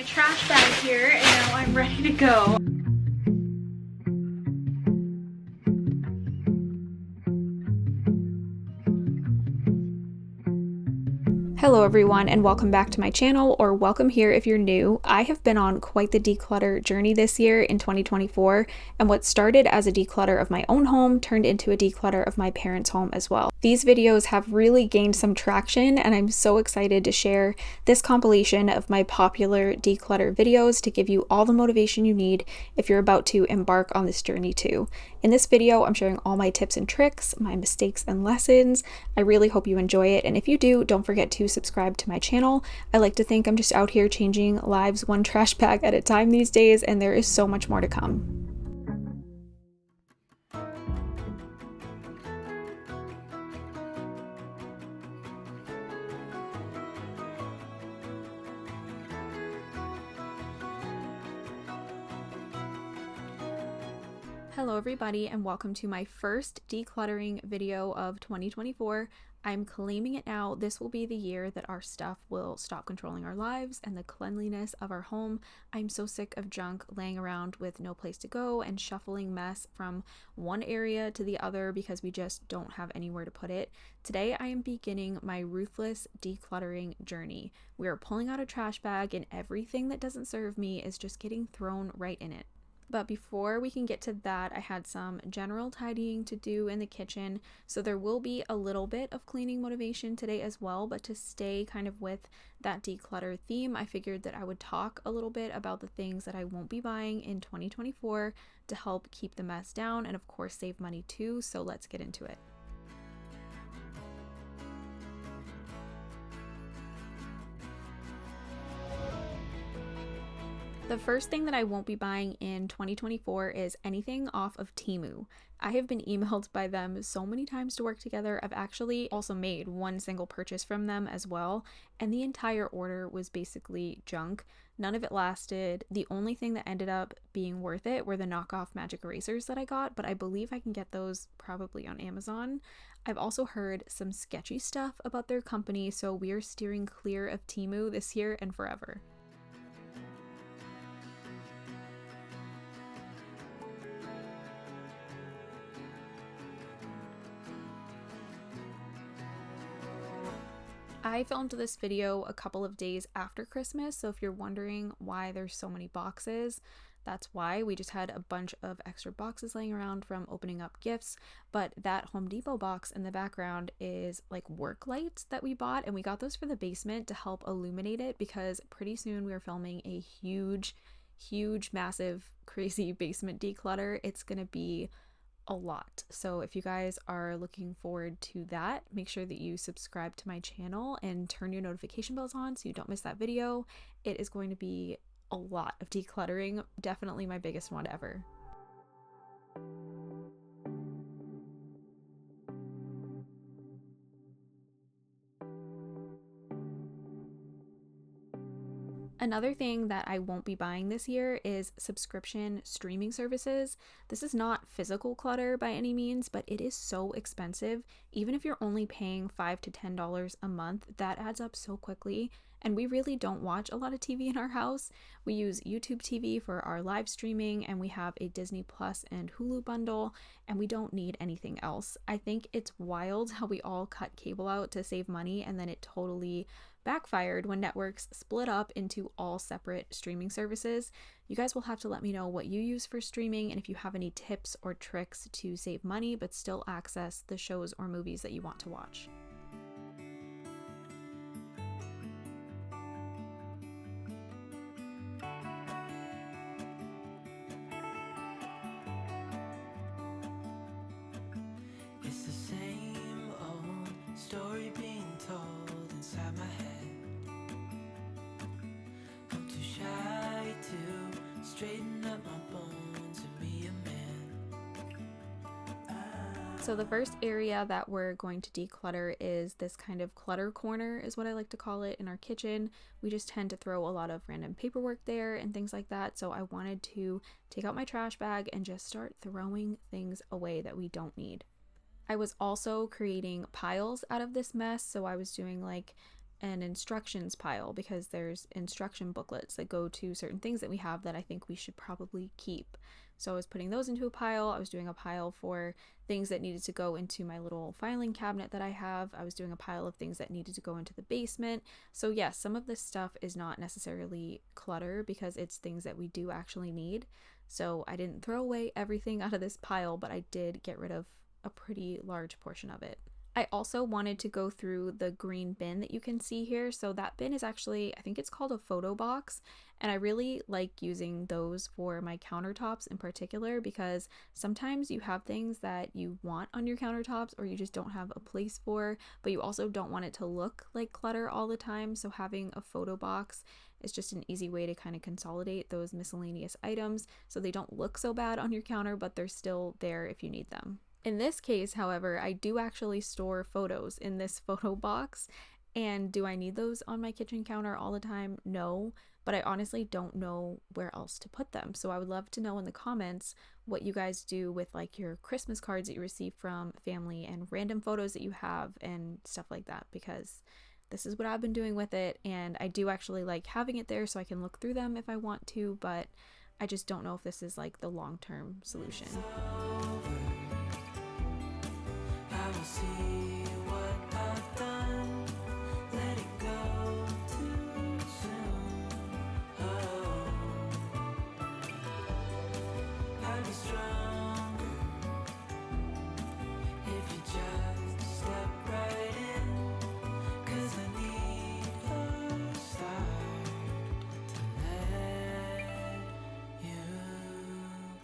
trash bag here and now I'm ready to go. Hello everyone and welcome back to my channel, or welcome here if you're new. I have been on quite the declutter journey this year in 2024, and what started as a declutter of my own home turned into a declutter of my parents' home as well. These videos have really gained some traction and I'm so excited to share this compilation of my popular declutter videos to give you all the motivation you need if you're about to embark on this journey too. In this video, I'm sharing all my tips and tricks, my mistakes and lessons. I really hope you enjoy it, and if you do, don't forget to subscribe to my channel. I like to think I'm just out here changing lives one trash bag at a time these days, and there is so much more to come. Hello everybody and welcome to my first decluttering video of 2024. I'm claiming it now. This will be the year that our stuff will stop controlling our lives and the cleanliness of our home. I'm so sick of junk laying around with no place to go and shuffling mess from one area to the other because we just don't have anywhere to put it. Today I am beginning my ruthless decluttering journey. We are pulling out a trash bag and everything that doesn't serve me is just getting thrown right in it. But before we can get to that, I had some general tidying to do in the kitchen, so there will be a little bit of cleaning motivation today as well, but to stay kind of with that declutter theme, I figured that I would talk a little bit about the things that I won't be buying in 2024 to help keep the mess down and of course save money too, so let's get into it. The first thing that I won't be buying in 2024 is anything off of Temu. I have been emailed by them so many times to work together. I've actually also made one single purchase from them as well, and the entire order was basically junk. None of it lasted. The only thing that ended up being worth it were the knockoff magic erasers that I got, but I believe I can get those probably on Amazon. I've also heard some sketchy stuff about their company, so we are steering clear of Temu this year and forever. I filmed this video a couple of days after Christmas, so if you're wondering why there's so many boxes, that's why. We just had a bunch of extra boxes laying around from opening up gifts, but that Home Depot box in the background is like work lights that we bought, and we got those for the basement to help illuminate it because pretty soon we are filming a huge, massive, crazy basement declutter. It's gonna be a lot. So if you guys are looking forward to that, make sure that you subscribe to my channel and turn your notification bells on so you don't miss that video. It is going to be a lot of decluttering, definitely my biggest one ever. Another thing that I won't be buying this year is subscription streaming services. This is not physical clutter by any means, but it is so expensive. Even if you're only paying $5 to $10 a month, that adds up so quickly. And we really don't watch a lot of TV in our house. We use YouTube TV for our live streaming, and we have a Disney Plus and Hulu bundle, and we don't need anything else. I think it's wild how we all cut cable out to save money, and then it totally backfired when networks split up into all separate streaming services. You guys will have to let me know what you use for streaming and if you have any tips or tricks to save money but still access the shows or movies that you want to watch. It's the same old story being told inside my head. I'm too shy to straighten up my bones and be a man. So the first area that we're going to declutter is this kind of clutter corner is what I like to call it in our kitchen. We just tend to throw a lot of random paperwork there and things like that. So I wanted to take out my trash bag and just start throwing things away that we don't need. I was also creating piles out of this mess. So I was doing like an instructions pile because there's instruction booklets that go to certain things that we have that I think we should probably keep. So I was putting those into a pile. I was doing a pile for things that needed to go into my little filing cabinet that I have. I was doing a pile of things that needed to go into the basement. So yes, some of this stuff is not necessarily clutter because it's things that we do actually need. So I didn't throw away everything out of this pile, but I did get rid of a pretty large portion of it. I also wanted to go through the green bin that you can see here. So that bin is actually, I think it's called a photo box. And I really like using those for my countertops in particular because sometimes you have things that you want on your countertops or you just don't have a place for, but you also don't want it to look like clutter all the time. So having a photo box is just an easy way to kind of consolidate those miscellaneous items so they don't look so bad on your counter, but they're still there if you need them. In this case, however, I do actually store photos in this photo box. And do I need those on my kitchen counter all the time? No, but I honestly don't know where else to put them. So I would love to know in the comments what you guys do with like your Christmas cards that you receive from family and random photos that you have and stuff like that, because this is what I've been doing with it. And I do actually like having it there so I can look through them if I want to, but I just don't know if this is like the long-term solution. I will see what I've done. Let it go too soon. Oh, I'll be stronger if you just step right in. 'Cause I need a start to let you.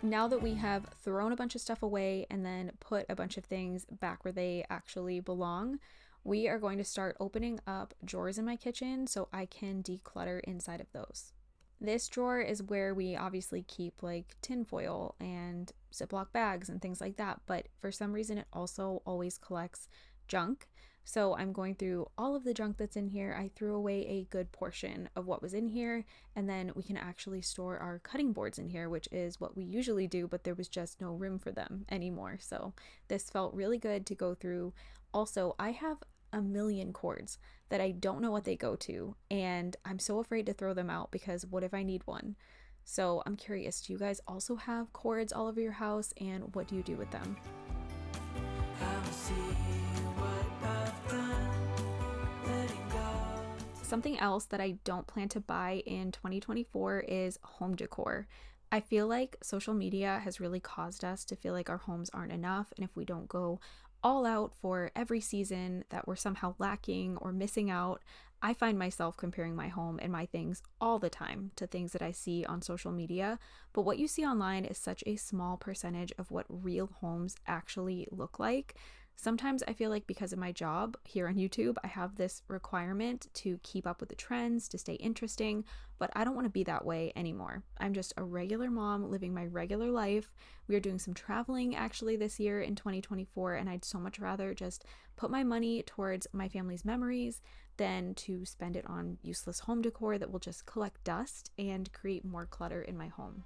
Now that we have thrown a bunch of stuff away and then put a bunch of things back where they actually belong, we are going to start opening up drawers in my kitchen so I can declutter inside of those. This drawer is where we obviously keep like tinfoil and Ziploc bags and things like that, but for some reason it also always collects junk. So I'm going through all of the junk that's in here. I threw away a good portion of what was in here, and then we can actually store our cutting boards in here, which is what we usually do, but there was just no room for them anymore. So this felt really good to go through. Also, I have a million cords that I don't know what they go to, and I'm so afraid to throw them out because what if I need one? So I'm curious, do you guys also have cords all over your house, and what do you do with them? I will see what I've done. Letting go. Something else that I don't plan to buy in 2024 is home decor. I feel like social media has really caused us to feel like our homes aren't enough, and if we don't go all out for every season, that we're somehow lacking or missing out. I find myself comparing my home and my things all the time to things that I see on social media, but what you see online is such a small percentage of what real homes actually look like. Sometimes I feel like because of my job here on YouTube, I have this requirement to keep up with the trends, to stay interesting, but I don't want to be that way anymore. I'm just a regular mom living my regular life. We are doing some traveling actually this year in 2024, and I'd so much rather just put my money towards my family's memories than to spend it on useless home decor that will just collect dust and create more clutter in my home.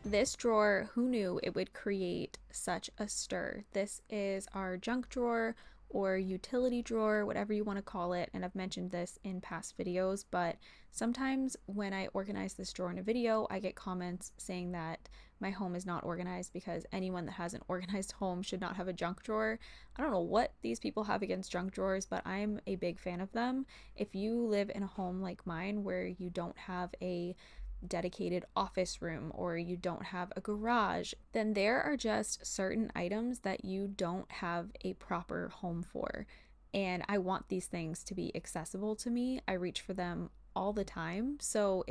This drawer, who knew it would create such a stir? This is our junk drawer or utility drawer, whatever you want to call it. And I've mentioned this in past videos, but sometimes when I organize this drawer in a video, I get comments saying that my home is not organized because anyone that has an organized home should not have a junk drawer. I don't know what these people have against junk drawers, but I'm a big fan of them. If you live in a home like mine where you don't have a dedicated office room or you don't have a garage, then there are just certain items that you don't have a proper home for. And I want these things to be accessible to me. I reach for them all the time. So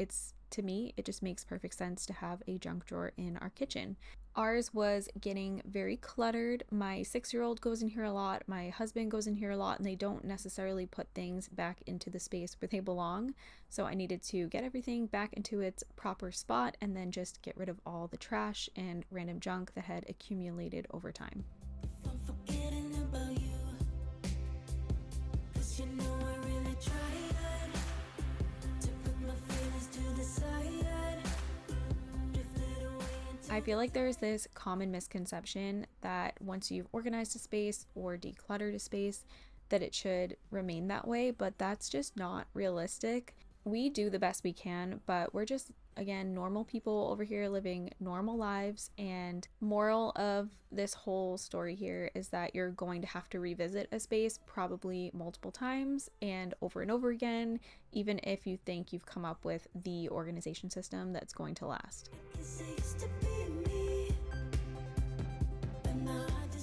to me, it just makes perfect sense to have a junk drawer in our kitchen. Ours was getting very cluttered. My 6-year-old goes in here a lot. My husband goes in here a lot, and they don't necessarily put things back into the space where they belong. So I needed to get everything back into its proper spot and then just get rid of all the trash and random junk that had accumulated over time. I'm forgetting about you. 'Cause you know I really tried to put my feelings to the side. I feel like there's this common misconception that once you've organized a space or decluttered a space, that it should remain that way, but that's just not realistic. We do the best we can, but we're just, again, normal people over here living normal lives. And moral of this whole story here is that you're going to have to revisit a space probably multiple times and over again, even if you think you've come up with the organization system that's going to last.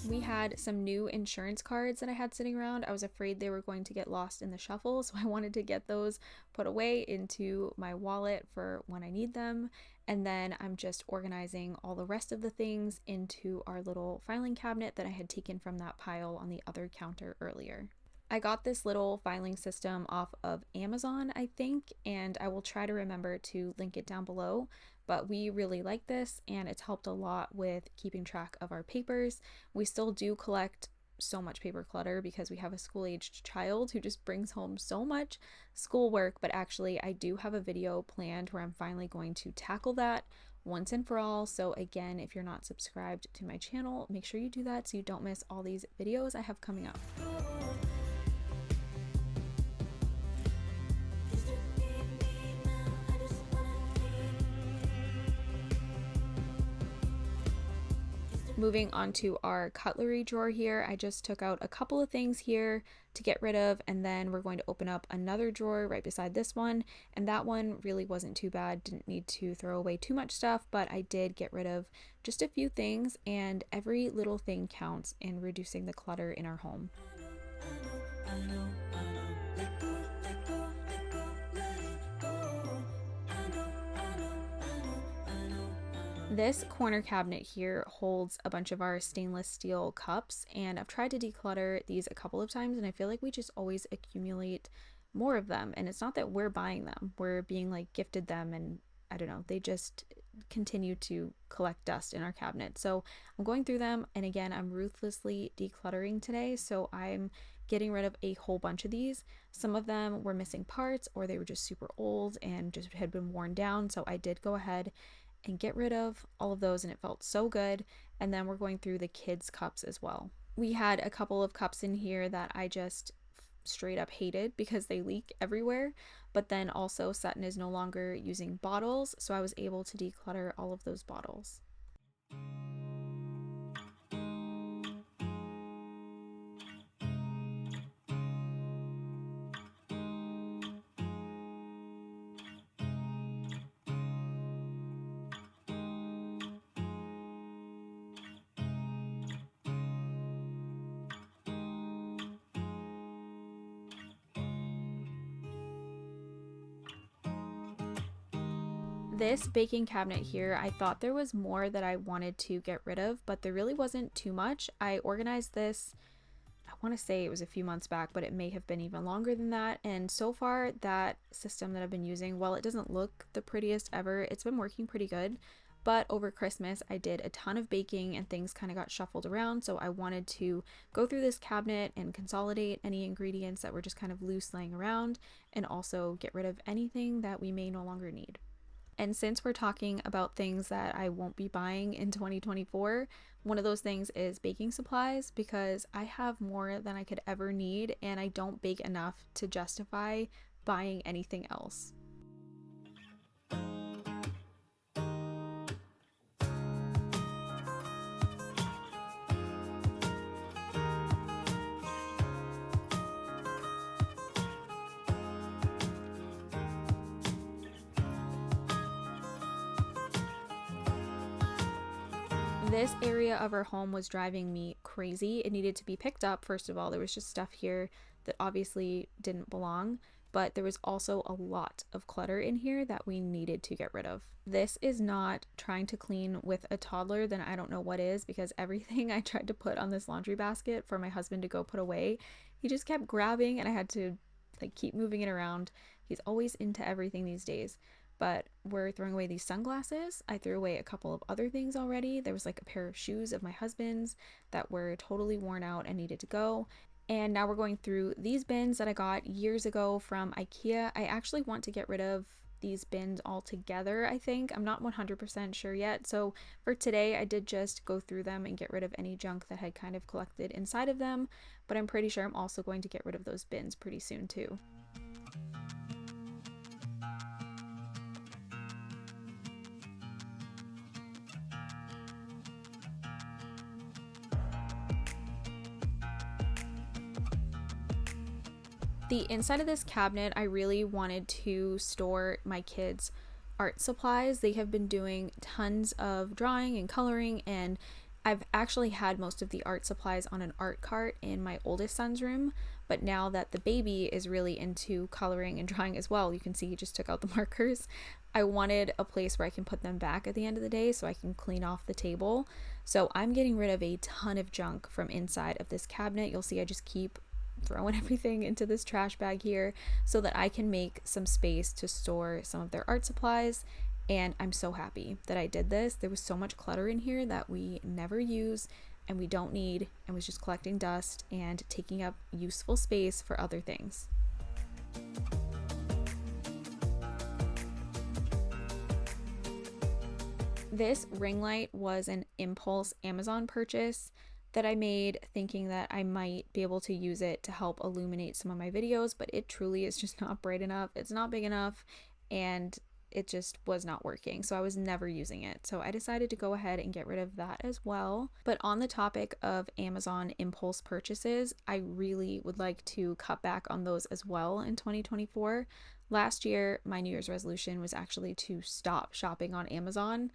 We had some new insurance cards that I had sitting around. I was afraid they were going to get lost in the shuffle, so I wanted to get those put away into my wallet for when I need them. And then I'm just organizing all the rest of the things into our little filing cabinet that I had taken from that pile on the other counter earlier. I got this little filing system off of Amazon, I think, and I will try to remember to link it down below. But we really like this, and it's helped a lot with keeping track of our papers. We still do collect so much paper clutter because we have a school-aged child who just brings home so much schoolwork, but actually I do have a video planned where I'm finally going to tackle that once and for all. So again, if you're not subscribed to my channel, make sure you do that so you don't miss all these videos I have coming up. Moving on to our cutlery drawer here, I just took out a couple of things here to get rid of, and then we're going to open up another drawer right beside this one, and that one really wasn't too bad. Didn't need to throw away too much stuff, but I did get rid of just a few things, and every little thing counts in reducing the clutter in our home. This corner cabinet here holds a bunch of our stainless steel cups, and I've tried to declutter these a couple of times, and I feel like we just always accumulate more of them. And it's not that we're buying them, we're being like gifted them, and I don't know, they just continue to collect dust in our cabinet. So I'm going through them, and again, I'm ruthlessly decluttering today, so I'm getting rid of a whole bunch of these. Some of them were missing parts, or they were just super old and just had been worn down, so I did go ahead and get rid of all of those, and it felt so good. And then we're going through the kids' cups as well. We had a couple of cups in here that I just straight up hated because they leak everywhere, but then also Sutton is no longer using bottles, so I was able to declutter all of those bottles. This baking cabinet here, I thought there was more that I wanted to get rid of, but there really wasn't too much. I organized this, I want to say it was a few months back, but it may have been even longer than that. And so far, that system that I've been using, while it doesn't look the prettiest ever, it's been working pretty good. But over Christmas, I did a ton of baking and things kind of got shuffled around. So I wanted to go through this cabinet and consolidate any ingredients that were just kind of loose laying around, and also get rid of anything that we may no longer need. And since we're talking about things that I won't be buying in 2024, one of those things is baking supplies, because I have more than I could ever need and I don't bake enough to justify buying anything else. This area of our home was driving me crazy. It needed to be picked up. First of all, there was just stuff here that obviously didn't belong, but there was also a lot of clutter in here that we needed to get rid of. This is not trying to clean with a toddler, then I don't know what is, because everything I tried to put on this laundry basket for my husband to go put away, he just kept grabbing and I had to like keep moving it around. He's always into everything these days. But we're throwing away these sunglasses. I threw away a couple of other things already. There was like a pair of shoes of my husband's that were totally worn out and needed to go. And now we're going through these bins that I got years ago from IKEA. I actually want to get rid of these bins all together, I think. I'm not 100% sure yet. So for today, I did just go through them and get rid of any junk that had kind of collected inside of them, but I'm pretty sure I'm also going to get rid of those bins pretty soon too. The inside of this cabinet, I really wanted to store my kids' art supplies. They have been doing tons of drawing and coloring, and I've actually had most of the art supplies on an art cart in my oldest son's room, but now that the baby is really into coloring and drawing as well, you can see he just took out the markers. I wanted a place where I can put them back at the end of the day so I can clean off the table. So I'm getting rid of a ton of junk from inside of this cabinet. You'll see I just keep throwing everything into this trash bag here so that I can make some space to store some of their art supplies. And I'm so happy that I did this. There was so much clutter in here that we never use and we don't need, and was just collecting dust and taking up useful space for other things. This ring light was an impulse Amazon purchase that I made thinking that I might be able to use it to help illuminate some of my videos, but it truly is just not bright enough. It's not big enough, and it just was not working. So I was never using it. So I decided to go ahead and get rid of that as well. But on the topic of Amazon impulse purchases, I really would like to cut back on those as well in 2024. Last year, my New Year's resolution was actually to stop shopping on Amazon,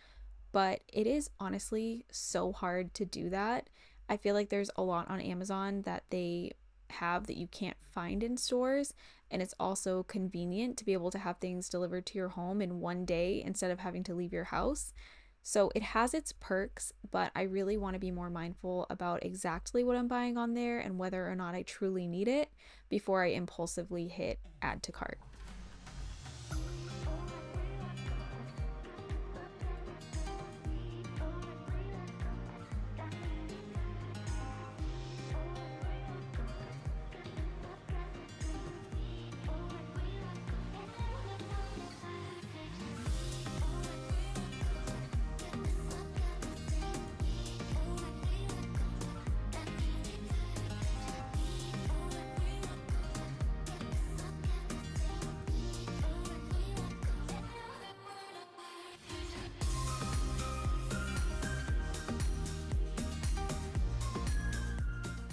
but it is honestly so hard to do that. I feel like there's a lot on Amazon that they have that you can't find in stores, and it's also convenient to be able to have things delivered to your home in one day instead of having to leave your house. So it has its perks, but I really want to be more mindful about exactly what I'm buying on there and whether or not I truly need it before I impulsively hit add to cart.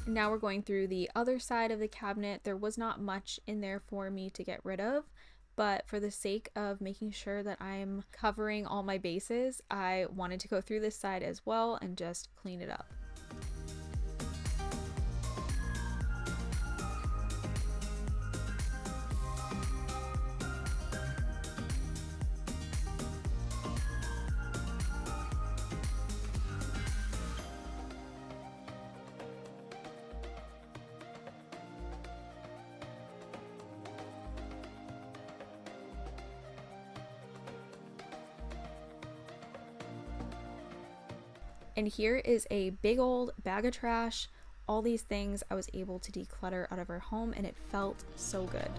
Now we're going through the other side of the cabinet. There was not much in there for me to get rid of, but for the sake of making sure that I'm covering all my bases, I wanted to go through this side as well and just clean it up. And here is a big old bag of trash. All these things I was able to declutter out of our home, and it felt so good.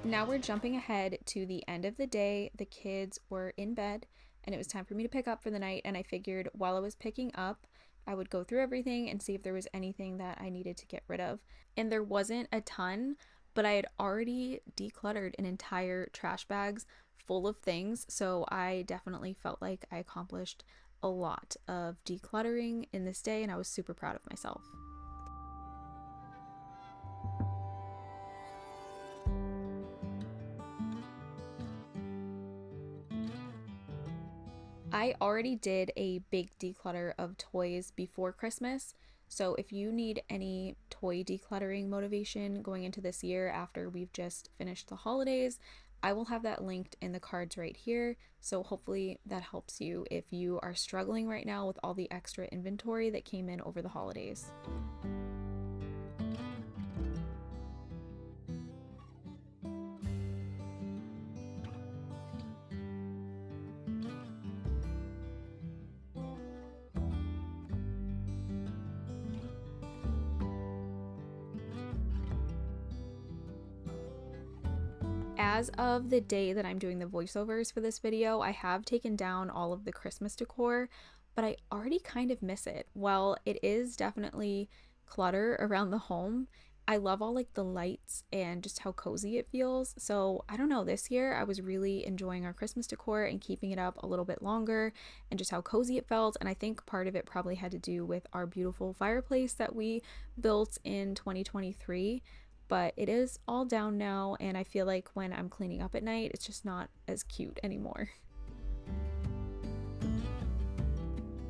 Now we're jumping ahead to the end of the day. The kids were in bed and it was time for me to pick up for the night, and I figured while I was picking up, I would go through everything and see if there was anything that I needed to get rid of. And there wasn't a ton, but I had already decluttered an entire trash bags full of things, so I definitely felt like I accomplished a lot of decluttering in this day, and I was super proud of myself. I already did a big declutter of toys before Christmas, so if you need any toy decluttering motivation going into this year after we've just finished the holidays, I will have that linked in the cards right here, so hopefully that helps you if you are struggling right now with all the extra inventory that came in over the holidays. As of the day that I'm doing the voiceovers for this video, I have taken down all of the Christmas decor, but I already kind of miss it. While it is definitely clutter around the home, I love all like the lights and just how cozy it feels. So I don't know, this year I was really enjoying our Christmas decor and keeping it up a little bit longer and just how cozy it felt. And I think part of it probably had to do with our beautiful fireplace that we built in 2023. But it is all down now, and I feel like when I'm cleaning up at night, it's just not as cute anymore.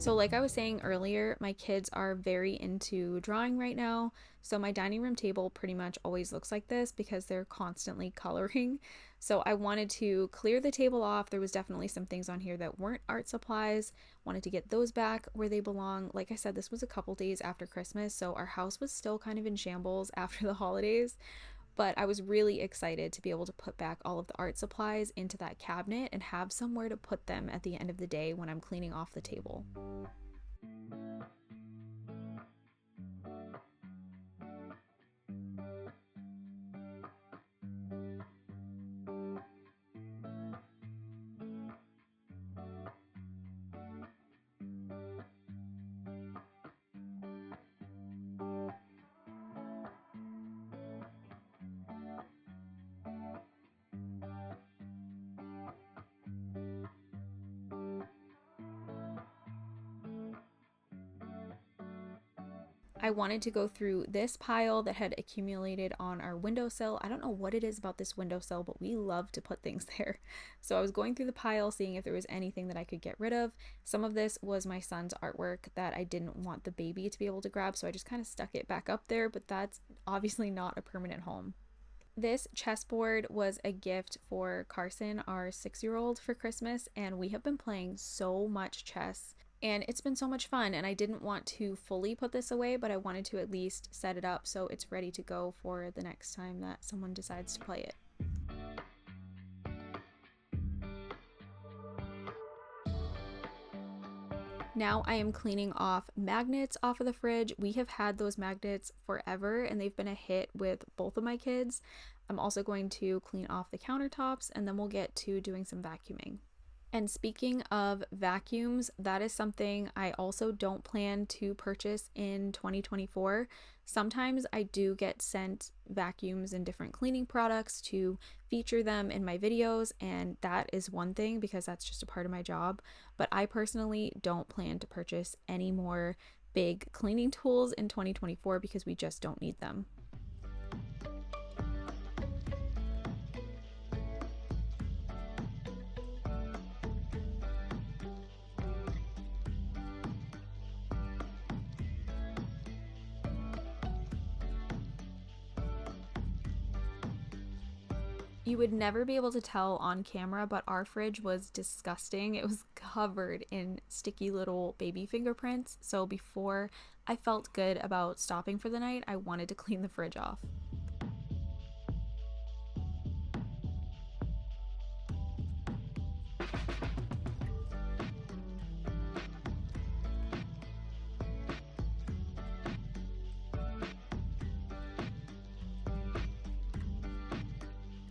So, like I was saying earlier, my kids are very into drawing right now. So, my dining room table pretty much always looks like this because they're constantly coloring. So, I wanted to clear the table off. There was definitely some things on here that weren't art supplies. Wanted to get those back where they belong. Like I said, this was a couple days after Christmas, so our house was still kind of in shambles after the holidays. But I was really excited to be able to put back all of the art supplies into that cabinet and have somewhere to put them at the end of the day when I'm cleaning off the table. I wanted to go through this pile that had accumulated on our windowsill. I don't know what it is about this windowsill, but we love to put things there. So I was going through the pile, seeing if there was anything that I could get rid of. Some of this was my son's artwork that I didn't want the baby to be able to grab, so I just kind of stuck it back up there, but that's obviously not a permanent home. This chessboard was a gift for Carson, our 6-year-old, for Christmas, and we have been playing so much chess. And it's been so much fun, and I didn't want to fully put this away, but I wanted to at least set it up so it's ready to go for the next time that someone decides to play it. Now I am cleaning off magnets off of the fridge. We have had those magnets forever and they've been a hit with both of my kids. I'm also going to clean off the countertops and then we'll get to doing some vacuuming. And speaking of vacuums, that is something I also don't plan to purchase in 2024. Sometimes I do get sent vacuums and different cleaning products to feature them in my videos, and that is one thing because that's just a part of my job. But I personally don't plan to purchase any more big cleaning tools in 2024 because we just don't need them. You would never be able to tell on camera, but our fridge was disgusting. It was covered in sticky little baby fingerprints. So before I felt good about stopping for the night, I wanted to clean the fridge off.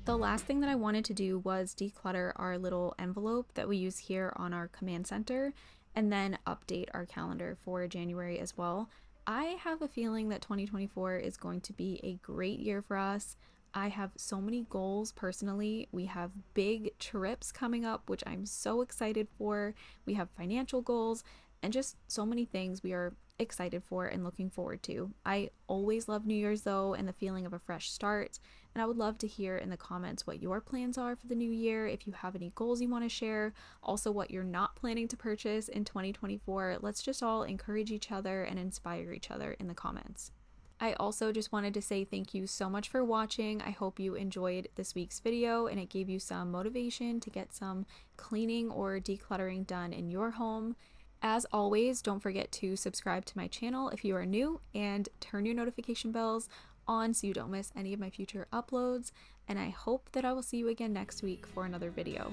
The last thing that I wanted to do was declutter our little envelope that we use here on our command center and then update our calendar for January as well. I have a feeling that 2024 is going to be a great year for us. I have so many goals personally. We have big trips coming up, which I'm so excited for. We have financial goals and just so many things we are excited for and looking forward to. I always love New Year's though, and the feeling of a fresh start. And I would love to hear in the comments what your plans are for the new year, if you have any goals you want to share, also what you're not planning to purchase in 2024. Let's just all encourage each other and inspire each other in the comments. I also just wanted to say thank you so much for watching. I hope you enjoyed this week's video and it gave you some motivation to get some cleaning or decluttering done in your home. As always, don't forget to subscribe to my channel if you are new and turn your notification bells on so you don't miss any of my future uploads. And I hope that I will see you again next week for another video.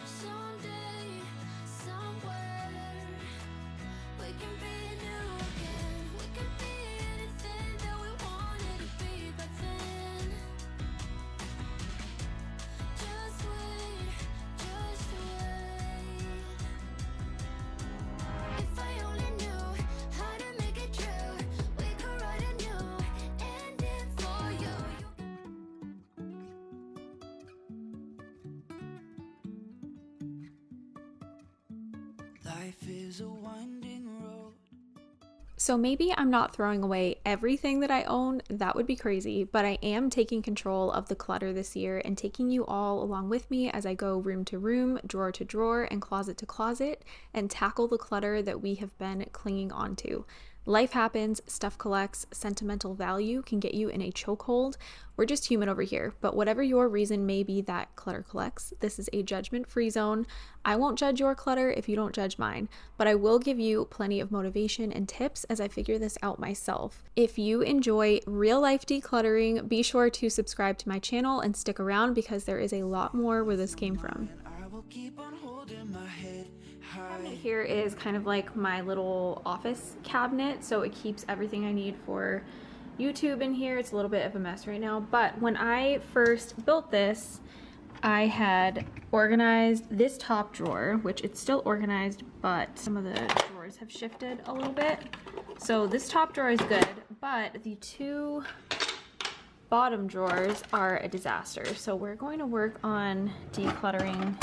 Someday, somewhere, we can be new. Life is a winding road. So maybe I'm not throwing away everything that I own, that would be crazy, but I am taking control of the clutter this year and taking you all along with me as I go room to room, drawer to drawer, and closet to closet and tackle the clutter that we have been clinging onto. Life happens, stuff collects, sentimental value can get you in a chokehold. We're just human over here, but whatever your reason may be that clutter collects, this is a judgment-free zone. I won't judge your clutter if you don't judge mine, but I will give you plenty of motivation and tips as I figure this out myself. If you enjoy real-life decluttering, be sure to subscribe to my channel and stick around because there is a lot more where this came from. I will keep on holding my head high. Here is kind of like my little office cabinet, so it keeps everything I need for YouTube in here. It's a little bit of a mess right now, but when I first built this, I had organized this top drawer, which it's still organized, but some of the drawers have shifted a little bit. So this top drawer is good, but the two bottom drawers are a disaster. So we're going to work on decluttering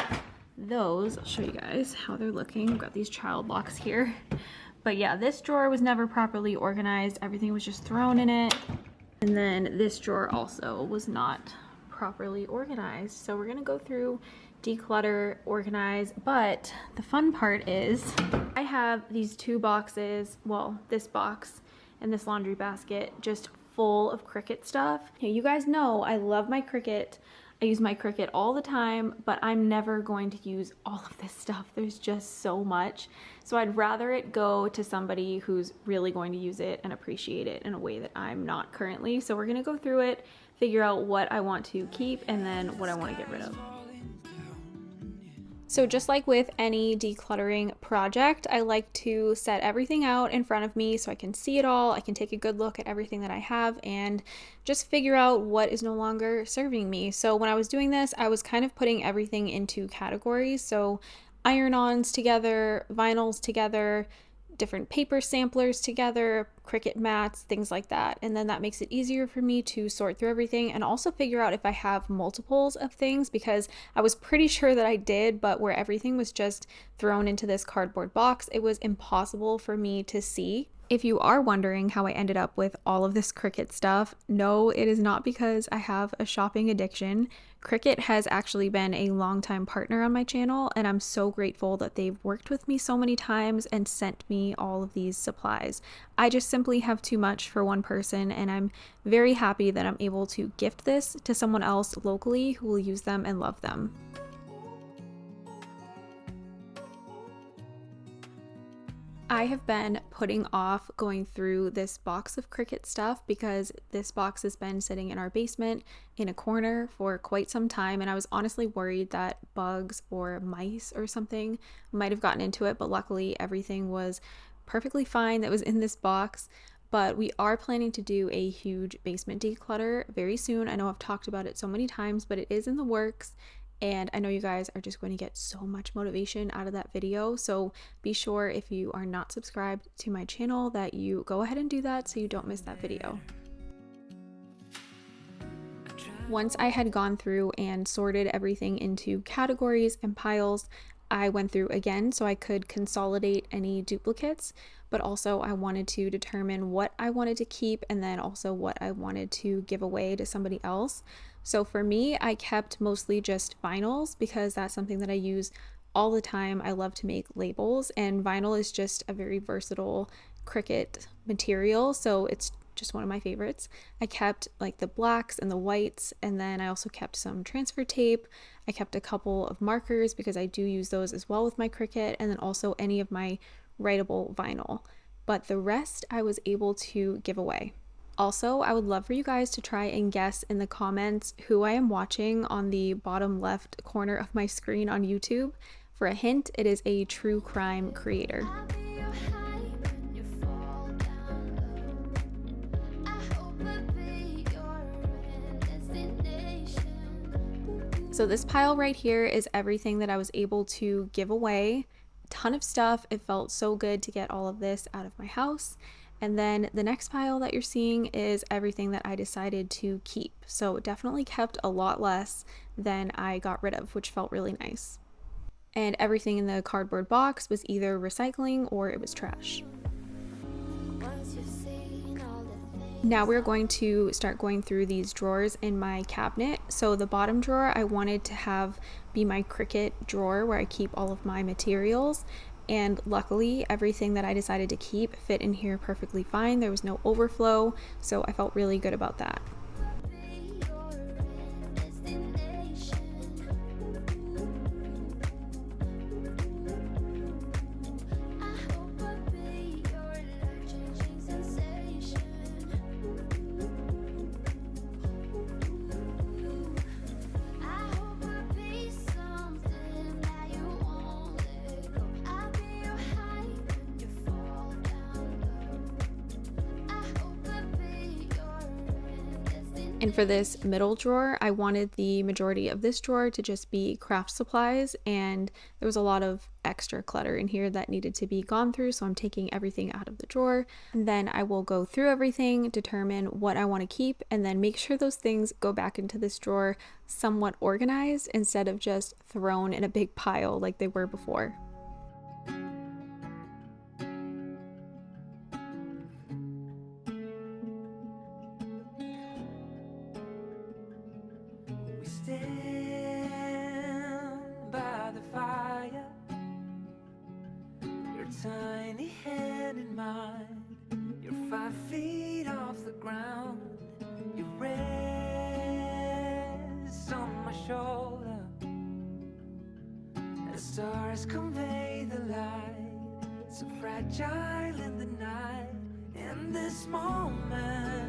those. I'll show you guys how they're looking. I've got these child locks here. But yeah, this drawer was never properly organized. Everything was just thrown in it. And then this drawer also was not properly organized. So we're gonna go through, declutter, organize, but the fun part is I have these two boxes, well, this box and this laundry basket just full of Cricut stuff. Now, you guys know I love my Cricut. I use my Cricut all the time, but I'm never going to use all of this stuff. There's just so much. So I'd rather it go to somebody who's really going to use it and appreciate it in a way that I'm not currently. So we're gonna go through it, figure out what I want to keep and then what I want to get rid of. So just like with any decluttering project, I like to set everything out in front of me so I can see it all. I can take a good look at everything that I have and just figure out what is no longer serving me. So when I was doing this, I was kind of putting everything into categories. So iron-ons together, vinyls together, different paper samplers together, Cricut mats, things like that. And then that makes it easier for me to sort through everything and also figure out if I have multiples of things, because I was pretty sure that I did, but where everything was just thrown into this cardboard box, it was impossible for me to see. If you are wondering how I ended up with all of this Cricut stuff, no, it is not because I have a shopping addiction. Cricut has actually been a longtime partner on my channel, and I'm so grateful that they've worked with me so many times and sent me all of these supplies. I just simply have too much for one person, and I'm very happy that I'm able to gift this to someone else locally who will use them and love them. I have been putting off going through this box of Cricut stuff because this box has been sitting in our basement in a corner for quite some time, and I was honestly worried that bugs or mice or something might have gotten into it, but luckily everything was perfectly fine that was in this box. But we are planning to do a huge basement declutter very soon. I know I've talked about it so many times, but it is in the works. And I know you guys are just going to get so much motivation out of that video. So be sure, if you are not subscribed to my channel, that you go ahead and do that so you don't miss that video. Once I had gone through and sorted everything into categories and piles, I went through again so I could consolidate any duplicates, but also I wanted to determine what I wanted to keep and then also what I wanted to give away to somebody else. So for me, I kept mostly just vinyls because that's something that I use all the time. I love to make labels, and vinyl is just a very versatile Cricut material, so it's just one of my favorites. I kept like the blacks and the whites, and then I also kept some transfer tape. I kept a couple of markers because I do use those as well with my Cricut, and then also any of my writable vinyl. But the rest I was able to give away. Also, I would love for you guys to try and guess in the comments who I am watching on the bottom left corner of my screen on YouTube. For a hint, it is a true crime creator. So this pile right here is everything that I was able to give away. Ton of stuff. It felt so good to get all of this out of my house. And then the next pile that you're seeing is everything that I decided to keep. So definitely kept a lot less than I got rid of, which felt really nice. and everything in the cardboard box was either recycling or it was trash. Now we're going to start going through these drawers in my cabinet. So the bottom drawer I wanted to have be my Cricut drawer where I keep all of my materials. And luckily everything that I decided to keep fit in here perfectly fine. There was no overflow, so I felt really good about that. And for this middle drawer, I wanted the majority of this drawer to just be craft supplies, and there was a lot of extra clutter in here that needed to be gone through, so I'm taking everything out of the drawer. And then I will go through everything, determine what I want to keep, and then make sure those things go back into this drawer somewhat organized instead of just thrown in a big pile like they were before. Tiny hand in mine, you're 5 feet off the ground, you rest on my shoulder, the stars convey the light, so fragile in the night, in this moment,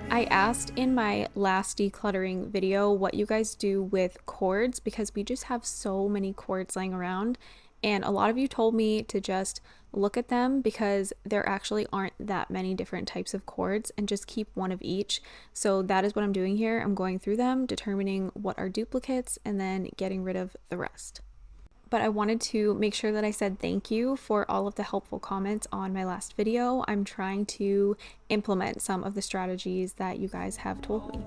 I asked in my last decluttering video what you guys do with cords because we just have so many cords laying around, and a lot of you told me to just look at them because there actually aren't that many different types of cords and just keep one of each. So that is what I'm doing here. I'm going through them, determining what are duplicates, and then getting rid of the rest. But I wanted to make sure that I said thank you for all of the helpful comments on my last video. I'm trying to implement some of the strategies that you guys have told me.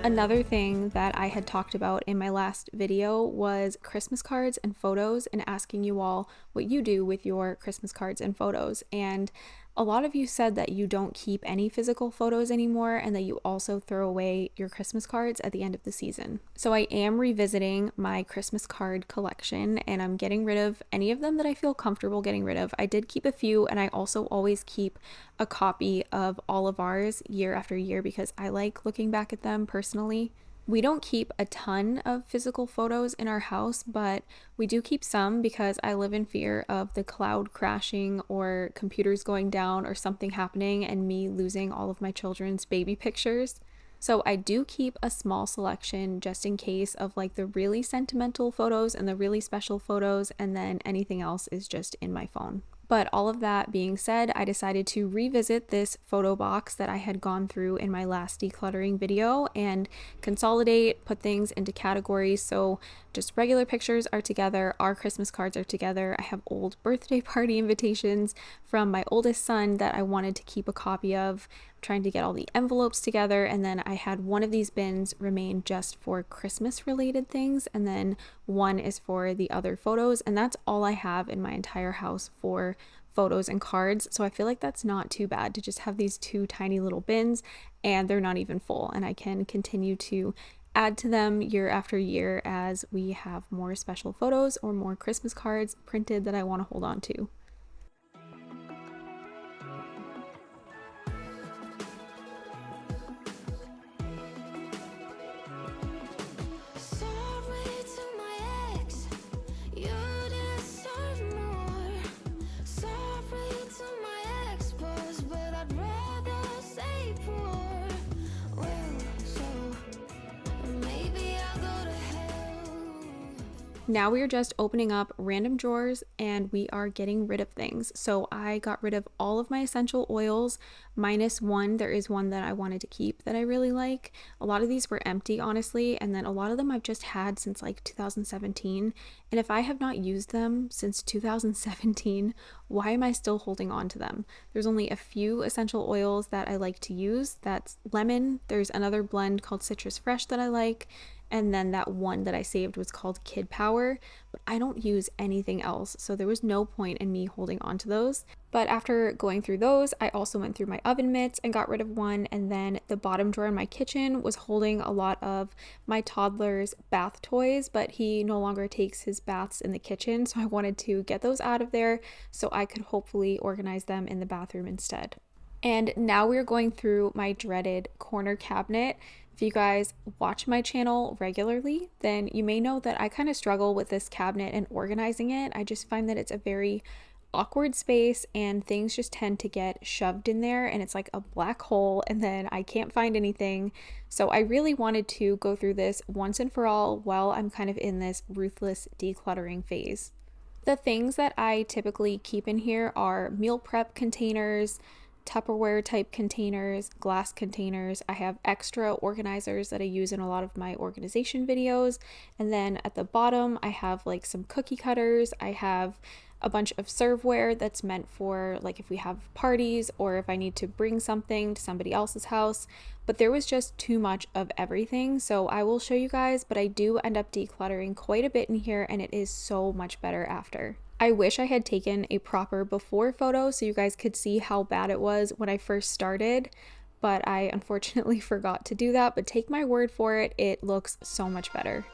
Another thing that I had talked about in my last video was Christmas cards and photos, and asking you all what you do with your Christmas cards and photos. And a lot of you said that you don't keep any physical photos anymore and that you also throw away your Christmas cards at the end of the season. So I am revisiting my Christmas card collection, and I'm getting rid of any of them that I feel comfortable getting rid of. I did keep a few, and I also always keep a copy of all of ours year after year because I like looking back at them personally. We don't keep a ton of physical photos in our house, but we do keep some because I live in fear of the cloud crashing or computers going down or something happening and me losing all of my children's baby pictures. So I do keep a small selection just in case of like the really sentimental photos and the really special photos, and then anything else is just in my phone. But all of that being said, I decided to revisit this photo box that I had gone through in my last decluttering video and consolidate, put things into categories. So just regular pictures are together, our Christmas cards are together. I have old birthday party invitations from my oldest son that I wanted to keep a copy of. I'm trying to get all the envelopes together, and then I had one of these bins remain just for Christmas related things, and then one is for the other photos, and that's all I have in my entire house for photos and cards. So I feel like that's not too bad to just have these two tiny little bins, and they're not even full, and I can continue to add to them year after year as we have more special photos or more Christmas cards printed that I want to hold on to. Now we are just opening up random drawers and we are getting rid of things. So I got rid of all of my essential oils minus one. There is one that I wanted to keep that I really like. A lot of these were empty, honestly, and then a lot of them I've just had since like 2017. And if I have not used them since 2017, why am I still holding on to them? There's only a few essential oils that I like to use. That's lemon. There's another blend called Citrus Fresh that I like. And then that one that I saved was called Kid Power, but I don't use anything else, so there was no point in me holding on to those. But after going through those, I also went through my oven mitts and got rid of one, and then the bottom drawer in my kitchen was holding a lot of my toddler's bath toys, but he no longer takes his baths in the kitchen, so I wanted to get those out of there so I could hopefully organize them in the bathroom instead. And now we're going through my dreaded corner cabinet. If you guys watch my channel regularly, then you may know that I kind of struggle with this cabinet and organizing it. I just find that it's a very awkward space and things just tend to get shoved in there and it's like a black hole and then I can't find anything. So I really wanted to go through this once and for all while I'm kind of in this ruthless decluttering phase. The things that I typically keep in here are meal prep containers, Tupperware type containers, glass containers. I have extra organizers that I use in a lot of my organization videos. And then at the bottom, I have like some cookie cutters. I have a bunch of serveware that's meant for like if we have parties or if I need to bring something to somebody else's house. But there was just too much of everything. So I will show you guys, but I do end up decluttering quite a bit in here and it is so much better after. I wish I had taken a proper before photo so you guys could see how bad it was when I first started, but I unfortunately forgot to do that, but take my word for it, it looks so much better.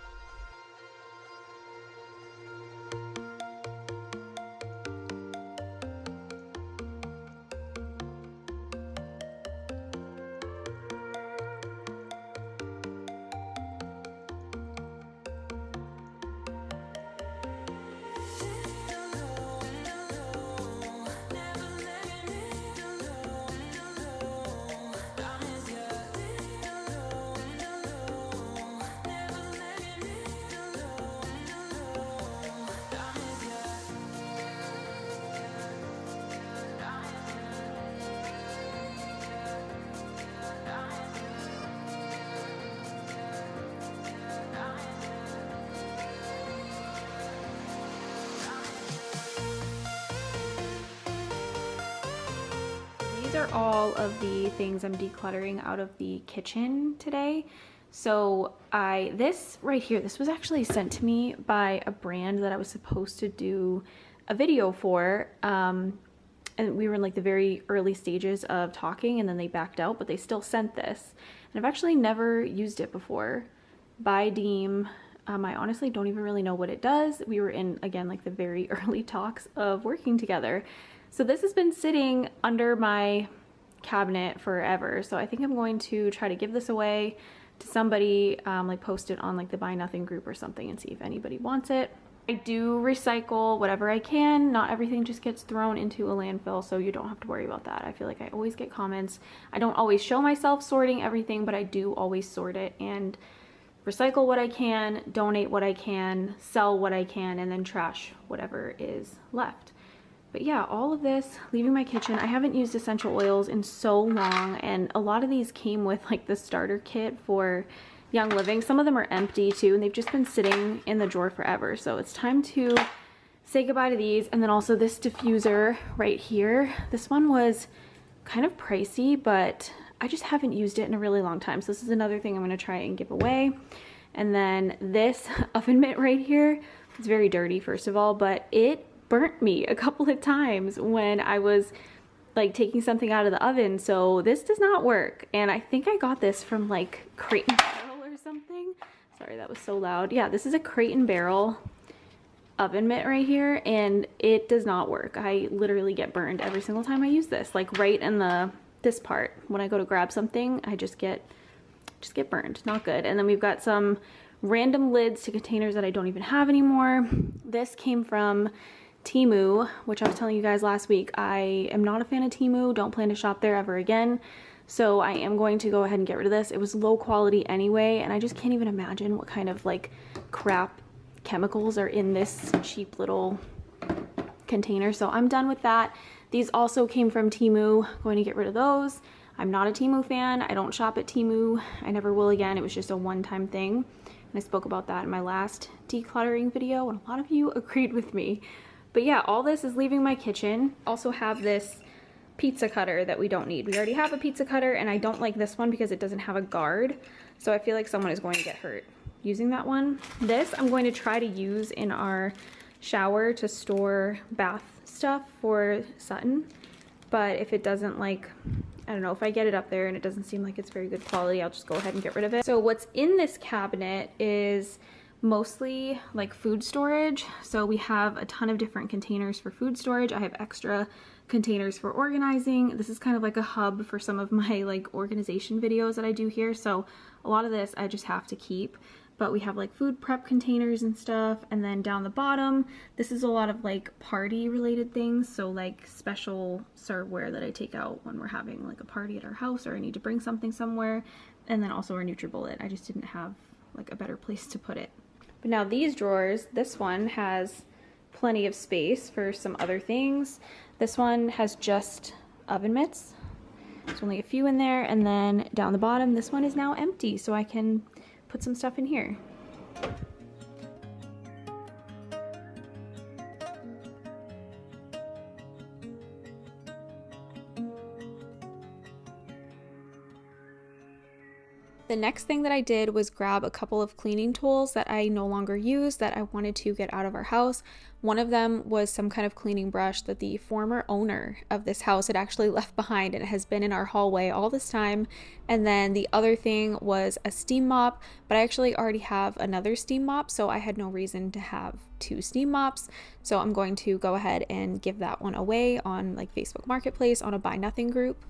These are all of the things I'm decluttering out of the kitchen today. So this right here, this was actually sent to me by a brand that I was supposed to do a video for. And we were in like the very early stages of talking and then they backed out, but they still sent this. And I've actually never used it before. By Deem. I honestly don't even really know what it does. We were in, again, like the very early talks of working together. So this has been sitting under my cabinet forever. So I think I'm going to try to give this away to somebody, like post it on like the Buy Nothing group or something and see if anybody wants it. I do recycle whatever I can. Not everything just gets thrown into a landfill, so you don't have to worry about that. I feel like I always get comments. I don't always show myself sorting everything, but I do always sort it and recycle what I can, donate what I can, sell what I can, and then trash whatever is left. But yeah, all of this leaving my kitchen. I haven't used essential oils in so long, and a lot of these came with like the starter kit for Young Living. Some of them are empty too, and they've just been sitting in the drawer forever. So it's time to say goodbye to these. And then also this diffuser right here. This one was kind of pricey, but I just haven't used it in a really long time. So this is another thing I'm gonna try and give away. And then this oven mitt right here, it's very dirty first of all, but it burnt me a couple of times when I was like taking something out of the oven. So this does not work. And I think I got this from like Crate and Barrel or something. Sorry, that was so loud. Yeah, this is a Crate and Barrel oven mitt right here, and it does not work. I literally get burned every single time I use this, like right in this part. When I go to grab something, I just get burned. Not good. And then we've got some random lids to containers that I don't even have anymore. This came from Temu, which I was telling you guys last week. I am not a fan of Temu, don't plan to shop there ever again. So I am going to go ahead and get rid of this. It was low quality anyway, and I just can't even imagine what kind of like crap chemicals are in this cheap little container. So I'm done with that. These also came from Temu. Going to get rid of those. I'm not a Temu fan. I don't shop at Temu. I never will again. It was just a one-time thing. And I spoke about that in my last decluttering video, and a lot of you agreed with me. But yeah, all this is leaving my kitchen. Also have this pizza cutter that we don't need. We already have a pizza cutter, and I don't like this one because it doesn't have a guard. So I feel like someone is going to get hurt using that one. This I'm going to try to use in our shower to store bath stuff for Sutton. But if it doesn't, like, I don't know, if I get it up there and it doesn't seem like it's very good quality, I'll just go ahead and get rid of it. So what's in this cabinet is mostly like food storage. So we have a ton of different containers for food storage. I have extra containers for organizing. This is kind of like a hub for some of my like organization videos that I do here. So a lot of this I just have to keep. But we have like food prep containers and stuff. And then down the bottom, this is a lot of like party related things. So like special serveware that I take out when we're having like a party at our house or I need to bring something somewhere. And then also our NutriBullet. I just didn't have like a better place to put it. But now these drawers, this one has plenty of space for some other things. This one has just oven mitts. There's only a few in there. And then down the bottom, this one is now empty. So I can put some stuff in here. The next thing that I did was grab a couple of cleaning tools that I no longer use that I wanted to get out of our house. One of them was some kind of cleaning brush that the former owner of this house had actually left behind, and it has been in our hallway all this time. And then the other thing was a steam mop, but I actually already have another steam mop, so I had no reason to have two steam mops. So I'm going to go ahead and give that one away on like Facebook Marketplace on a buy nothing group.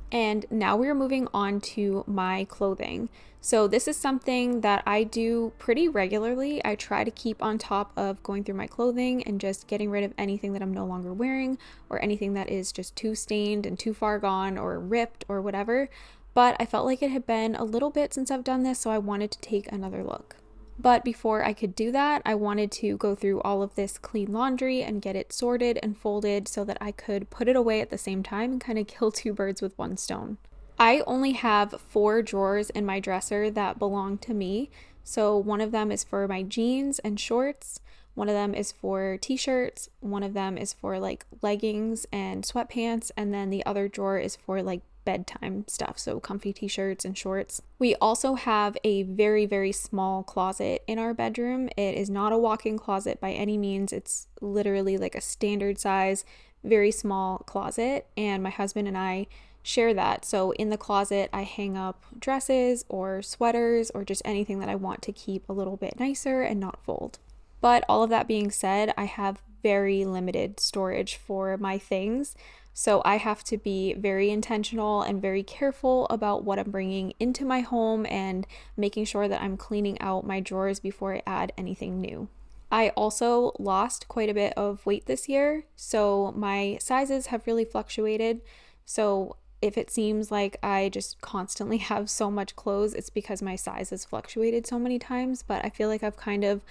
And now we're moving on to my clothing. So this is something that I do pretty regularly. I try to keep on top of going through my clothing and just getting rid of anything that I'm no longer wearing or anything that is just too stained and too far gone or ripped or whatever. But I felt like it had been a little bit since I've done this, so I wanted to take another look. But before I could do that, I wanted to go through all of this clean laundry and get it sorted and folded so that I could put it away at the same time and kind of kill two birds with one stone. I only have 4 drawers in my dresser that belong to me. So one of them is for my jeans and shorts, one of them is for t-shirts, one of them is for like leggings and sweatpants, and then the other drawer is for like bedtime stuff, so comfy t-shirts and shorts. We also have a very, very small closet in our bedroom. It is not a walk-in closet by any means. It's literally like a standard size, very small closet, and my husband and I share that. So in the closet, I hang up dresses or sweaters or just anything that I want to keep a little bit nicer and not fold. But all of that being said, I have very limited storage for my things. So I have to be very intentional and very careful about what I'm bringing into my home and making sure that I'm cleaning out my drawers before I add anything new. I also lost quite a bit of weight this year, so my sizes have really fluctuated. So if it seems like I just constantly have so much clothes, it's because my size has fluctuated so many times, but I feel like I've kind of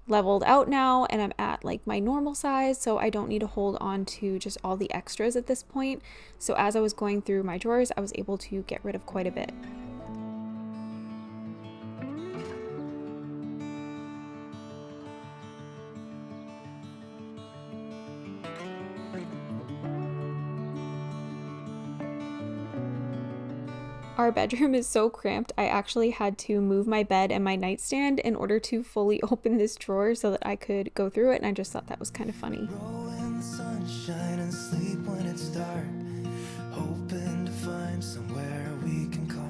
leveled out now and I'm at like my normal size, so I don't need to hold on to just all the extras at this point. So as I was going through my drawers, I was able to get rid of quite a bit. Our bedroom is so cramped, I actually had to move my bed and my nightstand in order to fully open this drawer so that I could go through it, and I just thought that was kind of funny. Roll in the sunshine and sleep when it's dark, hoping to find somewhere we can calm.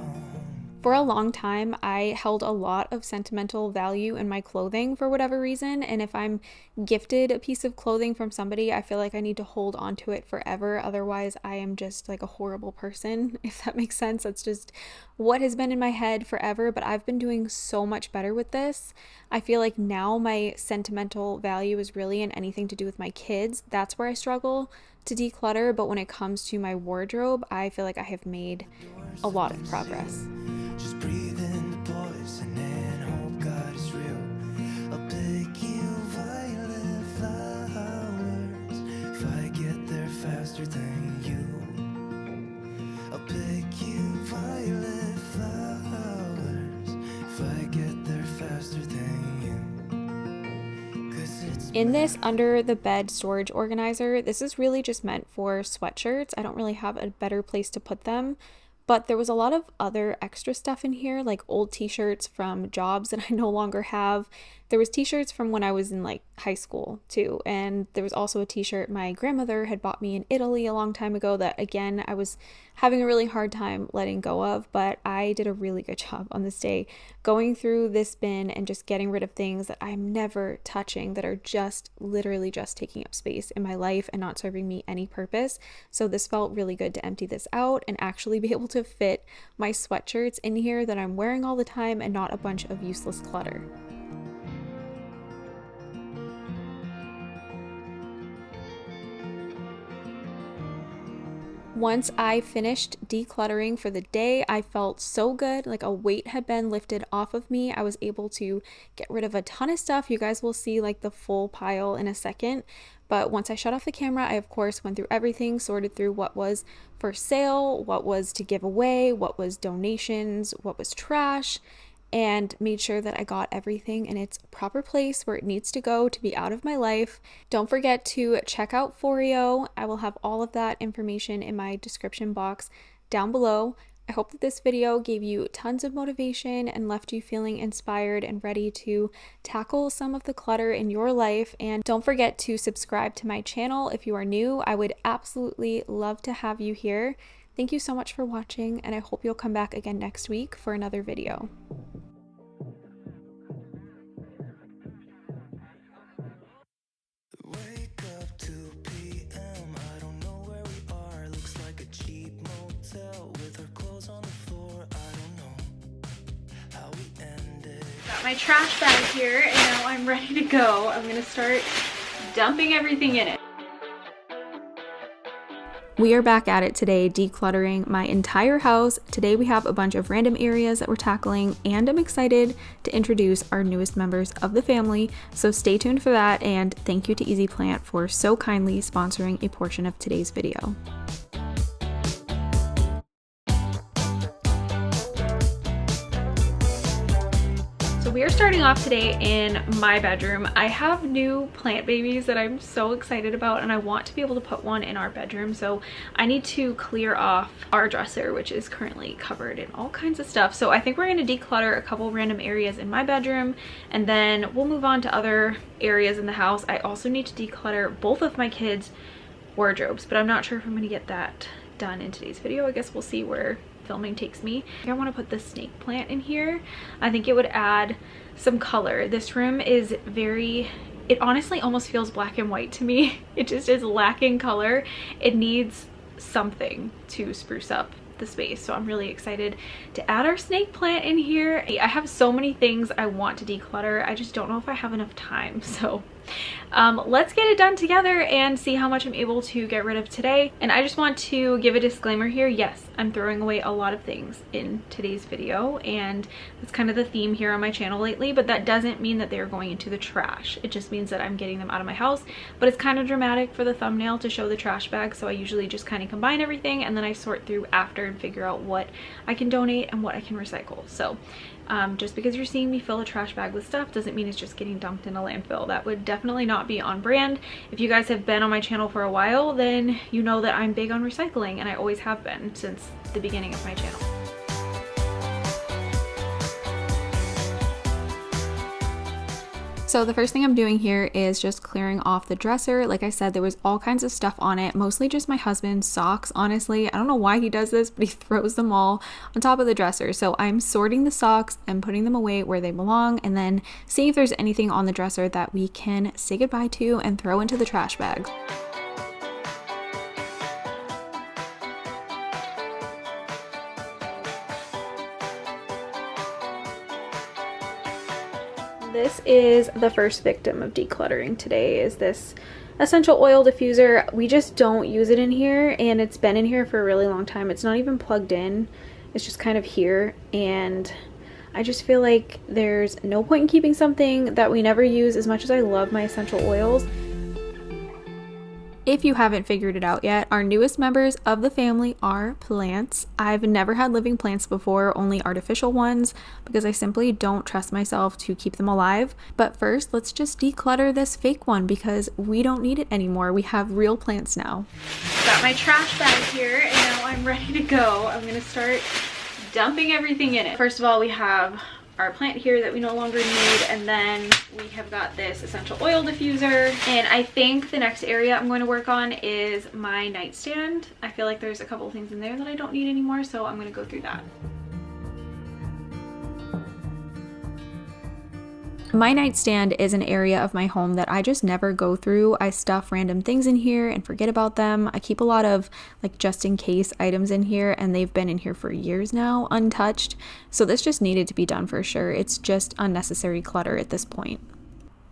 For a long time, I held a lot of sentimental value in my clothing for whatever reason, and if I'm gifted a piece of clothing from somebody, I feel like I need to hold on to it forever. Otherwise, I am just like a horrible person, if that makes sense. That's just what has been in my head forever, but I've been doing so much better with this. I feel like now my sentimental value is really in anything to do with my kids. That's where I struggle to declutter, but when it comes to my wardrobe, I feel like I have made a lot of progress. Just breathe in the poison and hope God is real. I'll pick you In this under the bed storage organizer, this is really just meant for sweatshirts. I don't really have a better place to put them, but there was a lot of other extra stuff in here, like old t-shirts from jobs that I no longer have. There was t-shirts from when I was in like high school too, and there was also a t-shirt my grandmother had bought me in Italy a long time ago that again I was having a really hard time letting go of, but I did a really good job on this day going through this bin and just getting rid of things that I'm never touching, that are just literally just taking up space in my life and not serving me any purpose. So this felt really good to empty this out and actually be able to fit my sweatshirts in here that I'm wearing all the time and not a bunch of useless clutter. Once I finished decluttering for the day, I felt so good, like a weight had been lifted off of me. I was able to get rid of a ton of stuff. You guys will see like the full pile in a second. But once I shut off the camera, I of course went through everything, sorted through what was for sale, what was to give away, what was donations, what was trash, and made sure that I got everything in its proper place where it needs to go to be out of my life. Don't forget to check out Foreo. I will have all of that information in my description box down below. I hope that this video gave you tons of motivation and left you feeling inspired and ready to tackle some of the clutter in your life. And don't forget to subscribe to my channel if you are new. I would absolutely love to have you here. Thank you so much for watching, and I hope you'll come back again next week for another video. Wake up 2 p.m. I don't know where we are. Looks like a cheap motel with our clothes on the floor. I don't know how we ended. Got my trash bag here, and now I'm ready to go. I'm gonna start dumping everything in it. We are back at it today, decluttering my entire house. Today we have a bunch of random areas that we're tackling, and I'm excited to introduce our newest members of the family. So stay tuned for that, and thank you to Easy Plant for so kindly sponsoring a portion of today's video. So we are starting off today in my bedroom. I have new plant babies that I'm so excited about, and I want to be able to put one in our bedroom. So I need to clear off our dresser, which is currently covered in all kinds of stuff. So I think we're going to declutter a couple random areas in my bedroom, and then we'll move on to other areas in the house. I also need to declutter both of my kids' wardrobes, but I'm not sure if I'm going to get that done in today's video. I guess we'll see where filming takes me. I want to put the snake plant in here. I think it would add some color. This room is it honestly almost feels black and white to me. It just is lacking color. It needs something to spruce up the space. So I'm really excited to add our snake plant in here. I have so many things I want to declutter. I just don't know if I have enough time. So let's get it done together and see how much I'm able to get rid of today. And I just want to give a disclaimer here. Yes, I'm throwing away a lot of things in today's video, and that's kind of the theme here on my channel lately, but that doesn't mean that they're going into the trash. It just means that I'm getting them out of my house, but it's kind of dramatic for the thumbnail to show the trash bag, so I usually just kind of combine everything and then I sort through after and figure out what I can donate and what I can recycle. So just because you're seeing me fill a trash bag with stuff doesn't mean it's just getting dumped in a landfill. That would definitely not be on brand. If you guys have been on my channel for a while, then you know that I'm big on recycling, and I always have been since the beginning of my channel. So the first thing I'm doing here is just clearing off the dresser. Like I said, there was all kinds of stuff on it, mostly just my husband's socks, honestly. I don't know why he does this, but he throws them all on top of the dresser. So I'm sorting the socks and putting them away where they belong, and then seeing if there's anything on the dresser that we can say goodbye to and throw into the trash bag. This is the first victim of decluttering today, is this essential oil diffuser. We just don't use it in here, and it's been in here for a really long time. It's not even plugged in. It's just kind of here, and I just feel like there's no point in keeping something that we never use. As much as I love my essential oils, If you haven't figured it out yet, our newest members of the family are plants. I've never had living plants before, only artificial ones, because I simply don't trust myself to keep them alive. But first, let's just declutter this fake one because we don't need it anymore. We have real plants now. Got my trash bag here and now I'm ready to go. I'm gonna start dumping everything in it. First of all, we have our plant here that we no longer need, and then we have got this essential oil diffuser. And I think the next area I'm going to work on is my nightstand. I feel like there's a couple of things in there that I don't need anymore, so I'm going to go through that. My nightstand is an area of my home that I just never go through. I stuff random things in here and forget about them. I keep a lot of like just in case items in here, and they've been in here for years now, untouched. So this just needed to be done for sure. It's just unnecessary clutter at this point.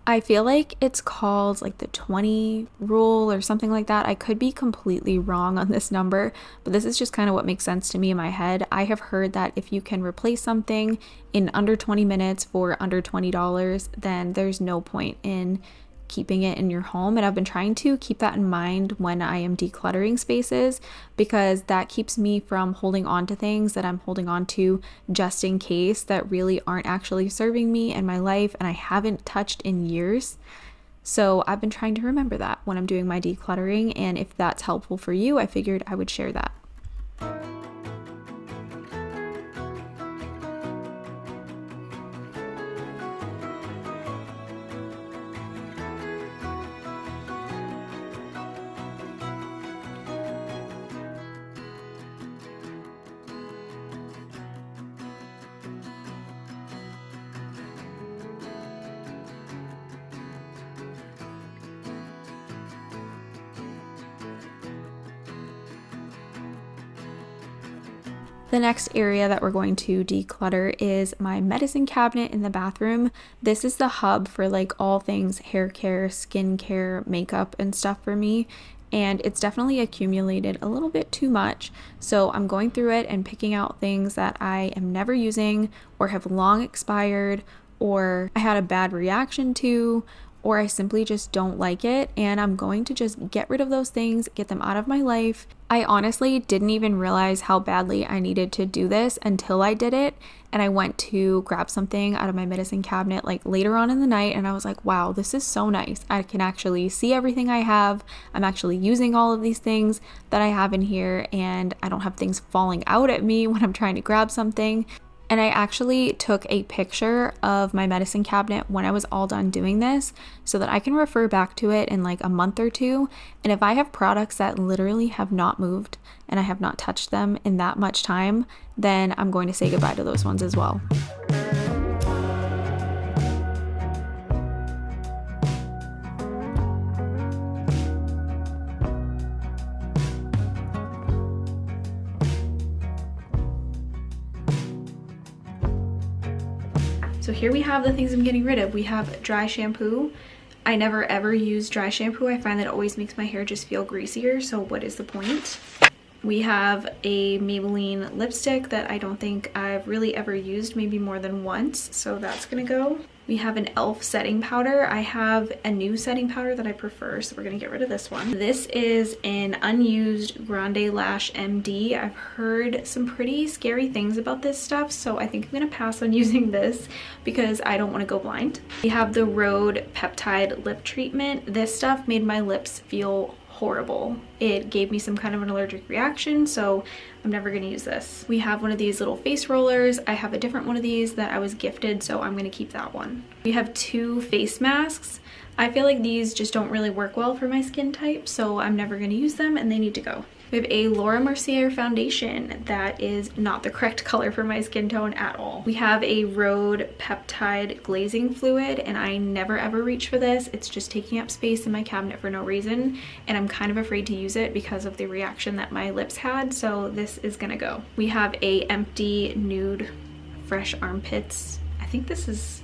I feel like it's called like the 20 rule or something like that. I could be completely wrong on this number, but this is just kind of what makes sense to me in my head. I have heard that if you can replace something in under 20 minutes for under $20, then there's no point in keeping it in your home. And I've been trying to keep that in mind when I am decluttering spaces, because that keeps me from holding on to things that I'm holding on to just in case that really aren't actually serving me and my life and I haven't touched in years. So I've been trying to remember that when I'm doing my decluttering, and if that's helpful for you, I figured I would share that. The next area that we're going to declutter is my medicine cabinet in the bathroom. This is the hub for like all things hair care, skin care, makeup and stuff for me. And it's definitely accumulated a little bit too much. So I'm going through it and picking out things that I am never using or have long expired or I had a bad reaction to, or I simply just don't like it, and I'm going to just get rid of those things, get them out of my life. I honestly didn't even realize how badly I needed to do this until I did it, and I went to grab something out of my medicine cabinet like later on in the night, and I was like, wow, this is so nice. I can actually see everything I have. I'm actually using all of these things that I have in here, and I don't have things falling out at me when I'm trying to grab something. And I actually took a picture of my medicine cabinet when I was all done doing this so that I can refer back to it in like a month or two. And if I have products that literally have not moved and I have not touched them in that much time, then I'm going to say goodbye to those ones as well. So here we have the things I'm getting rid of. We have dry shampoo. I never ever use dry shampoo. I find that it always makes my hair just feel greasier, so what is the point? We have a Maybelline lipstick that I don't think I've really ever used, maybe more than once, so that's gonna go. We have an e.l.f. setting powder. I have a new setting powder that I prefer, so we're gonna get rid of this one. This is an unused Grande Lash MD. I've heard some pretty scary things about this stuff, so I think I'm gonna pass on using this because I don't wanna go blind. We have the Rhode Peptide Lip Treatment. This stuff made my lips feel horrible. It gave me some kind of an allergic reaction, so I'm never gonna use this. We have one of these little face rollers. I have a different one of these that I was gifted, so I'm gonna keep that one. We have two face masks. I feel like these just don't really work well for my skin type, so I'm never gonna use them and they need to go. We have a Laura Mercier foundation that is not the correct color for my skin tone at all. We have a Rhode Peptide glazing fluid, and I never ever reach for this. It's just taking up space in my cabinet for no reason, and I'm kind of afraid to use it because of the reaction that my lips had, so this is gonna go. We have a empty nude fresh armpits. I think this is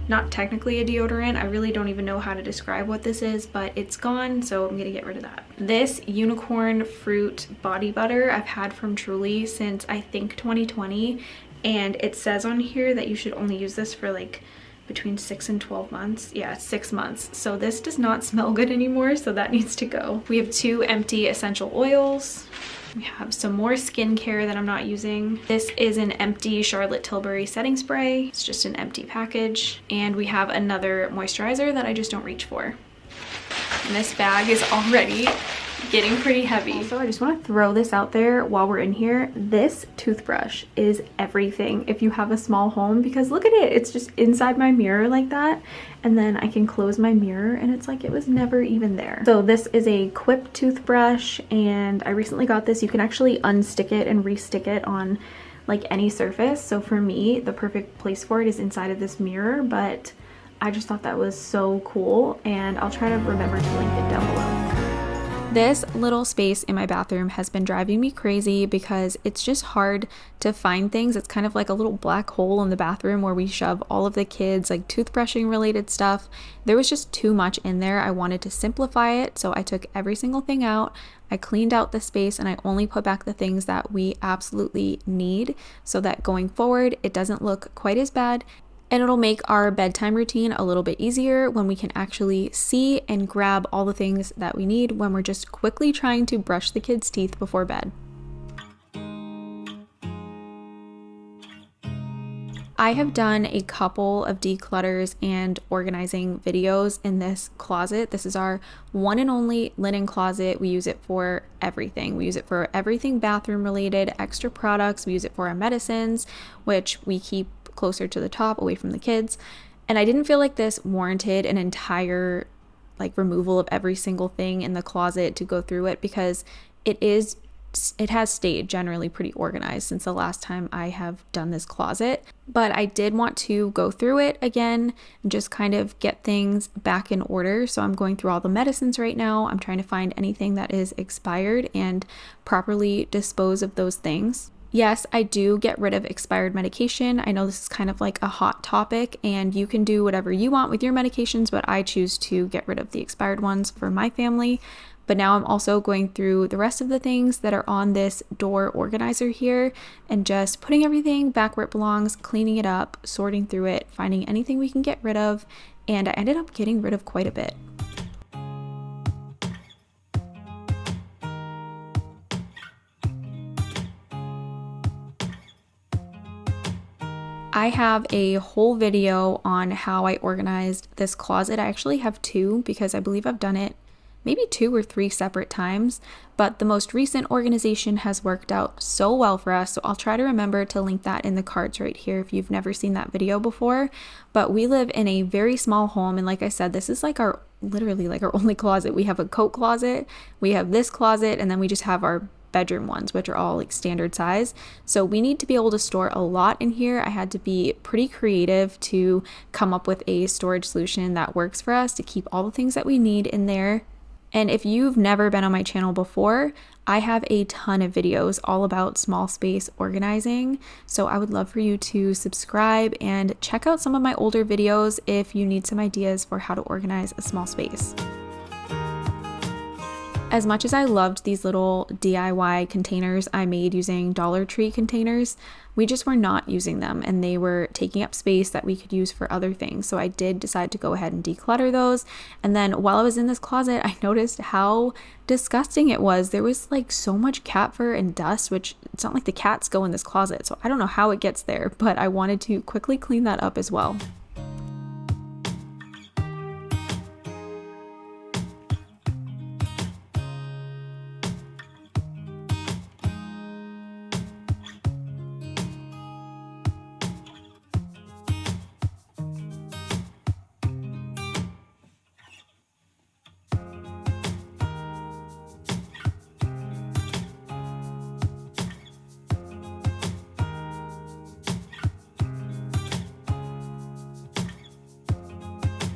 not technically a deodorant. I really don't even know how to describe what this is, but it's gone, so I'm gonna get rid of that. This unicorn fruit body butter I've had from Truly since I think 2020, and it says on here that you should only use this for like between 6 and 12 months. Yeah, 6 months. So this does not smell good anymore, so that needs to go. We have 2 empty essential oils. We have some more skincare that I'm not using. This is an empty Charlotte Tilbury setting spray. It's just an empty package. And we have another moisturizer that I just don't reach for. And this bag is already getting pretty heavy. So I just want to throw this out there while we're in here. This toothbrush is everything if you have a small home, because look at it. It's just inside my mirror like that. And then I can close my mirror and it's like it was never even there. So this is a Quip toothbrush and I recently got this. You can actually unstick it and restick it on like any surface. So for me, the perfect place for it is inside of this mirror, but I just thought that was so cool and I'll try to remember to link it down below. This little space in my bathroom has been driving me crazy because it's just hard to find things. It's kind of like a little black hole in the bathroom where we shove all of the kids like toothbrushing related stuff. There was just too much in there. I wanted to simplify it, so I took every single thing out. I cleaned out the space and I only put back the things that we absolutely need so that going forward it doesn't look quite as bad. And it'll make our bedtime routine a little bit easier when we can actually see and grab all the things that we need when we're just quickly trying to brush the kids' teeth before bed. I have done a couple of declutters and organizing videos in this closet. This is our one and only linen closet. We use it for everything. We use it for everything bathroom related, extra products. We use it for our medicines, which we keep closer to the top away from the kids. And I didn't feel like this warranted an entire like removal of every single thing in the closet to go through it, because it has stayed generally pretty organized since the last time I have done this closet. But I did want to go through it again and just kind of get things back in order. So I'm going through all the medicines right now. I'm trying to find anything that is expired and properly dispose of those things. Yes, I do get rid of expired medication. I know this is kind of like a hot topic and you can do whatever you want with your medications, but I choose to get rid of the expired ones for my family. But now I'm also going through the rest of the things that are on this door organizer here and just putting everything back where it belongs, cleaning it up, sorting through it, finding anything we can get rid of. And I ended up getting rid of quite a bit. I have a whole video on how I organized this closet. I actually have 2 because I believe I've done it maybe 2 or 3 separate times, but the most recent organization has worked out so well for us. So I'll try to remember to link that in the cards right here if you've never seen that video before. But we live in a very small home, and like I said, this is like our literally like our only closet. We have a coat closet, we have this closet, and then we just have our bedroom ones, which are all like standard size. So we need to be able to store a lot in here. I had to be pretty creative to come up with a storage solution that works for us to keep all the things that we need in there. And if you've never been on my channel before, I have a ton of videos all about small space organizing. So I would love for you to subscribe and check out some of my older videos if you need some ideas for how to organize a small space. As much as I loved these little DIY containers I made using Dollar Tree containers, we just were not using them and they were taking up space that we could use for other things. So I did decide to go ahead and declutter those. And then while I was in this closet, I noticed how disgusting it was. There was like so much cat fur and dust, which it's not like the cats go in this closet. So I don't know how it gets there, but I wanted to quickly clean that up as well.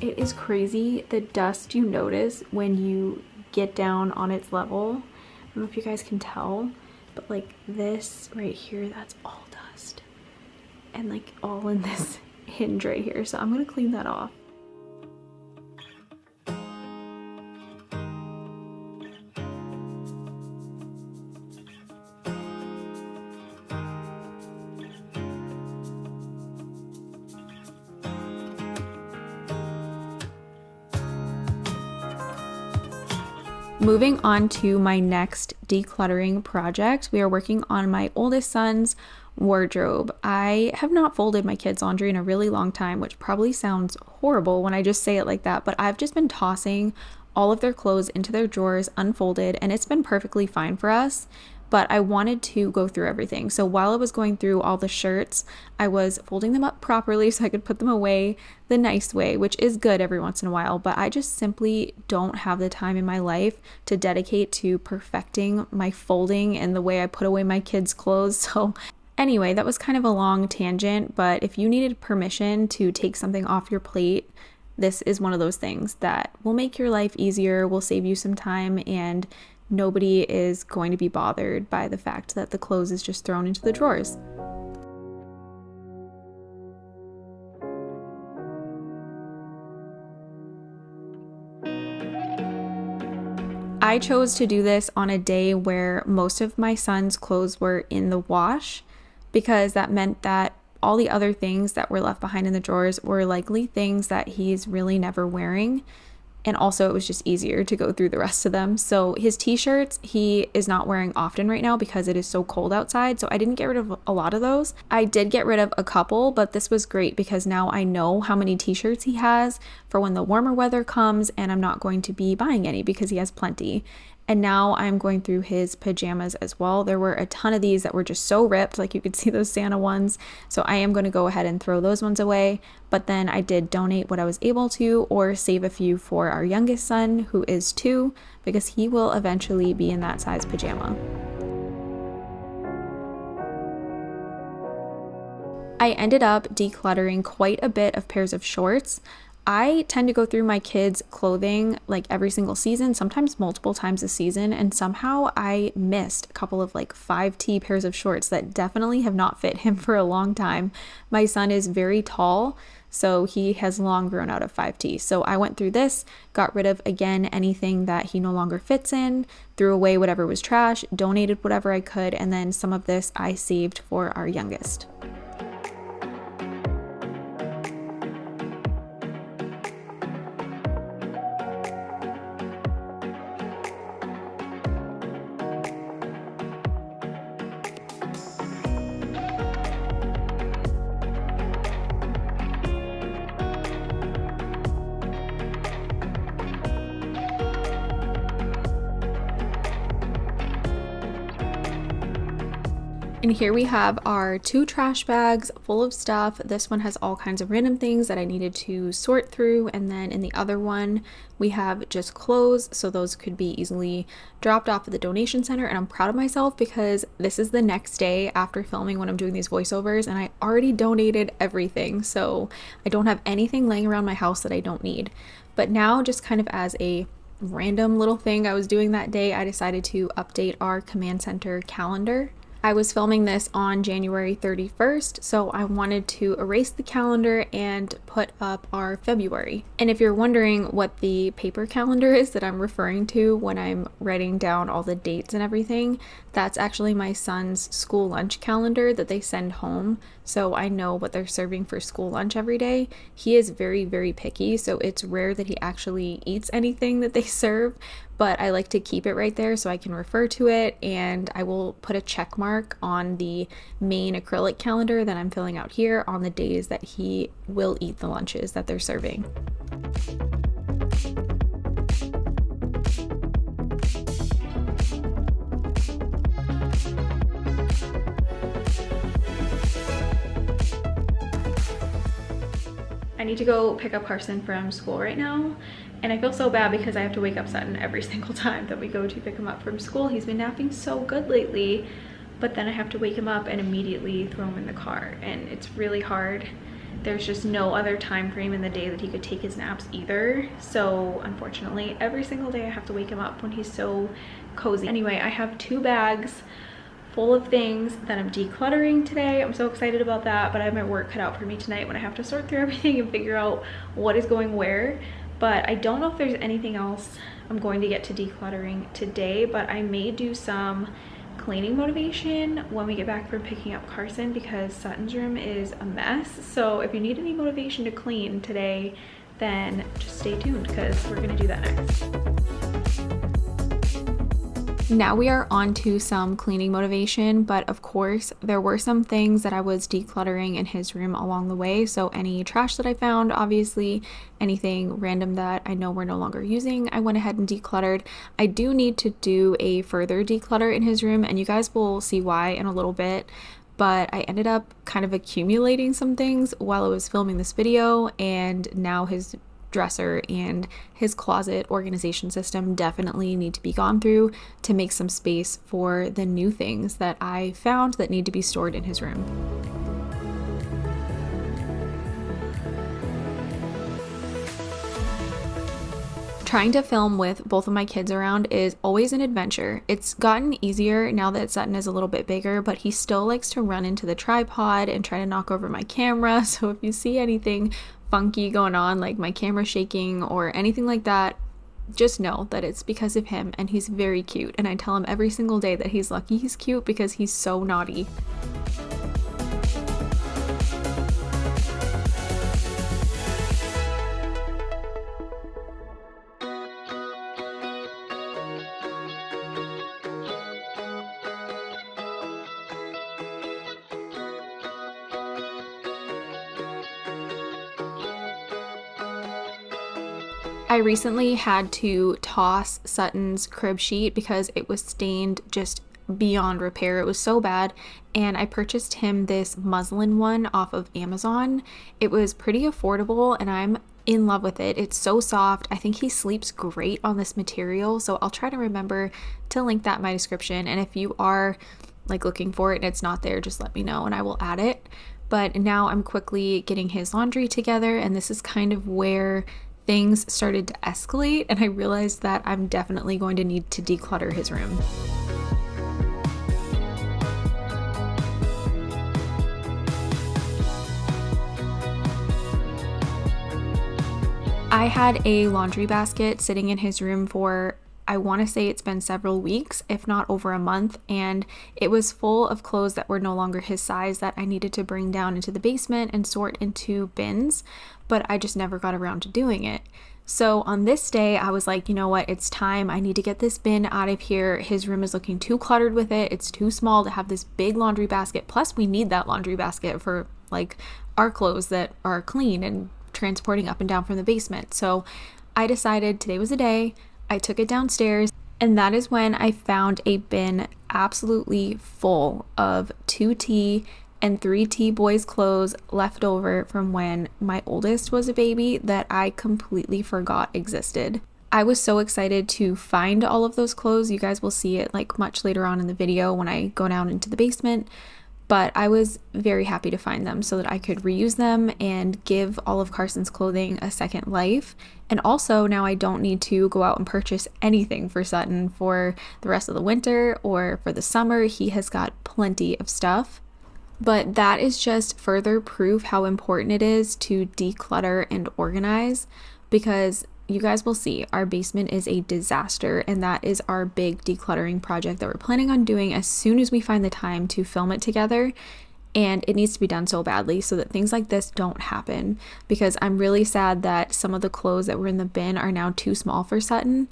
It is crazy the dust you notice when you get down on its level. I don't know if you guys can tell, but like this right here, that's all dust. And like all in this hinge right here. So I'm gonna clean that off. Moving on to my next decluttering project, we are working on my oldest son's wardrobe. I have not folded my kids' laundry in a really long time, which probably sounds horrible when I just say it like that, but I've just been tossing all of their clothes into their drawers unfolded, and it's been perfectly fine for us. But I wanted to go through everything. So while I was going through all the shirts, I was folding them up properly so I could put them away the nice way, which is good every once in a while, but I just simply don't have the time in my life to dedicate to perfecting my folding and the way I put away my kids' clothes. So anyway, that was kind of a long tangent, but if you needed permission to take something off your plate, this is one of those things that will make your life easier, will save you some time, and nobody is going to be bothered by the fact that the clothes is just thrown into the drawers. I chose to do this on a day where most of my son's clothes were in the wash, because that meant that all the other things that were left behind in the drawers were likely things that he's really never wearing. And also it was just easier to go through the rest of them. So his t-shirts, he is not wearing often right now because it is so cold outside. So I didn't get rid of a lot of those. I did get rid of a couple, but this was great because now I know how many t-shirts he has for when the warmer weather comes, and I'm not going to be buying any because he has plenty. And now I'm going through his pajamas as well. There were a ton of these that were just so ripped, like you could see those Santa ones. So I am going to go ahead and throw those ones away. But then I did donate what I was able to, or save a few for our youngest son, who is 2, because he will eventually be in that size pajama. I ended up decluttering quite a bit of pairs of shorts. I tend to go through my kids' clothing like every single season, sometimes multiple times a season, and somehow I missed a couple of like 5T pairs of shorts that definitely have not fit him for a long time. My son is very tall, so he has long grown out of 5T. So I went through this, got rid of, again, anything that he no longer fits in, threw away whatever was trash, donated whatever I could, and then some of this I saved for our youngest. And here we have our 2 trash bags full of stuff. This one has all kinds of random things that I needed to sort through. And then in the other one, we have just clothes. So those could be easily dropped off at the donation center. And I'm proud of myself because this is the next day after filming when I'm doing these voiceovers, and I already donated everything. So I don't have anything laying around my house that I don't need. But now, just kind of as a random little thing I was doing that day, I decided to update our command center calendar. I was filming this on January 31st, so I wanted to erase the calendar and put up our February. And if you're wondering what the paper calendar is that I'm referring to when I'm writing down all the dates and everything, that's actually my son's school lunch calendar that they send home. So I know what they're serving for school lunch every day. He is very, very picky, so it's rare that he actually eats anything that they serve, but I like to keep it right there so I can refer to it, and I will put a check mark on the main acrylic calendar that I'm filling out here on the days that he will eat the lunches that they're serving. I need to go pick up Carson from school right now, and I feel so bad because I have to wake up Sutton every single time that we go to pick him up from school. He's been napping so good lately, but then I have to wake him up and immediately throw him in the car, and it's really hard. There's just no other time frame in the day that he could take his naps either. So unfortunately, every single day I have to wake him up when he's so cozy. Anyway, I have 2 bags full of things that I'm decluttering today. I'm so excited about that, but I have my work cut out for me tonight when I have to sort through everything and figure out what is going where. But I don't know if there's anything else I'm going to get to decluttering today, but I may do some cleaning motivation when we get back from picking up Carson because Sutton's room is a mess. So if you need any motivation to clean today, then just stay tuned because we're gonna do that next. Now we are on to some cleaning motivation, but of course there were some things that I was decluttering in his room along the way. So any trash that I found, obviously, anything random that I know we're no longer using, I went ahead and decluttered. I do need to do a further declutter in his room, and you guys will see why in a little bit. But I ended up kind of accumulating some things while I was filming this video, and now his dresser and his closet organization system definitely need to be gone through to make some space for the new things that I found that need to be stored in his room. Trying to film with both of my kids around is always an adventure. It's gotten easier now that Sutton is a little bit bigger, but he still likes to run into the tripod and try to knock over my camera. So if you see anything funky going on, like my camera shaking or anything like that, just know that it's because of him, and he's very cute. And I tell him every single day that he's lucky he's cute because he's so naughty. I recently had to toss Sutton's crib sheet because it was stained just beyond repair. It was so bad, and I purchased him this muslin one off of Amazon. It was pretty affordable, and I'm in love with it. It's so soft. I think he sleeps great on this material, so I'll try to remember to link that in my description. And if you are like looking for it and it's not there, just let me know and I will add it. But now I'm quickly getting his laundry together, and this is kind of where things started to escalate, and I realized that I'm definitely going to need to declutter his room. I had a laundry basket sitting in his room for, I want to say it's been several weeks, if not over a month, and it was full of clothes that were no longer his size that I needed to bring down into the basement and sort into bins, but I just never got around to doing it. So on this day, I was like, you know what, it's time. I need to get this bin out of here. His room is looking too cluttered with it. It's too small to have this big laundry basket. Plus, we need that laundry basket for like our clothes that are clean and transporting up and down from the basement. So I decided today was the day. I took it downstairs, and that is when I found a bin absolutely full of 2T and 3T boys' clothes left over from when my oldest was a baby that I completely forgot existed. I was so excited to find all of those clothes. You guys will see it like much later on in the video when I go down into the basement. But I was very happy to find them so that I could reuse them and give all of Carson's clothing a second life. And also now I don't need to go out and purchase anything for Sutton for the rest of the winter or for the summer. He has got plenty of stuff. But that is just further proof how important it is to declutter and organize, because you guys will see our basement is a disaster, and that is our big decluttering project that we're planning on doing as soon as we find the time to film it together. And it needs to be done so badly so that things like this don't happen, because I'm really sad that some of the clothes that were in the bin are now too small for Sutton,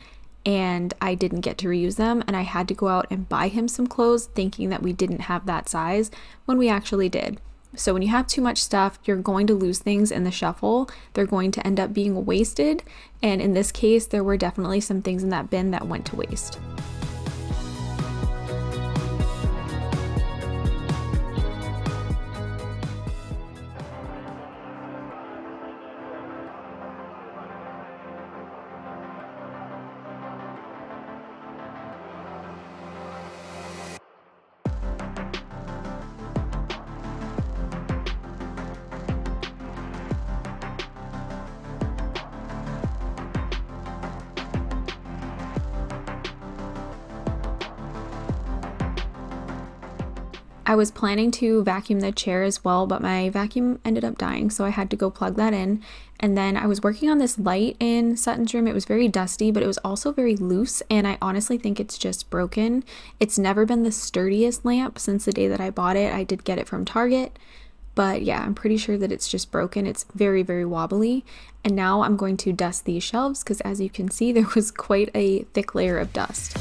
and I didn't get to reuse them, and I had to go out and buy him some clothes thinking that we didn't have that size when we actually did. So when you have too much stuff, you're going to lose things in the shuffle. They're going to end up being wasted, and in this case, there were definitely some things in that bin that went to waste. I was planning to vacuum the chair as well, but my vacuum ended up dying, so I had to go plug that in. And then I was working on this light in Sutton's room. It was very dusty, but it was also very loose, and I honestly think it's just broken. It's never been the sturdiest lamp since the day that I bought it. I did get it from Target, but yeah, I'm pretty sure that it's just broken. It's very, very wobbly. And now I'm going to dust these shelves because, as you can see, there was quite a thick layer of dust.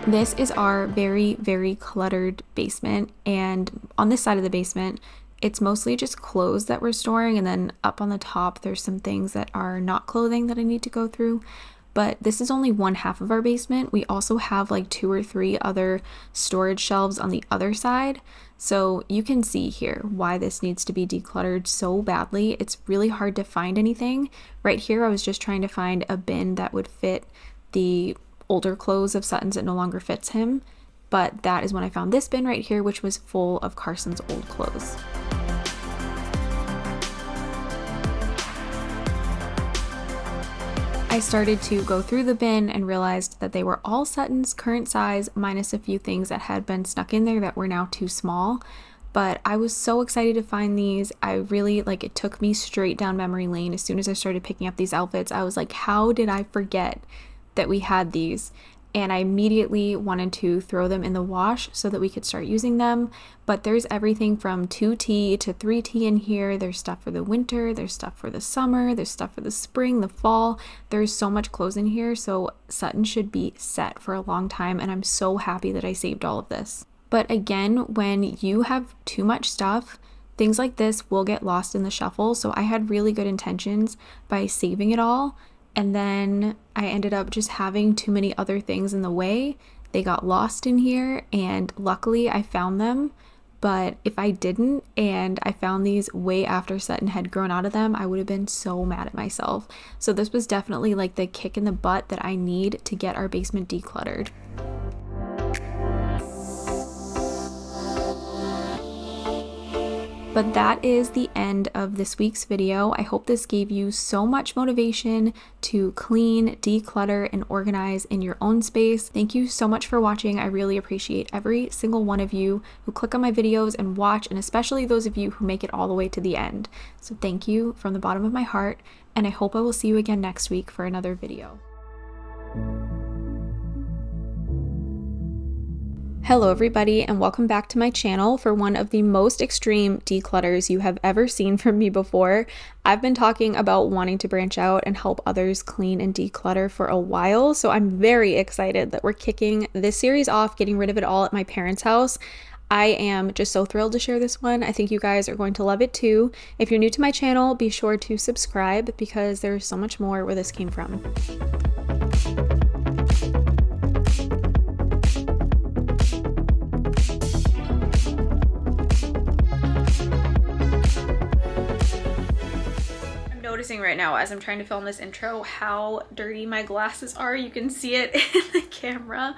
This is our very, very cluttered basement, and on this side of the basement, it's mostly just clothes that we're storing, and then up on the top, there's some things that are not clothing that I need to go through. But this is only one half of our basement. We also have like 2 or 3 other storage shelves on the other side. So you can see here why this needs to be decluttered so badly. It's really hard to find anything. Right here, I was just trying to find a bin that would fit the older clothes of Sutton's that no longer fits him. But that is when I found this bin right here, which was full of Carson's old clothes. I started to go through the bin and realized that they were all Sutton's current size, minus a few things that had been snuck in there that were now too small. But I was so excited to find these. I really, it took me straight down memory lane. As soon as I started picking up these outfits, I was like, how did I forget that we had these? And I immediately wanted to throw them in the wash so that we could start using them. But there's everything from 2T to 3T in here. There's stuff for the winter, there's stuff for the summer, there's stuff for the spring, the fall. There's so much clothes in here, so Sutton should be set for a long time, and I'm so happy that I saved all of this. But again, when you have too much stuff, things like this will get lost in the shuffle, so I had really good intentions by saving it all. And then I ended up just having too many other things in the way. They got lost in here, and luckily I found them. But if I didn't, and I found these way after Sutton had grown out of them, I would have been so mad at myself. So this was definitely like the kick in the butt that I need to get our basement decluttered. But that is the end of this week's video. I hope this gave you so much motivation to clean, declutter, and organize in your own space. Thank you so much for watching. I really appreciate every single one of you who click on my videos and watch, and especially those of you who make it all the way to the end. So thank you from the bottom of my heart, and I hope I will see you again next week for another video. Hello everybody, and welcome back to my channel for one of the most extreme declutters you have ever seen from me before. I've been talking about wanting to branch out and help others clean and declutter for a while, so I'm very excited that we're kicking this series off, getting rid of it all at my parents' house. I am just so thrilled to share this one. I think you guys are going to love it too. If you're new to my channel, be sure to subscribe because there's so much more where this came from. Noticing right now as I'm trying to film this intro how dirty my glasses are. You can see it in the camera,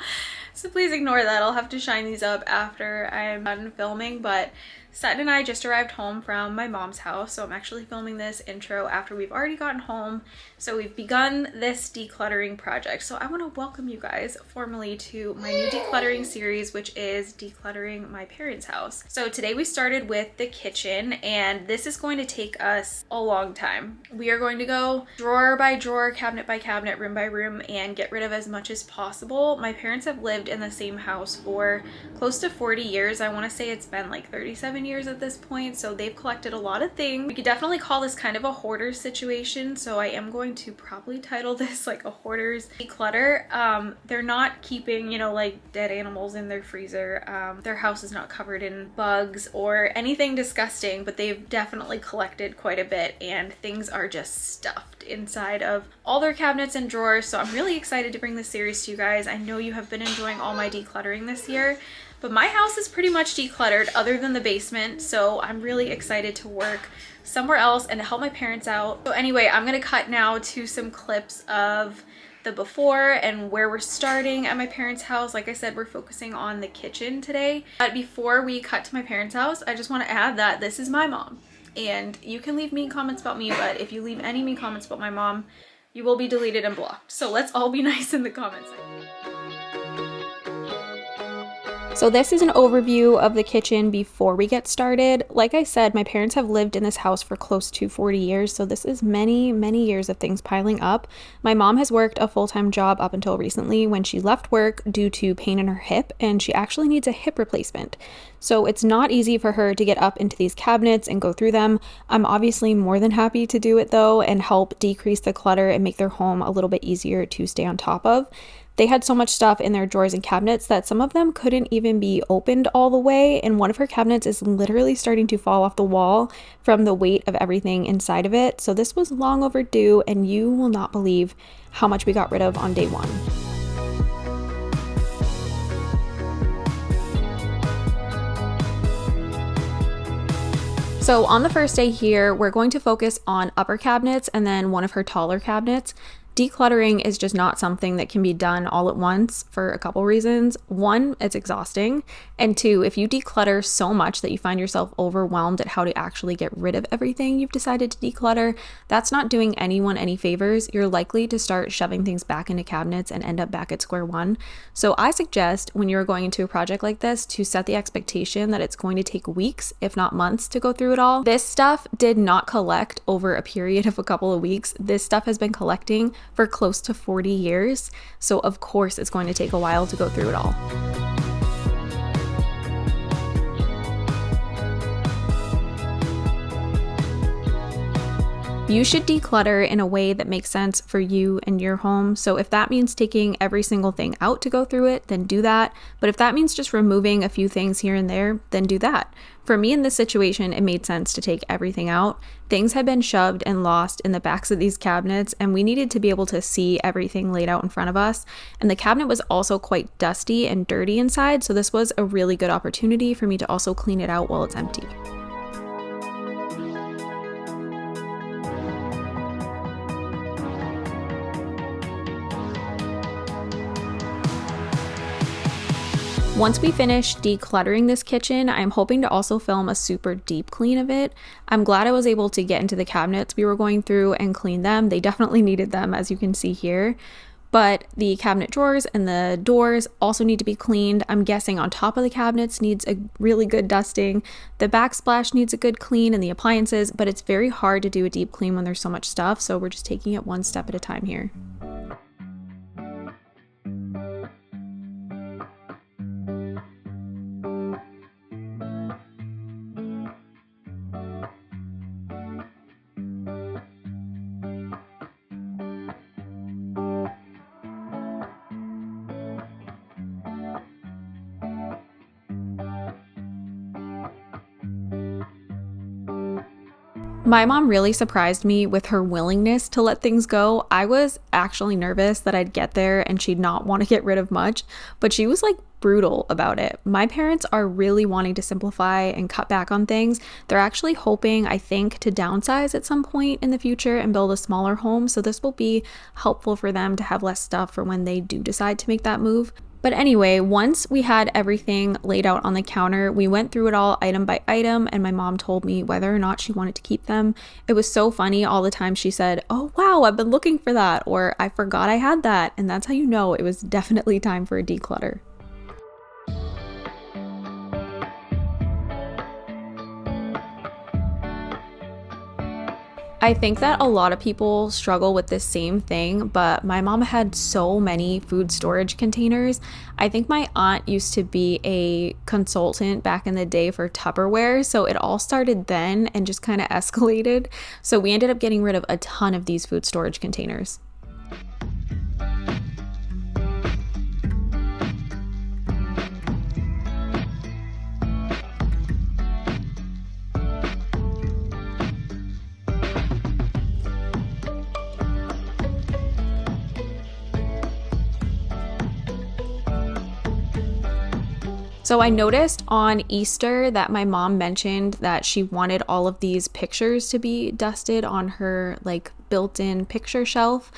so please ignore that. I'll have to shine these up after I'm done filming. But Sutton and I just arrived home from my mom's house, so I'm actually filming this intro after we've already gotten home. So we've begun this decluttering project. So I want to welcome you guys formally to my new decluttering series, which is decluttering my parents' house. So today we started with the kitchen, and this is going to take us a long time. We are going to go drawer by drawer, cabinet by cabinet, room by room, and get rid of as much as possible. My parents have lived in the same house for close to 40 years. I want to say it's been like 37 years at this point, so they've collected a lot of things. We could definitely call this kind of a hoarder situation, so I am going to probably title this like a hoarder's declutter. They're not keeping, like dead animals in their freezer. Their house is not covered in bugs or anything disgusting, but they've definitely collected quite a bit, and things are just stuffed inside of all their cabinets and drawers. So I'm really excited to bring this series to you guys. I know you have been enjoying all my decluttering this year, but my house is pretty much decluttered other than the basement, so I'm really excited to work somewhere else and to help my parents out. So anyway, I'm gonna cut now to some clips of the before and where we're starting at my parents' house. Like I said, we're focusing on the kitchen today. But before we cut to my parents' house, I just want to add that this is my mom. And you can leave mean comments about me, but if you leave any mean comments about my mom, you will be deleted and blocked. So let's all be nice in the comments section. So this is an overview of the kitchen before we get started. Like I said, my parents have lived in this house for close to 40 years, so this is many, many years of things piling up. My mom has worked a full-time job up until recently when she left work due to pain in her hip, and she actually needs a hip replacement. So it's not easy for her to get up into these cabinets and go through them. I'm obviously more than happy to do it though and help decrease the clutter and make their home a little bit easier to stay on top of. They had so much stuff in their drawers and cabinets that some of them couldn't even be opened all the way, and one of her cabinets is literally starting to fall off the wall from the weight of everything inside of it. So this was long overdue, and you will not believe how much we got rid of on day one. So on the first day here, we're going to focus on upper cabinets and then one of her taller cabinets. Decluttering is just not something that can be done all at once for a couple reasons. One, it's exhausting. And two, if you declutter so much that you find yourself overwhelmed at how to actually get rid of everything you've decided to declutter, that's not doing anyone any favors. You're likely to start shoving things back into cabinets and end up back at square one. So I suggest when you're going into a project like this to set the expectation that it's going to take weeks, if not months, to go through it all. This stuff did not collect over a period of a couple of weeks. This stuff has been collecting for close to 40 years. So of course it's going to take a while to go through it all. You should declutter in a way that makes sense for you and your home. So if that means taking every single thing out to go through it, then do that. But if that means just removing a few things here and there, then do that. For me in this situation, it made sense to take everything out. Things had been shoved and lost in the backs of these cabinets, and we needed to be able to see everything laid out in front of us. And the cabinet was also quite dusty and dirty inside, so this was a really good opportunity for me to also clean it out while it's empty. Once we finish decluttering this kitchen, I'm hoping to also film a super deep clean of it. I'm glad I was able to get into the cabinets we were going through and clean them. They definitely needed them, as you can see here. But the cabinet drawers and the doors also need to be cleaned. I'm guessing on top of the cabinets needs a really good dusting. The backsplash needs a good clean and the appliances, but it's very hard to do a deep clean when there's so much stuff. So we're just taking it one step at a time here. My mom really surprised me with her willingness to let things go. I was actually nervous that I'd get there and she'd not want to get rid of much, but she was like brutal about it. My parents are really wanting to simplify and cut back on things. They're actually hoping, I think, to downsize at some point in the future and build a smaller home. So this will be helpful for them to have less stuff for when they do decide to make that move. But anyway, once we had everything laid out on the counter, we went through it all item by item, and my mom told me whether or not she wanted to keep them. It was so funny all the time she said, "Oh wow, I've been looking for that," or "I forgot I had that." And that's how you know it was definitely time for a declutter. I think that a lot of people struggle with this same thing, but my mom had so many food storage containers. I think my aunt used to be a consultant back in the day for Tupperware, so it all started then and just kind of escalated. So we ended up getting rid of a ton of these food storage containers. So I noticed on Easter that my mom mentioned that she wanted all of these pictures to be dusted on her like built-in picture shelf.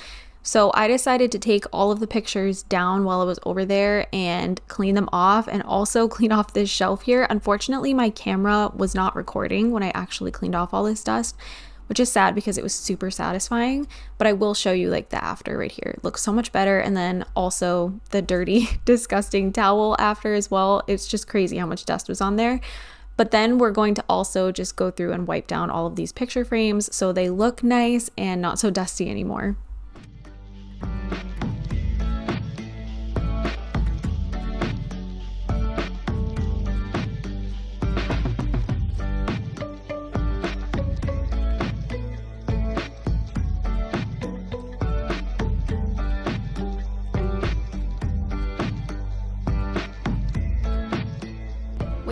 So I decided to take all of the pictures down while I was over there and clean them off, and also clean off this shelf here. Unfortunately, my camera was not recording when I actually cleaned off all this dust, which is sad because it was super satisfying. But I will show you like the after right here. It looks so much better. And then also the dirty, disgusting towel after as well. It's just crazy how much dust was on there. But then we're going to also just go through and wipe down all of these picture frames so they look nice and not so dusty anymore.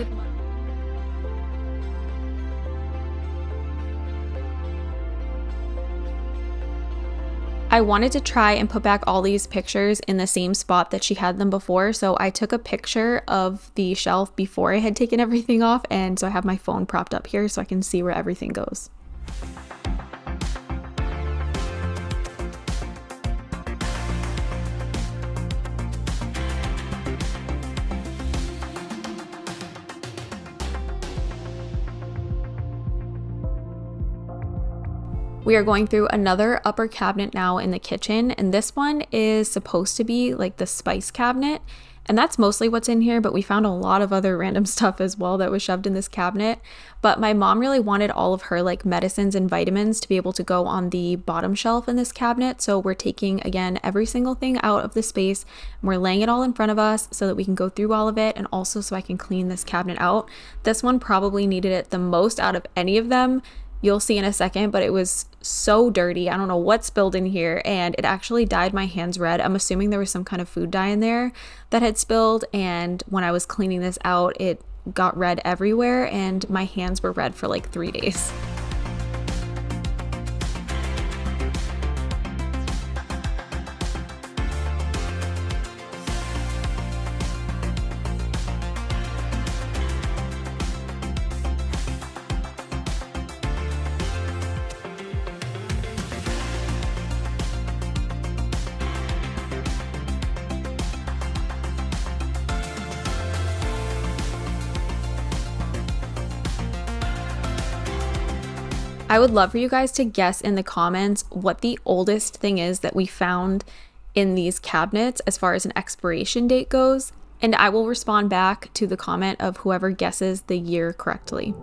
with I wanted to try and put back all these pictures in the same spot that she had them before, so I took a picture of the shelf before I had taken everything off, and so I have my phone propped up here so I can see where everything goes. We are going through another upper cabinet now in the kitchen, and this one is supposed to be like the spice cabinet, and that's mostly what's in here, but we found a lot of other random stuff as well that was shoved in this cabinet. But my mom really wanted all of her like medicines and vitamins to be able to go on the bottom shelf in this cabinet, so we're taking again every single thing out of the space and we're laying it all in front of us so that we can go through all of it, and also so I can clean this cabinet out. This one probably needed it the most out of any of them. You'll see in a second, but it was so dirty. I don't know what spilled in here, and it actually dyed my hands red. I'm assuming there was some kind of food dye in there that had spilled, and when I was cleaning this out, it got red everywhere, and my hands were red for like 3 days. I would love for you guys to guess in the comments what the oldest thing is that we found in these cabinets as far as an expiration date goes, and I will respond back to the comment of whoever guesses the year correctly.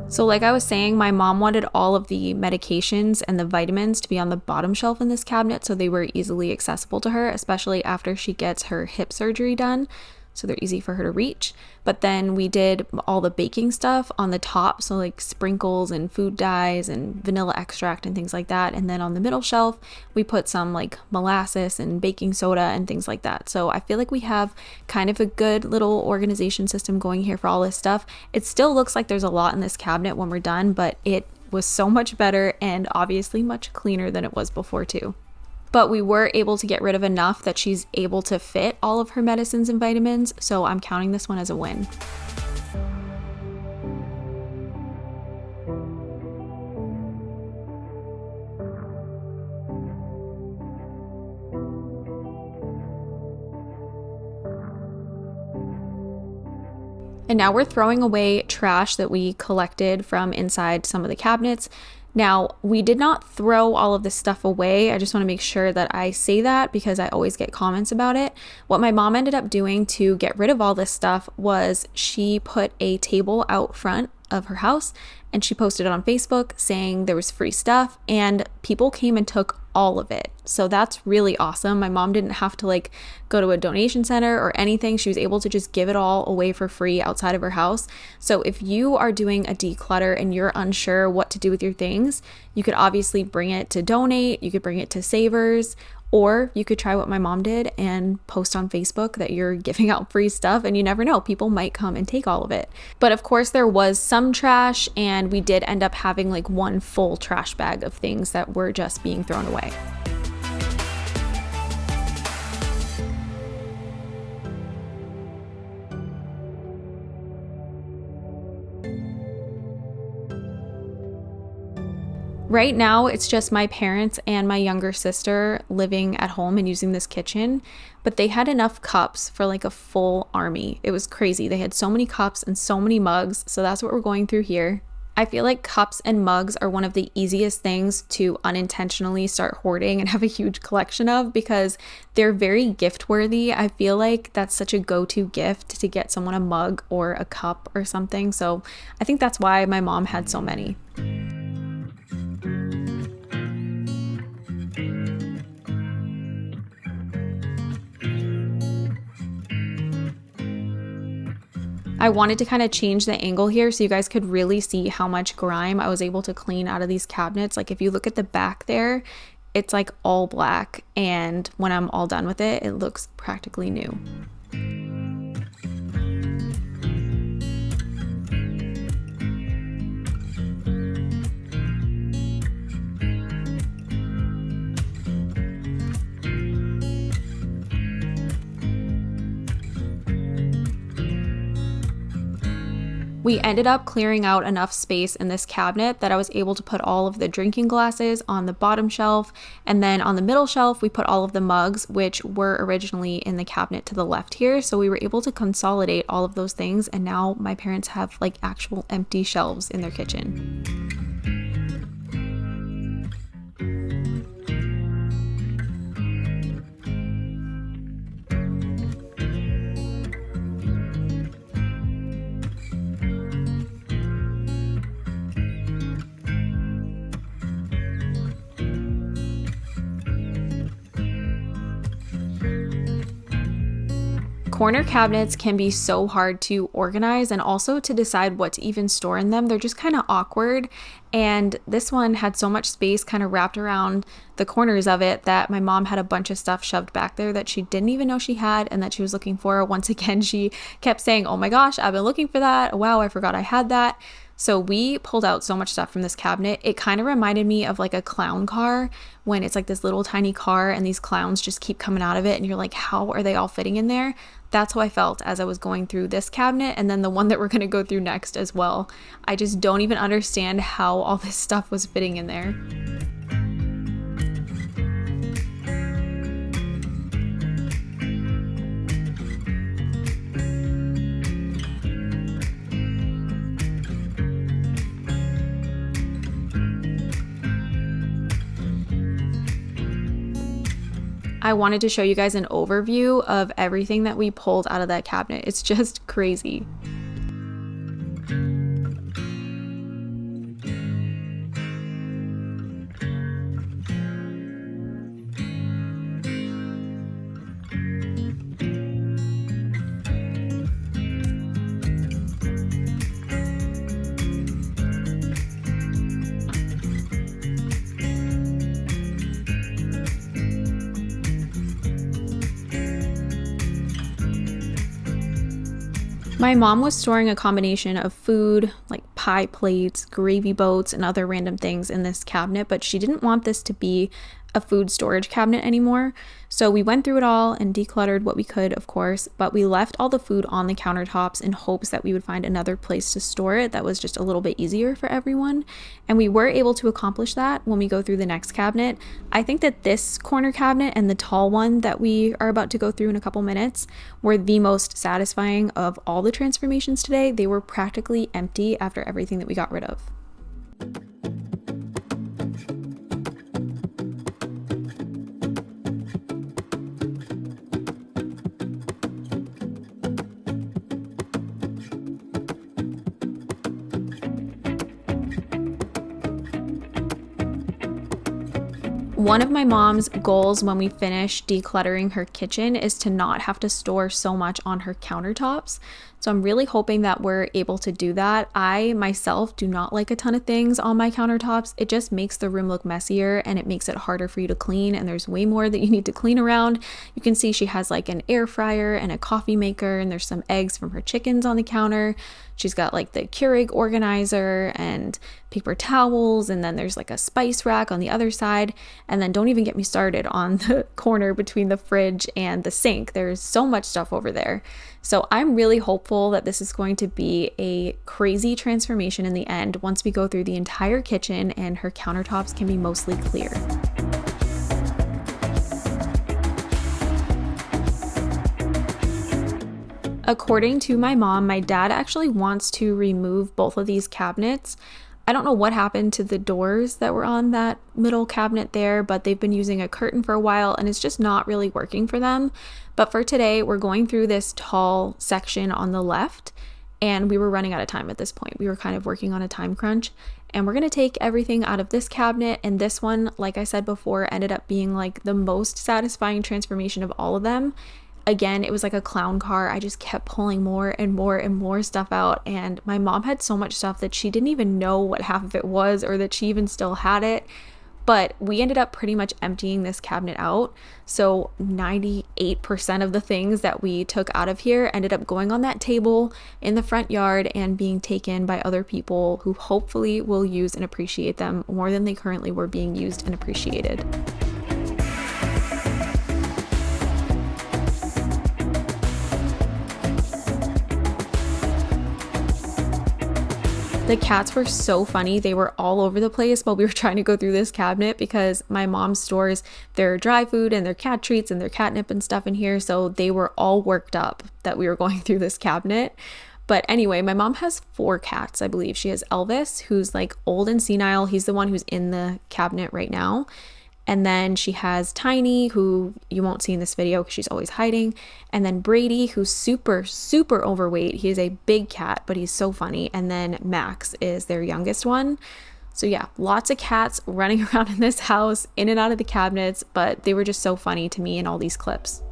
So like I was saying, my mom wanted all of the medications and the vitamins to be on the bottom shelf in this cabinet so they were easily accessible to her, especially after she gets her hip surgery done. So they're easy for her to reach. But then we did all the baking stuff on the top, so like sprinkles and food dyes and vanilla extract and things like that. And then on the middle shelf, we put some like molasses and baking soda and things like that. So I feel like we have kind of a good little organization system going here for all this stuff. It still looks like there's a lot in this cabinet when we're done, but it was so much better and obviously much cleaner than it was before too. But we were able to get rid of enough that she's able to fit all of her medicines and vitamins, so I'm counting this one as a win. And now we're throwing away trash that we collected from inside some of the cabinets. Now, we did not throw all of this stuff away. I just want to make sure that I say that because I always get comments about it. What my mom ended up doing to get rid of all this stuff was she put a table out front of her house and she posted it on Facebook saying there was free stuff, and people came and took all of it. So that's really awesome. My mom didn't have to like go to a donation center or anything. She was able to just give it all away for free outside of her house. So if you are doing a declutter and you're unsure what to do with your things, you could obviously bring it to donate, you could bring it to savers, or you could try what my mom did and post on Facebook that you're giving out free stuff, and you never know, people might come and take all of it. But of course there was some trash, and we did end up having like one full trash bag of things that were just being thrown away. Right now, it's just my parents and my younger sister living at home and using this kitchen, but they had enough cups for like a full army. It was crazy. They had so many cups and so many mugs, so that's what we're going through here. I feel like cups and mugs are one of the easiest things to unintentionally start hoarding and have a huge collection of because they're very gift worthy. I feel like that's such a go-to gift to get someone a mug or a cup or something, so I think that's why my mom had so many. I wanted to kind of change the angle here so you guys could really see how much grime I was able to clean out of these cabinets. Like if you look at the back there, it's like all black, and when I'm all done with it, it looks practically new. We ended up clearing out enough space in this cabinet that I was able to put all of the drinking glasses on the bottom shelf, and then on the middle shelf we put all of the mugs, which were originally in the cabinet to the left here. So we were able to consolidate all of those things, and now my parents have like actual empty shelves in their kitchen. Corner cabinets can be so hard to organize and also to decide what to even store in them. They're just kind of awkward, and this one had so much space kind of wrapped around the corners of it that my mom had a bunch of stuff shoved back there that she didn't even know she had and that she was looking for. Once again, she kept saying, "Oh my gosh, I've been looking for that. Wow, I forgot I had that." So we pulled out so much stuff from this cabinet. It kind of reminded me of like a clown car, when it's like this little tiny car and these clowns just keep coming out of it and you're like, how are they all fitting in there? That's how I felt as I was going through this cabinet, and then the one that we're going to go through next as well. I just don't even understand how all this stuff was fitting in there. I wanted to show you guys an overview of everything that we pulled out of that cabinet. It's just crazy. My mom was storing a combination of food, like pie plates, gravy boats, and other random things in this cabinet, but she didn't want this to be a food storage cabinet anymore. So we went through it all and decluttered what we could, of course, but we left all the food on the countertops in hopes that we would find another place to store it that was just a little bit easier for everyone. And we were able to accomplish that when we go through the next cabinet. I think that this corner cabinet and the tall one that we are about to go through in a couple minutes were the most satisfying of all the transformations today. They were practically empty after everything that we got rid of. One of my mom's goals when we finish decluttering her kitchen is to not have to store so much on her countertops. So I'm really hoping that we're able to do that. I myself do not like a ton of things on my countertops. It just makes the room look messier and it makes it harder for you to clean, and there's way more that you need to clean around. You can see she has like an air fryer and a coffee maker, and there's some eggs from her chickens on the counter. She's got like the Keurig organizer and paper towels, and then there's like a spice rack on the other side. And then don't even get me started on the corner between the fridge and the sink. There's so much stuff over there. So I'm really hopeful that this is going to be a crazy transformation in the end once we go through the entire kitchen and her countertops can be mostly clear. According to my mom, my dad actually wants to remove both of these cabinets. I don't know what happened to the doors that were on that middle cabinet there, but they've been using a curtain for a while and it's just not really working for them. But for today, we're going through this tall section on the left, and we were running out of time at this point. We were kind of working on a time crunch, and we're going to take everything out of this cabinet. And this one, like I said before, ended up being like the most satisfying transformation of all of them. again, it was like a clown car. I just kept pulling more and more and more stuff out, and my mom had so much stuff that she didn't even know what half of it was or that she even still had it. But we ended up pretty much emptying this cabinet out. So 98% of the things that we took out of here ended up going on that table in the front yard and being taken by other people who hopefully will use and appreciate them more than they currently were being used and appreciated. The cats were so funny. They were all over the place while we were trying to go through this cabinet because my mom stores their dry food and their cat treats and their catnip and stuff in here. So they were all worked up that we were going through this cabinet. But anyway, my mom has 4 cats, I believe. She has Elvis, who's like old and senile. He's the one who's in the cabinet right now. And then she has Tiny, who you won't see in this video because she's always hiding. And then Brady, who's super, super overweight. He is a big cat, but he's so funny. And then Max is their youngest one. So yeah, lots of cats running around in this house, in and out of the cabinets, but they were just so funny to me in all these clips.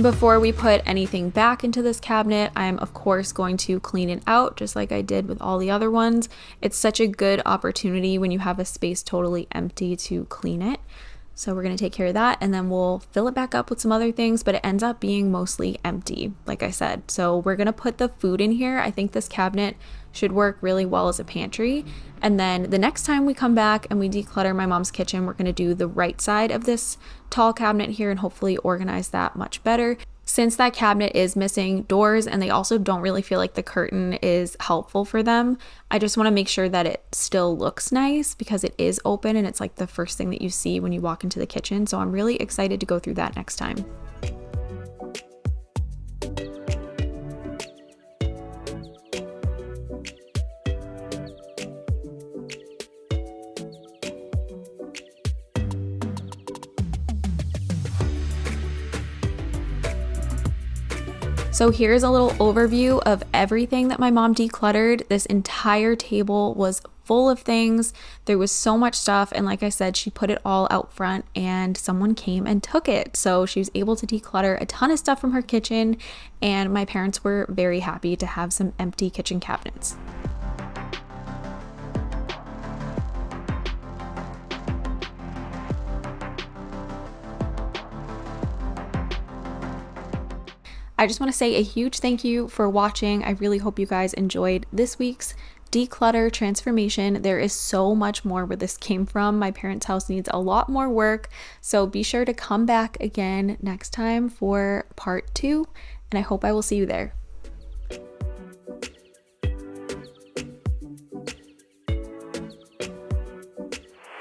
Before we put anything back into this cabinet, I'm of course going to clean it out just like I did with all the other ones. It's such a good opportunity when you have a space totally empty to clean it. So we're going to take care of that, and then we'll fill it back up with some other things, but it ends up being mostly empty, like I said. So we're going to put the food in here. I think this cabinet should work really well as a pantry. And then the next time we come back and we declutter my mom's kitchen, we're going to do the right side of this tall cabinet here and hopefully organize that much better. Since that cabinet is missing doors and they also don't really feel like the curtain is helpful for them, I just want to make sure that it still looks nice because it is open and it's like the first thing that you see when you walk into the kitchen. So I'm really excited to go through that next time. So here's a little overview of everything that my mom decluttered. This entire table was full of things. There was so much stuff, and like I said, she put it all out front and someone came and took it. So she was able to declutter a ton of stuff from her kitchen, and my parents were very happy to have some empty kitchen cabinets. I just want to say a huge thank you for watching. I really hope you guys enjoyed this week's declutter transformation. There is so much more where this came from. My parents' house needs a lot more work, so be sure to come back again next time for part 2, and I hope I will see you there. Tooth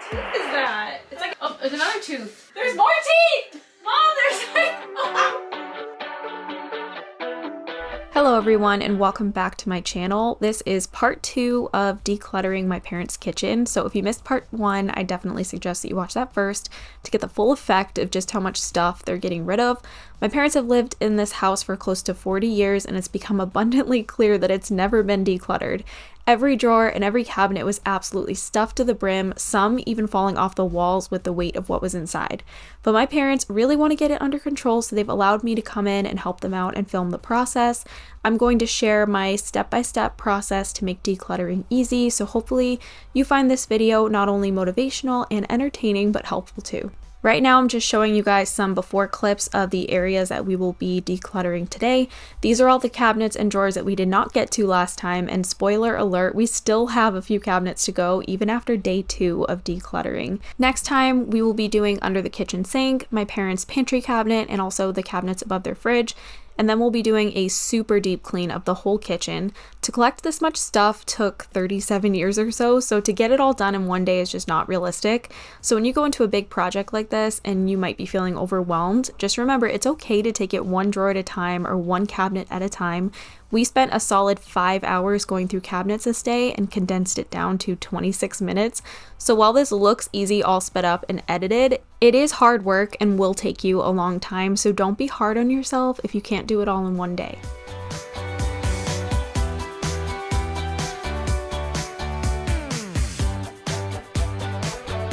is that? It's like, oh, there's another tooth. There's more teeth! Mom, there's like, Hello everyone and welcome back to my channel. This is part 2 of decluttering my parents' kitchen. So if you missed part 1, I definitely suggest that you watch that first to get the full effect of just how much stuff they're getting rid of. My parents have lived in this house for close to 40 years and it's become abundantly clear that it's never been decluttered. Every drawer and every cabinet was absolutely stuffed to the brim, some even falling off the walls with the weight of what was inside. But my parents really want to get it under control, so they've allowed me to come in and help them out and film the process. I'm going to share my step-by-step process to make decluttering easy, so hopefully you find this video not only motivational and entertaining, but helpful too. Right now I'm just showing you guys some before clips of the areas that we will be decluttering today. These are all the cabinets and drawers that we did not get to last time, and spoiler alert, we still have a few cabinets to go even after day 2 of decluttering. Next time we will be doing under the kitchen sink, my parents' pantry cabinet, and also the cabinets above their fridge. And then we'll be doing a super deep clean of the whole kitchen. To collect this much stuff took 37 years or so to get it all done in one day is just not realistic. So when you go into a big project like this and you might be feeling overwhelmed, just remember it's okay to take it one drawer at a time or one cabinet at a time. We spent a solid 5 hours going through cabinets this day and condensed it down to 26 minutes. So while this looks easy all sped up and edited, it is hard work and will take you a long time, so don't be hard on yourself if you can't do it all in one day.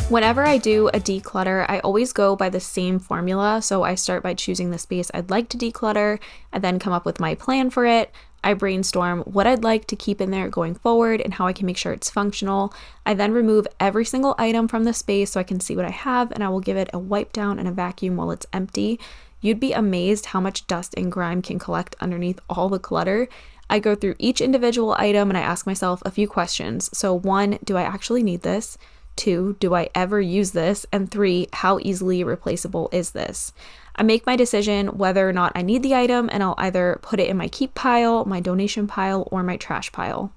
Whenever I do a declutter, I always go by the same formula. So I start by choosing the space I'd like to declutter. I then come up with my plan for it. I brainstorm what I'd like to keep in there going forward and how I can make sure it's functional. I then remove every single item from the space so I can see what I have, and I will give it a wipe down and a vacuum while it's empty. You'd be amazed how much dust and grime can collect underneath all the clutter. I go through each individual item and I ask myself a few questions. So 1, do I actually need this? 2, do I ever use this? And 3, how easily replaceable is this? I make my decision whether or not I need the item, and I'll either put it in my keep pile, my donation pile, or my trash pile.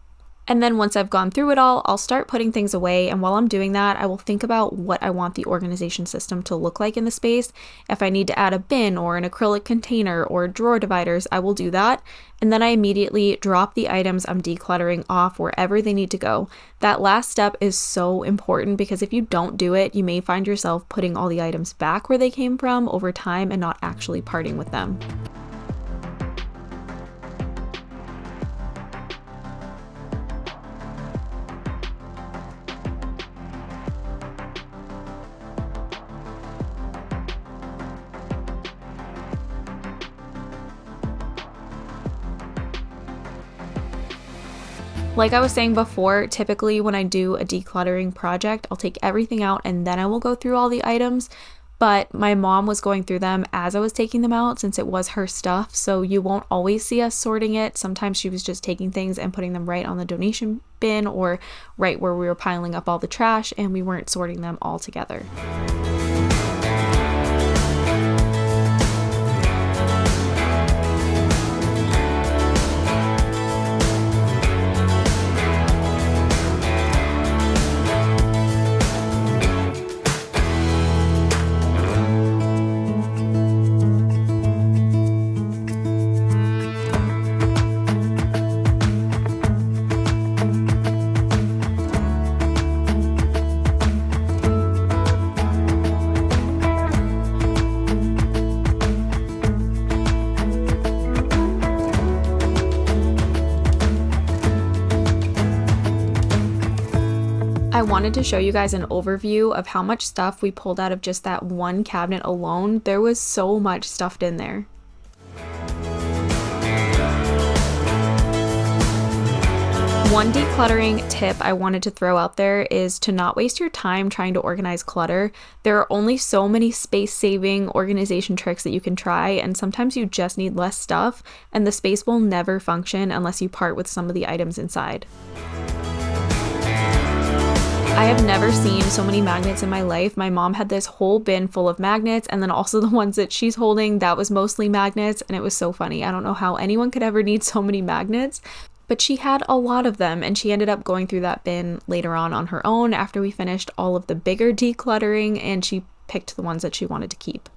And then once I've gone through it all, I'll start putting things away, and while I'm doing that, I will think about what I want the organization system to look like in the space. If I need to add a bin or an acrylic container or drawer dividers, I will do that, and then I immediately drop the items I'm decluttering off wherever they need to go. That last step is so important because if you don't do it, you may find yourself putting all the items back where they came from over time and not actually parting with them. Like I was saying before, typically when I do a decluttering project, I'll take everything out and then I will go through all the items. But my mom was going through them as I was taking them out since it was her stuff, so you won't always see us sorting it. Sometimes she was just taking things and putting them right on the donation bin or right where we were piling up all the trash, and we weren't sorting them all together. I wanted to show you guys an overview of how much stuff we pulled out of just that one cabinet alone. There was so much stuffed in there. One decluttering tip I wanted to throw out there is to not waste your time trying to organize clutter. There are only so many space-saving organization tricks that you can try, and sometimes you just need less stuff, and the space will never function unless you part with some of the items inside. I have never seen so many magnets in my life. My mom had this whole bin full of magnets, and then also the ones that she's holding, that was mostly magnets, and it was so funny. I don't know how anyone could ever need so many magnets, but she had a lot of them, and she ended up going through that bin later on her own after we finished all of the bigger decluttering, and she picked the ones that she wanted to keep.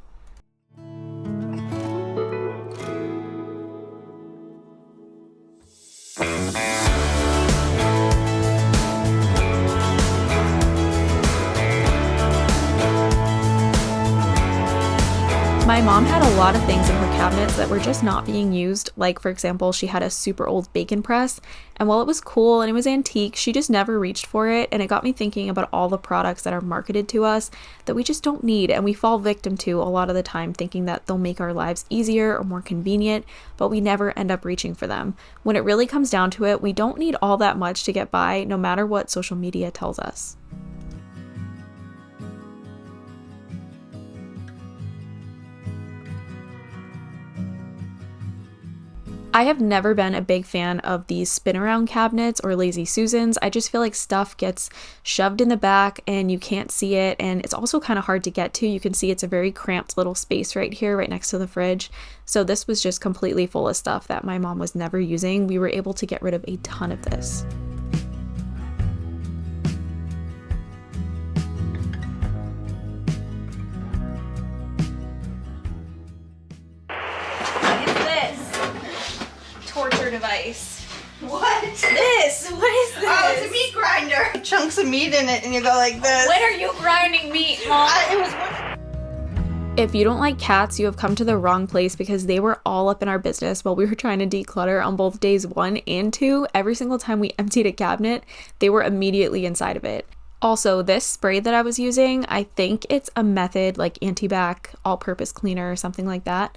My mom had a lot of things in her cabinets that were just not being used. Like, for example, she had a super old bacon press, and while it was cool and it was antique, she just never reached for it, and it got me thinking about all the products that are marketed to us that we just don't need, and we fall victim to a lot of the time, thinking that they'll make our lives easier or more convenient, but we never end up reaching for them. When it really comes down to it, we don't need all that much to get by, no matter what social media tells us. I have never been a big fan of these spin around cabinets or Lazy Susans. I just feel like stuff gets shoved in the back and you can't see it, and it's also kind of hard to get to. You can see it's a very cramped little space right here, right next to the fridge. So this was just completely full of stuff that my mom was never using. We were able to get rid of a ton of this. Torture device. What? This? What is this? Oh, it's a meat grinder. Chunks of meat in it, and you go like this. When are you grinding meat, Mom? If you don't like cats, you have come to the wrong place, because they were all up in our business while we were trying to declutter on both days 1 and 2. Every single time we emptied a cabinet, they were immediately inside of it. Also, this spray that I was using, I think it's a Method, like anti-bac all-purpose cleaner or something like that.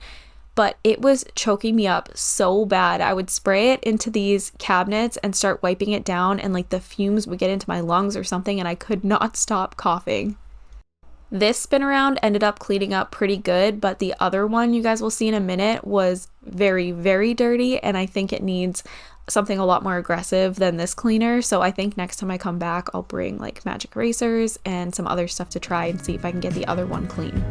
But it was choking me up so bad. I would spray it into these cabinets and start wiping it down, and like the fumes would get into my lungs or something, and I could not stop coughing. This spin around ended up cleaning up pretty good, but the other one you guys will see in a minute was very, very dirty, and I think it needs something a lot more aggressive than this cleaner. So I think next time I come back, I'll bring like magic erasers and some other stuff to try and see if I can get the other one clean.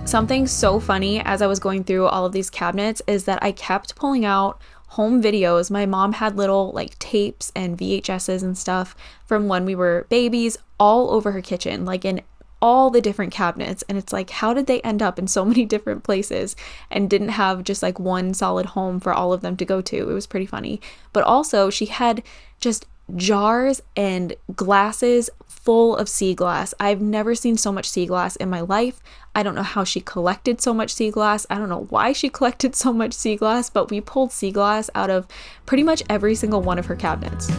Something so funny as I was going through all of these cabinets is that I kept pulling out home videos. My mom had little like tapes and VHSs and stuff from when we were babies all over her kitchen, like in all the different cabinets. And it's like, how did they end up in so many different places and didn't have just like one solid home for all of them to go to? It was pretty funny. But also she had just jars and glasses full of sea glass. I've never seen so much sea glass in my life. I don't know how she collected so much sea glass. I don't know why she collected so much sea glass, but we pulled sea glass out of pretty much every single one of her cabinets.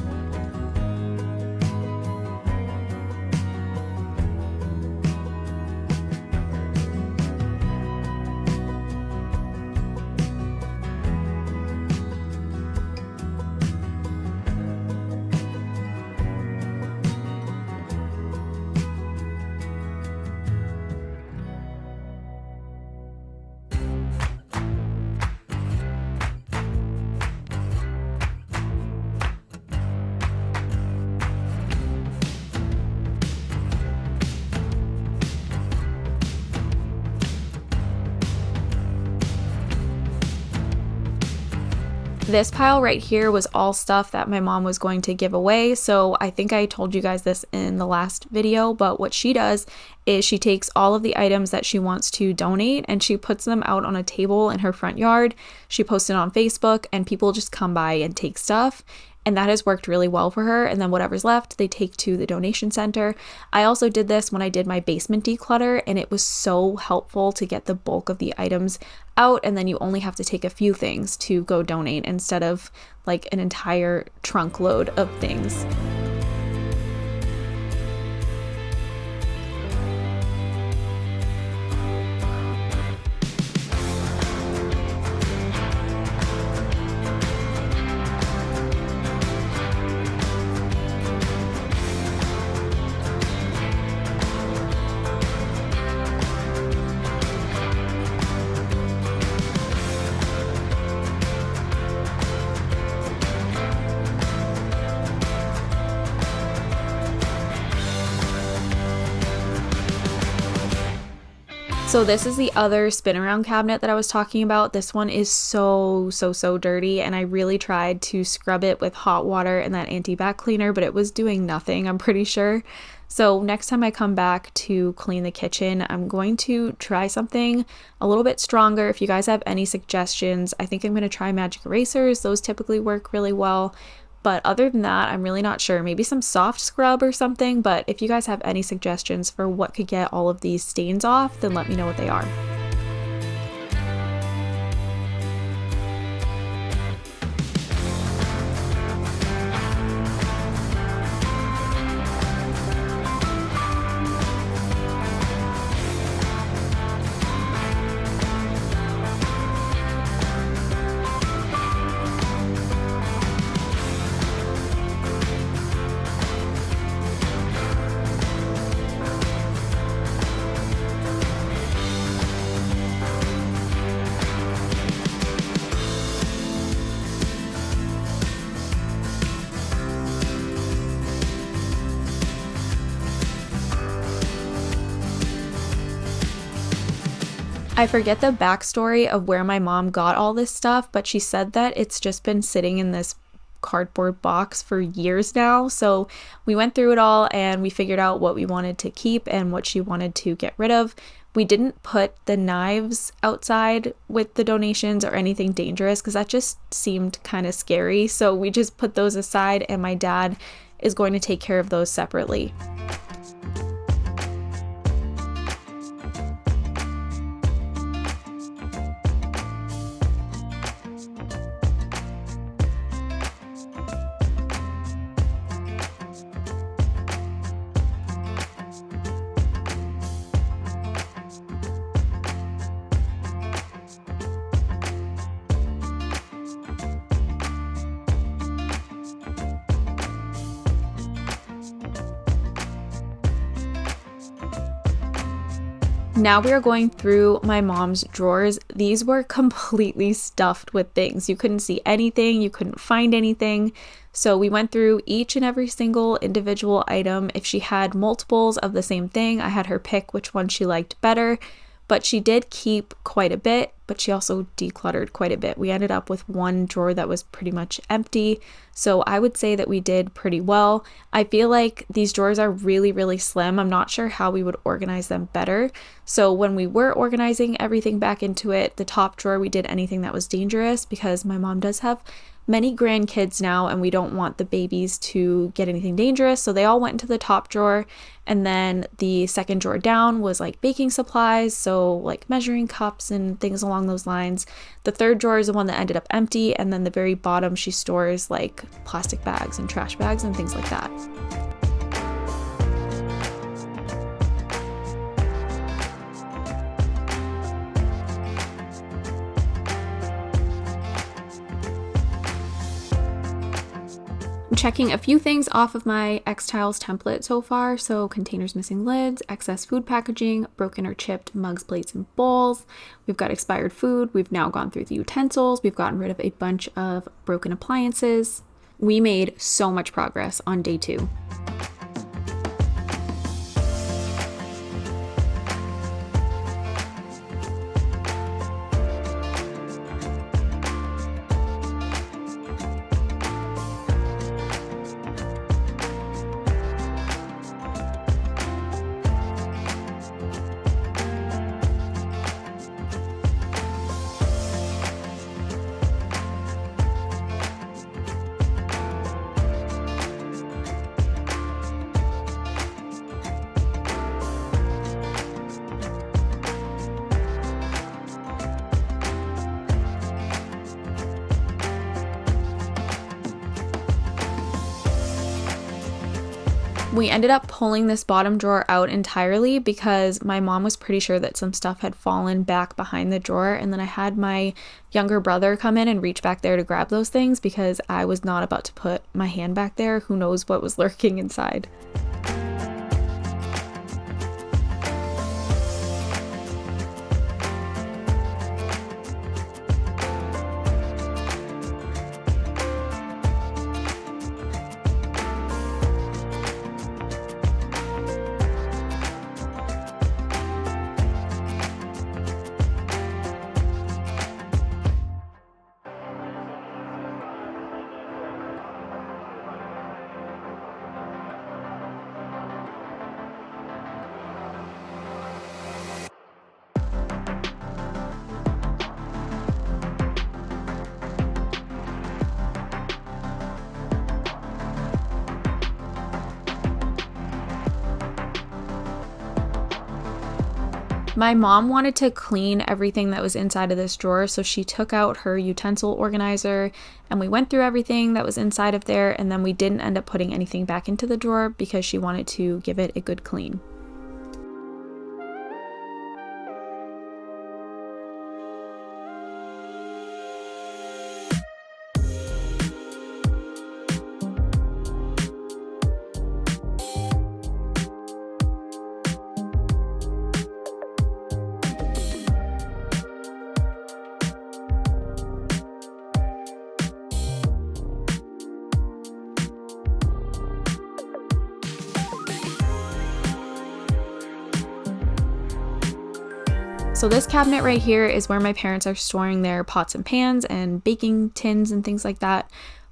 This pile right here was all stuff that my mom was going to give away. So I think I told you guys this in the last video, but what she does is she takes all of the items that she wants to donate and she puts them out on a table in her front yard. She posts it on Facebook and people just come by and take stuff. And that has worked really well for her. And then whatever's left, they take to the donation center. I also did this when I did my basement declutter, and it was so helpful to get the bulk of the items out. And then you only have to take a few things to go donate instead of like an entire trunk load of things. So this is the other spin around cabinet that I was talking about. This one is so dirty, and I really tried to scrub it with hot water and that anti-bac cleaner, but it was doing nothing, I'm pretty sure. So next time I come back to clean the kitchen, I'm going to try something a little bit stronger. If you guys have any suggestions, I think I'm going to try magic erasers. Those typically work really well. But other than that, I'm really not sure. Maybe some soft scrub or something. But if you guys have any suggestions for what could get all of these stains off, then let me know what they are. I forget the backstory of where my mom got all this stuff, but she said that it's just been sitting in this cardboard box for years now. So we went through it all and we figured out what we wanted to keep and what she wanted to get rid of. We didn't put the knives outside with the donations or anything dangerous because that just seemed kind of scary. So we just put those aside, and my dad is going to take care of those separately. Now we are going through my mom's drawers. These were completely stuffed with things. You couldn't see anything, you couldn't find anything. So we went through each and every single individual item. If she had multiples of the same thing, I had her pick which one she liked better. But she did keep quite a bit, but she also decluttered quite a bit. We ended up with one drawer that was pretty much empty. So I would say that we did pretty well. I feel like these drawers are really, really slim. I'm not sure how we would organize them better. So when we were organizing everything back into it, the top drawer, we did anything that was dangerous because my mom does have many grandkids now and we don't want the babies to get anything dangerous. So they all went into the top drawer. And then the second drawer down was like baking supplies, so like measuring cups and things along those lines. The third drawer is the one that ended up empty, and then the very bottom she stores like plastic bags and trash bags and things like that. I'm checking a few things off of my X-Tiles template so far. So containers missing lids, excess food packaging, broken or chipped mugs, plates, and bowls. We've got expired food. We've now gone through the utensils. We've gotten rid of a bunch of broken appliances. We made so much progress on day 2. We ended up pulling this bottom drawer out entirely because my mom was pretty sure that some stuff had fallen back behind the drawer, and then I had my younger brother come in and reach back there to grab those things because I was not about to put my hand back there. Who knows what was lurking inside. My mom wanted to clean everything that was inside of this drawer, so she took out her utensil organizer and we went through everything that was inside of there, and then we didn't end up putting anything back into the drawer because she wanted to give it a good clean. So this cabinet right here is where my parents are storing their pots and pans and baking tins and things like that.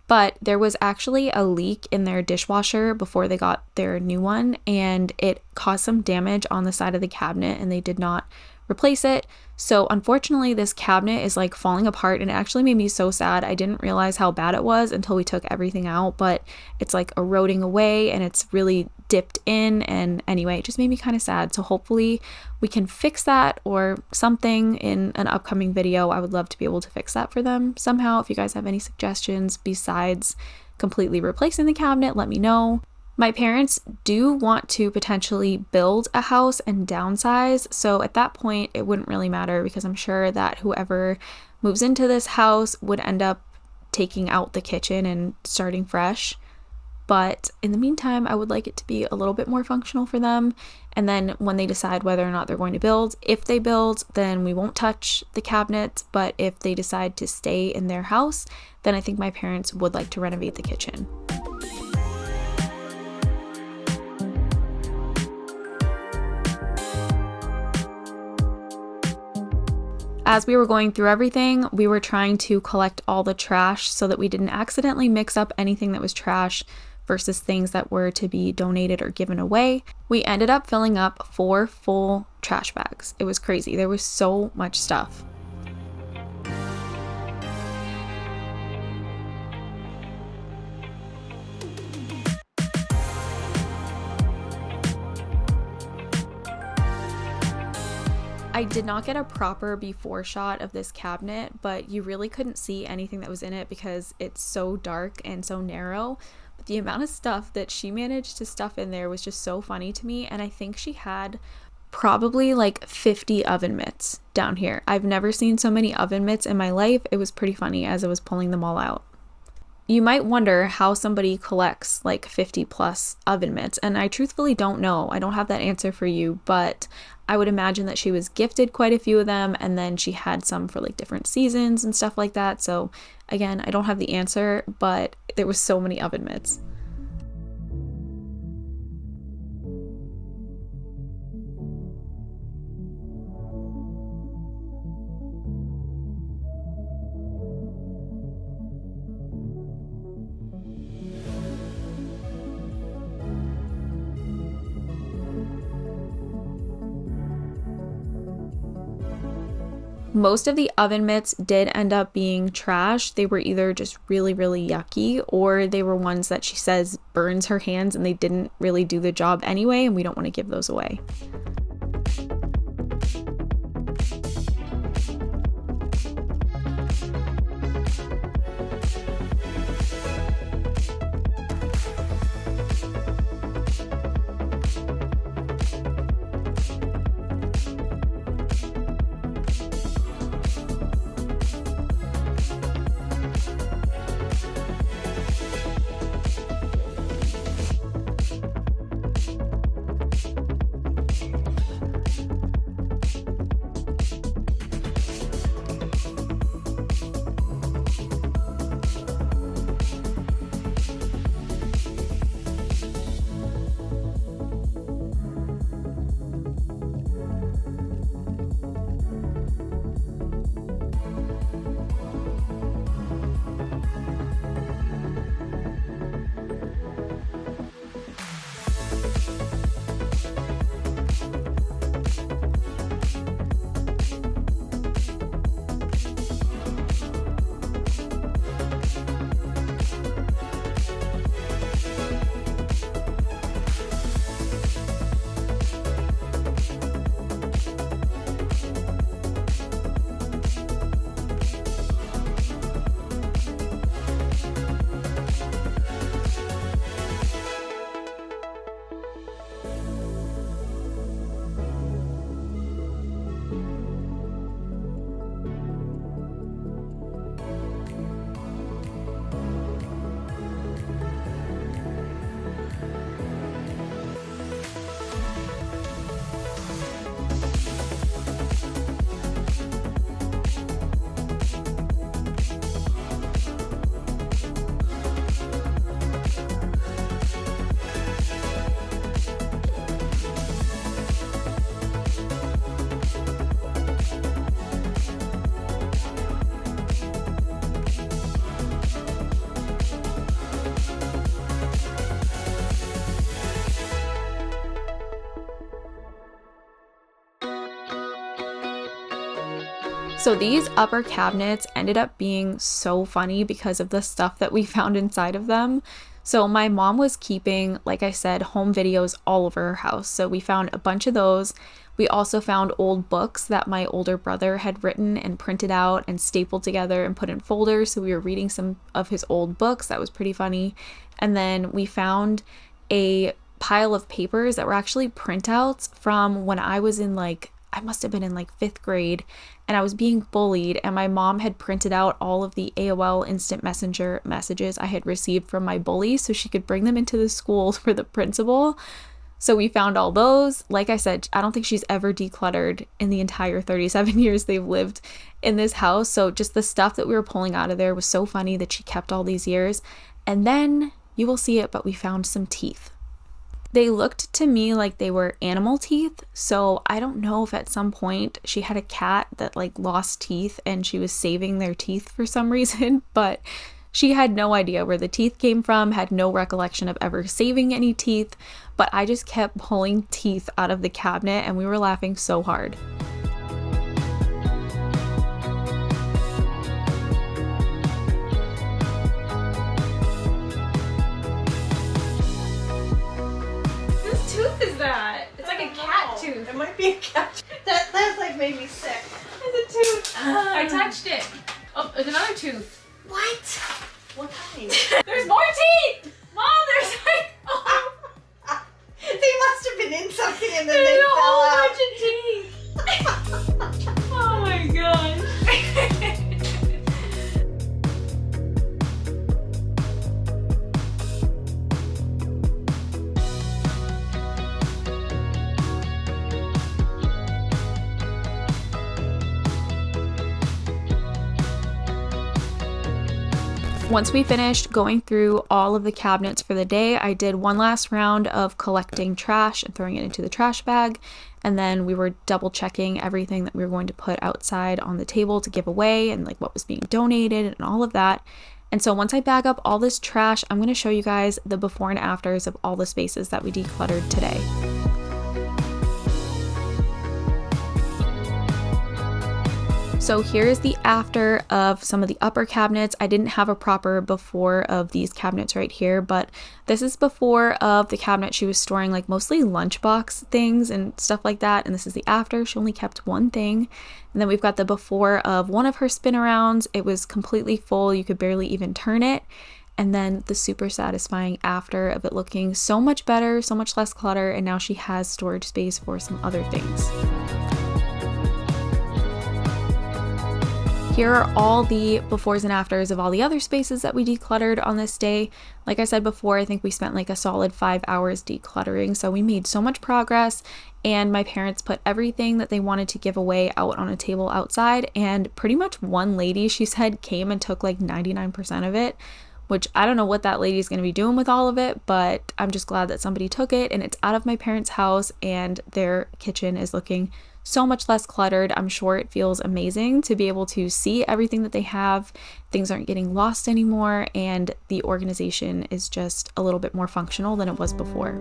But there was actually a leak in their dishwasher before they got their new one, and it caused some damage on the side of the cabinet, and they did not replace it. So unfortunately, this cabinet is like falling apart, and it actually made me so sad. I didn't realize how bad it was until we took everything out, but it's like eroding away and it's really dipped in, and anyway, it just made me kind of sad. So hopefully we can fix that or something in an upcoming video. I would love to be able to fix that for them somehow. If you guys have any suggestions besides completely replacing the cabinet, let me know. My parents do want to potentially build a house and downsize, so at that point it wouldn't really matter because I'm sure that whoever moves into this house would end up taking out the kitchen and starting fresh. But in the meantime, I would like it to be a little bit more functional for them, and then when they decide whether or not they're going to build, if they build, then we won't touch the cabinets, but if they decide to stay in their house, then I think my parents would like to renovate the kitchen. As we were going through everything, we were trying to collect all the trash so that we didn't accidentally mix up anything that was trash versus things that were to be donated or given away. We ended up filling up 4 full trash bags. It was crazy. There was so much stuff. I did not get a proper before shot of this cabinet, but you really couldn't see anything that was in it because it's so dark and so narrow. But the amount of stuff that she managed to stuff in there was just so funny to me, and I think she had probably like 50 oven mitts down here. I've never seen so many oven mitts in my life. It was pretty funny as I was pulling them all out. You might wonder how somebody collects like 50 plus oven mitts, and I truthfully don't know. I don't have that answer for you, but I would imagine that she was gifted quite a few of them, and then she had some for like different seasons and stuff like that. So again, I don't have the answer, but there was so many oven mitts. Most of the oven mitts did end up being trash. They were either just really, really yucky, or they were ones that she says burns her hands and they didn't really do the job anyway, and we don't want to give those away. So these upper cabinets ended up being so funny because of the stuff that we found inside of them. So my mom was keeping, like I said, home videos all over her house. So we found a bunch of those. We also found old books that my older brother had written and printed out and stapled together and put in folders. So we were reading some of his old books. That was pretty funny. And then we found a pile of papers that were actually printouts from when I was in I must have been in 5th grade, and I was being bullied, and my mom had printed out all of the AOL Instant Messenger messages I had received from my bully so she could bring them into the school for the principal. So we found all those. Like I said, I don't think she's ever decluttered in the entire 37 years they've lived in this house. So just the stuff that we were pulling out of there was so funny that she kept all these years. And then you will see it, but we found some teeth. They looked to me like they were animal teeth, so I don't know if at some point she had a cat that lost teeth and she was saving their teeth for some reason, but she had no idea where the teeth came from, had no recollection of ever saving any teeth, but I just kept pulling teeth out of the cabinet and we were laughing so hard. It might be a cat. That made me sick. It's a tooth. I touched it. Oh, there's another tooth. What? What kind? There's more teeth! Mom, there's oh. They must have been in something and then There's they a fell whole out. bunch of teeth. Oh my gosh. Once we finished going through all of the cabinets for the day, I did one last round of collecting trash and throwing it into the trash bag. And then we were double checking everything that we were going to put outside on the table to give away and what was being donated and all of that. And so once I bag up all this trash, I'm going to show you guys the before and afters of all the spaces that we decluttered today. So here's the after of some of the upper cabinets. I didn't have a proper before of these cabinets right here, but this is before of the cabinet she was storing mostly lunchbox things and stuff like that. And this is the after. She only kept one thing. And then we've got the before of one of her spin arounds. It was completely full. You could barely even turn it. And then the super satisfying after of it looking so much better, so much less clutter. And now she has storage space for some other things. Here are all the befores and afters of all the other spaces that we decluttered on this day. Like I said before, I think we spent a solid 5 hours decluttering, so we made so much progress, and my parents put everything that they wanted to give away out on a table outside, and pretty much one lady, she said, came and took 99% of it, which I don't know what that lady's going to be doing with all of it, but I'm just glad that somebody took it, and it's out of my parents' house, and their kitchen is looking so much less cluttered. I'm sure it feels amazing to be able to see everything that they have. Things aren't getting lost anymore, and the organization is just a little bit more functional than it was before.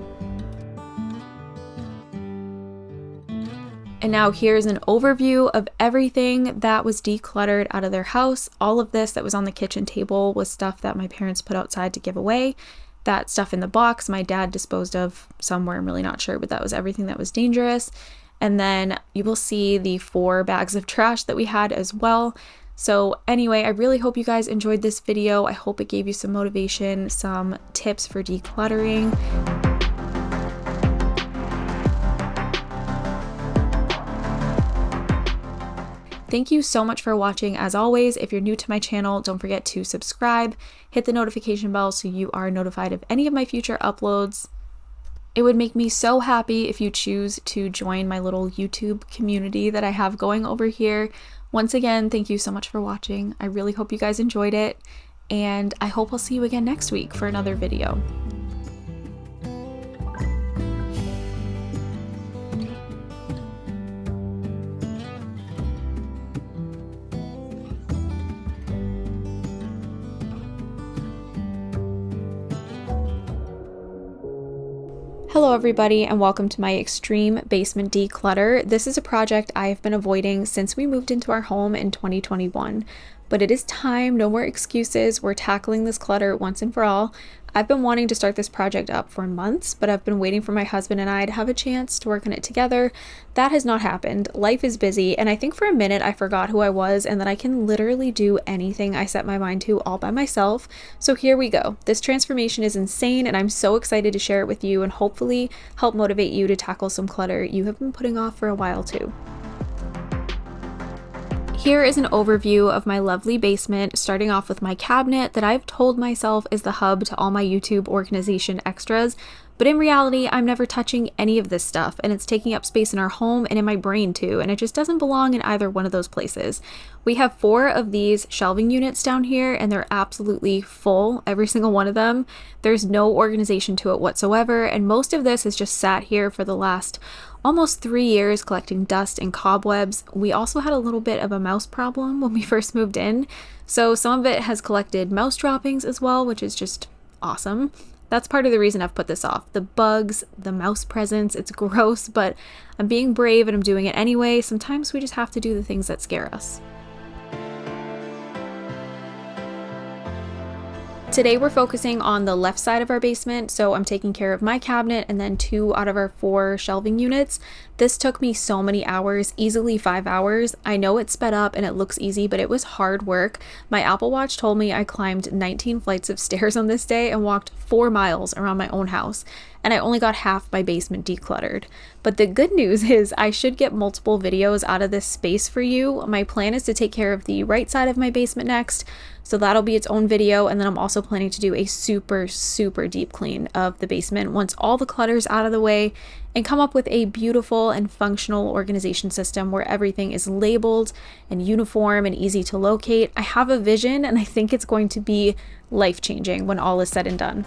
And now here's an overview of everything that was decluttered out of their house. All of this that was on the kitchen table was stuff that my parents put outside to give away. That stuff in the box my dad disposed of somewhere, I'm really not sure, but that was everything that was dangerous. And then you will see the 4 bags of trash that we had as well. So anyway, I really hope you guys enjoyed this video. I hope it gave you some motivation, some tips for decluttering. Thank you so much for watching. As always, if you're new to my channel, don't forget to subscribe, hit the notification bell so you are notified of any of my future uploads. It would make me so happy if you choose to join my little YouTube community that I have going over here. Once again, thank you so much for watching. I really hope you guys enjoyed it, and I hope I'll see you again next week for another video. Hello everybody and welcome to my extreme basement declutter. This is a project I have been avoiding since we moved into our home in 2021, but it is time, no more excuses. We're tackling this clutter once and for all. I've been wanting to start this project up for months, but I've been waiting for my husband and I to have a chance to work on it together. That has not happened. Life is busy, and I think for a minute I forgot who I was and that I can literally do anything I set my mind to all by myself. So here we go. This transformation is insane, and I'm so excited to share it with you and hopefully help motivate you to tackle some clutter you have been putting off for a while too. Here is an overview of my lovely basement, starting off with my cabinet that I've told myself is the hub to all my YouTube organization extras, but in reality, I'm never touching any of this stuff, and it's taking up space in our home and in my brain too, and it just doesn't belong in either one of those places. We have 4 of these shelving units down here, and they're absolutely full, every single one of them. There's no organization to it whatsoever, and most of this has just sat here for the last almost 3 years collecting dust and cobwebs. We also had a little bit of a mouse problem when we first moved in, so some of it has collected mouse droppings as well, which is just awesome. That's part of the reason I've put this off. The bugs, the mouse presence, it's gross, but I'm being brave and I'm doing it anyway. Sometimes we just have to do the things that scare us. Today we're focusing on the left side of our basement, so I'm taking care of my cabinet and then 2 out of our 4 shelving units. This took me so many hours, easily 5 hours. I know it's sped up and it looks easy, but it was hard work. My Apple Watch told me I climbed 19 flights of stairs on this day and walked 4 miles around my own house, and I only got half my basement decluttered. But the good news is I should get multiple videos out of this space for you. My plan is to take care of the right side of my basement next, so that'll be its own video, and then I'm also planning to do a super deep clean of the basement once all the clutter's out of the way and come up with a beautiful and functional organization system where everything is labeled and uniform and easy to locate. I have a vision and I think it's going to be life-changing when all is said and done.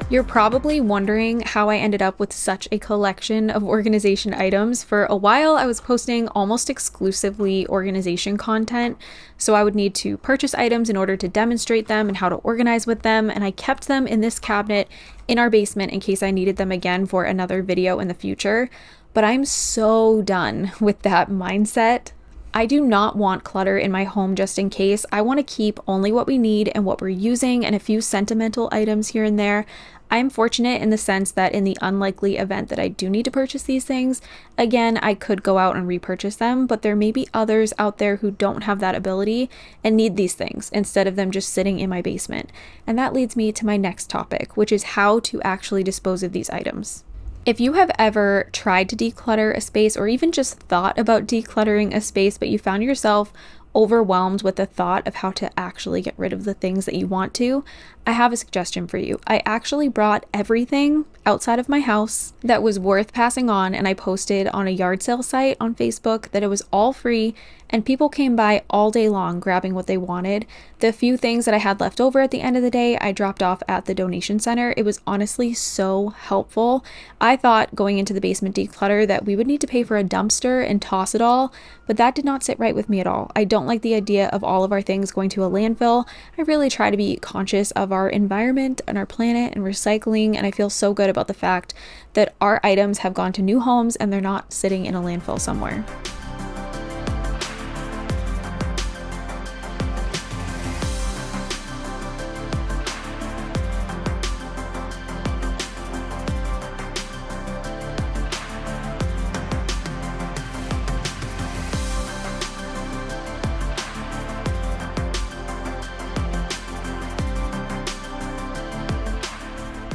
You're probably wondering how I ended up with such a collection of organization items. For a while, I was posting almost exclusively organization content, so I would need to purchase items in order to demonstrate them and how to organize with them, and I kept them in this cabinet in our basement in case I needed them again for another video in the future. But I'm so done with that mindset. I do not want clutter in my home just in case. I want to keep only what we need and what we're using and a few sentimental items here and there. I'm fortunate in the sense that in the unlikely event that I do need to purchase these things, again, I could go out and repurchase them, but there may be others out there who don't have that ability and need these things instead of them just sitting in my basement. And that leads me to my next topic, which is how to actually dispose of these items. If you have ever tried to declutter a space or even just thought about decluttering a space, but you found yourself overwhelmed with the thought of how to actually get rid of the things that you want to, I have a suggestion for you. I actually brought everything outside of my house that was worth passing on, and I posted on a yard sale site on Facebook that it was all free, and people came by all day long grabbing what they wanted. The few things that I had left over at the end of the day, I dropped off at the donation center. It was honestly so helpful. I thought going into the basement declutter that we would need to pay for a dumpster and toss it all, but that did not sit right with me at all. I don't like the idea of all of our things going to a landfill. I really try to be conscious of our environment and our planet and recycling, and I feel so good about the fact that our items have gone to new homes and they're not sitting in a landfill somewhere.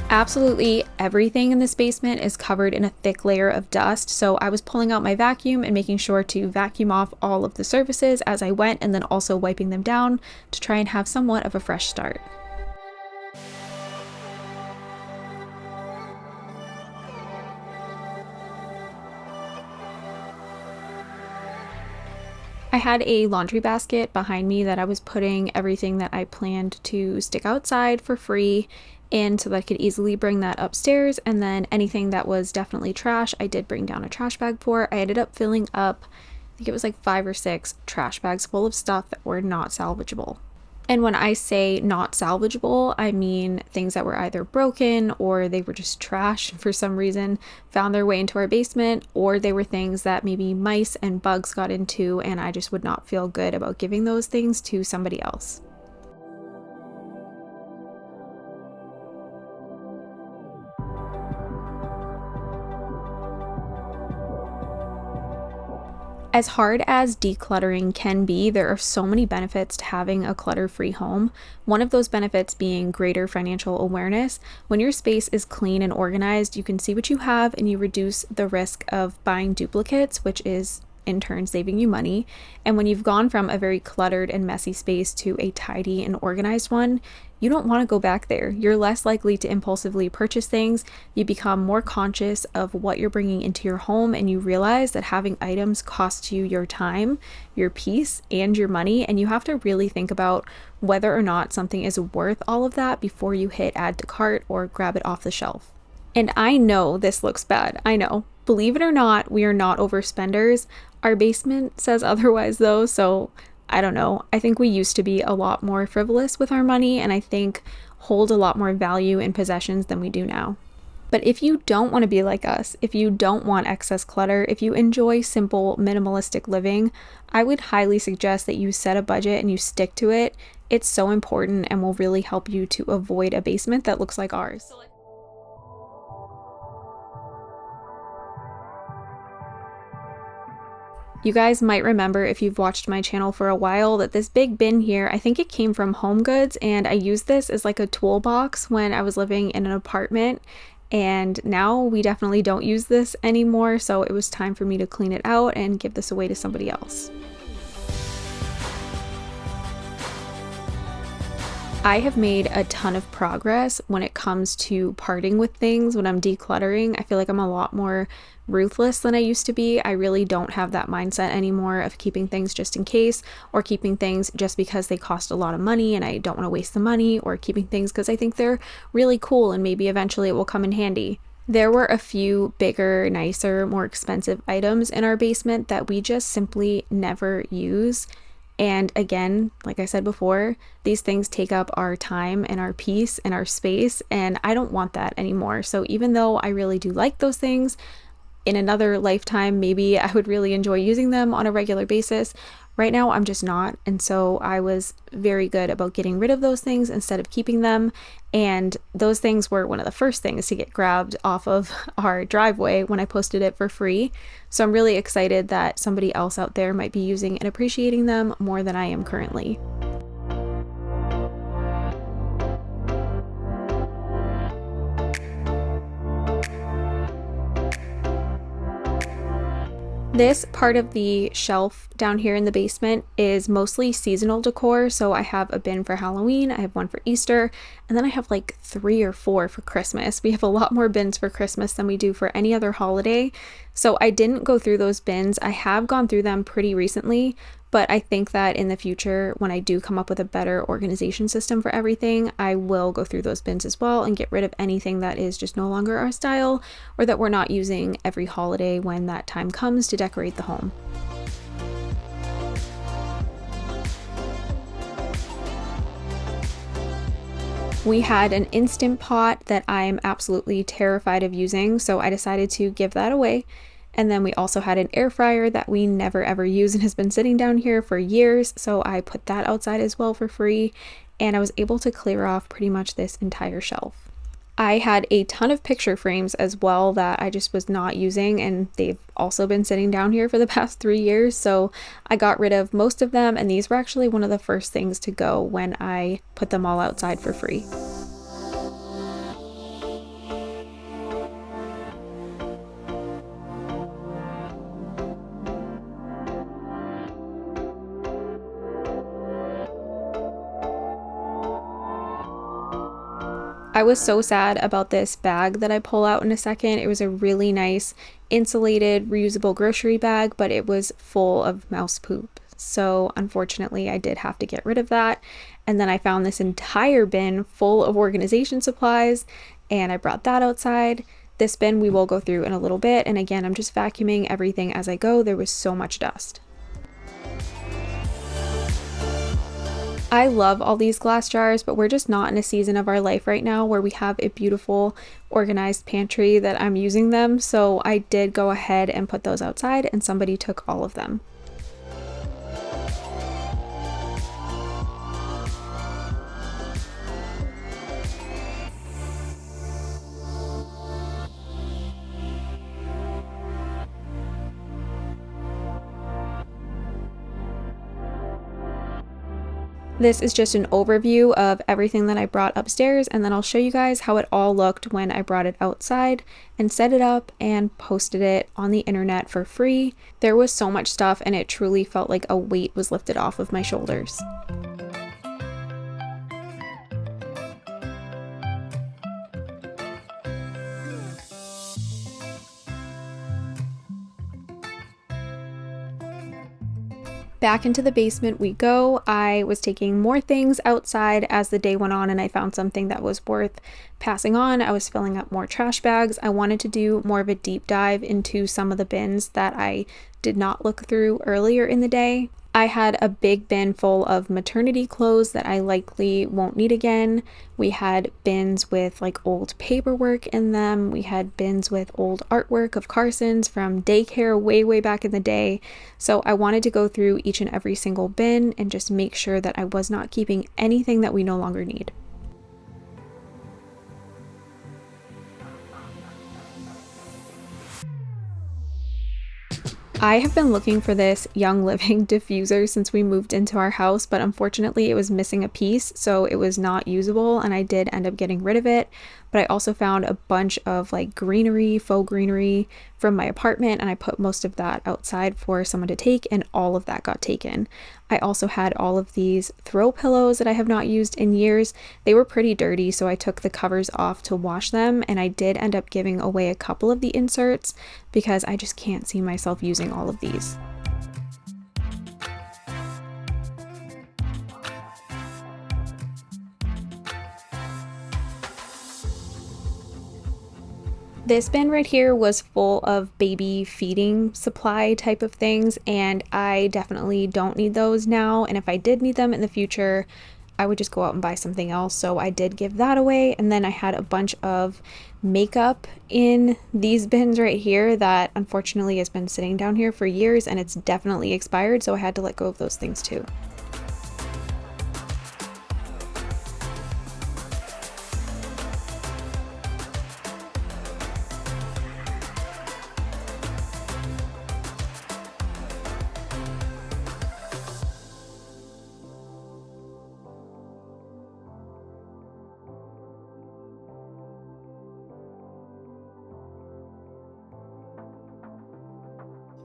Absolutely everything in this basement is covered in a thick layer of dust, so I was pulling out my vacuum and making sure to vacuum off all of the surfaces as I went, and then also wiping them down to try and have somewhat of a fresh start. I had a laundry basket behind me that I was putting everything that I planned to stick outside for free in so that I could easily bring that upstairs, and then anything that was definitely trash I did bring down a trash bag for. I ended up filling up think it was like 5 or 6 trash bags full of stuff that were not salvageable. And when I say not salvageable, I mean things that were either broken or they were just trash for some reason, found their way into our basement, or they were things that maybe mice and bugs got into, and I just would not feel good about giving those things to somebody else. As hard as decluttering can be, there are so many benefits to having a clutter-free home. One of those benefits being greater financial awareness. When your space is clean and organized, you can see what you have and you reduce the risk of buying duplicates, which is in turn saving you money. And when you've gone from a very cluttered and messy space to a tidy and organized one, you don't want to go back there. You're less likely to impulsively purchase things. You become more conscious of what you're bringing into your home, and you realize that having items costs you your time, your peace, and your money, and you have to really think about whether or not something is worth all of that before you hit add to cart or grab it off the shelf. And I know this looks bad. I know. Believe it or not, we are not overspenders. Our basement says otherwise though, so I don't know. I think we used to be a lot more frivolous with our money, and I think hold a lot more value in possessions than we do now. But if you don't want to be like us, if you don't want excess clutter, if you enjoy simple, minimalistic living, I would highly suggest that you set a budget and you stick to it. It's so important and will really help you to avoid a basement that looks like ours. You guys might remember, if you've watched my channel for a while, that this big bin here, I think it came from Home Goods, and I used this as like a toolbox when I was living in an apartment, and now we definitely don't use this anymore, so it was time for me to clean it out and give this away to somebody else. I have made a ton of progress when it comes to parting with things when I'm decluttering. I feel like I'm a lot more ruthless than I used to be. I really don't have that mindset anymore of keeping things just in case, or keeping things just because they cost a lot of money and I don't want to waste the money, or keeping things because I think they're really cool and maybe eventually it will come in handy. There were a few bigger, nicer, more expensive items in our basement that we just simply never use. And again, like I said before, these things take up our time and our peace and our space, and I don't want that anymore. So even though I really do like those things, in another lifetime, maybe I would really enjoy using them on a regular basis. Right now, I'm just not. And so I was very good about getting rid of those things instead of keeping them. And those things were one of the first things to get grabbed off of our driveway when I posted it for free. So I'm really excited that somebody else out there might be using and appreciating them more than I am currently. This part of the shelf down here in the basement is mostly seasonal decor. So I have a bin for Halloween, I have one for Easter, and then I have like 3 or 4 for Christmas. We have a lot more bins for Christmas than we do for any other holiday. So I didn't go through those bins. I have gone through them pretty recently, but I think that in the future, when I do come up with a better organization system for everything, I will go through those bins as well and get rid of anything that is just no longer our style, or that we're not using every holiday when that time comes to decorate the home. We had an Instant Pot that I am absolutely terrified of using, so I decided to give that away. And then we also had an air fryer that we never ever use and has been sitting down here for years, so I put that outside as well for free, and I was able to clear off pretty much this entire shelf. I had a ton of picture frames as well that I just was not using, and they've also been sitting down here for the past 3 years, so I got rid of most of them, and these were actually one of the first things to go when I put them all outside for free. I was so sad about this bag that I pull out in a second. It was a really nice insulated reusable grocery bag, but it was full of mouse poop. So unfortunately I did have to get rid of that. And then I found this entire bin full of organization supplies and I brought that outside. This bin we will go through in a little bit. And again, I'm just vacuuming everything as I go. There was so much dust. I love all these glass jars, but we're just not in a season of our life right now where we have a beautiful, organized pantry that I'm using them. So I did go ahead and put those outside, and somebody took all of them. This is just an overview of everything that I brought upstairs, and then I'll show you guys how it all looked when I brought it outside and set it up and posted it on the internet for free. There was so much stuff, and it truly felt like a weight was lifted off of my shoulders. Back into the basement we go. I was taking more things outside as the day went on, and I found something that was worth passing on. I was filling up more trash bags. I wanted to do more of a deep dive into some of the bins that I did not look through earlier in the day. I had a big bin full of maternity clothes that I likely won't need again. We had bins with like old paperwork in them. We had bins with old artwork of Carson's from daycare way back in the day. So I wanted to go through each and every single bin and just make sure that I was not keeping anything that we no longer need. I have been looking for this Young Living diffuser since we moved into our house, but unfortunately it was missing a piece, so it was not usable, and I did end up getting rid of it. But I also found a bunch of like greenery, faux greenery from my apartment, and I put most of that outside for someone to take, and all of that got taken. I also had all of these throw pillows that I have not used in years. They were pretty dirty, so I took the covers off to wash them, and I did end up giving away a couple of the inserts because I just can't see myself using all of these. This bin right here was full of baby feeding supply type of things, and I definitely don't need those now, and if I did need them in the future, I would just go out and buy something else. So I did give that away, and then I had a bunch of makeup in these bins right here that unfortunately has been sitting down here for years, and it's definitely expired, so I had to let go of those things too.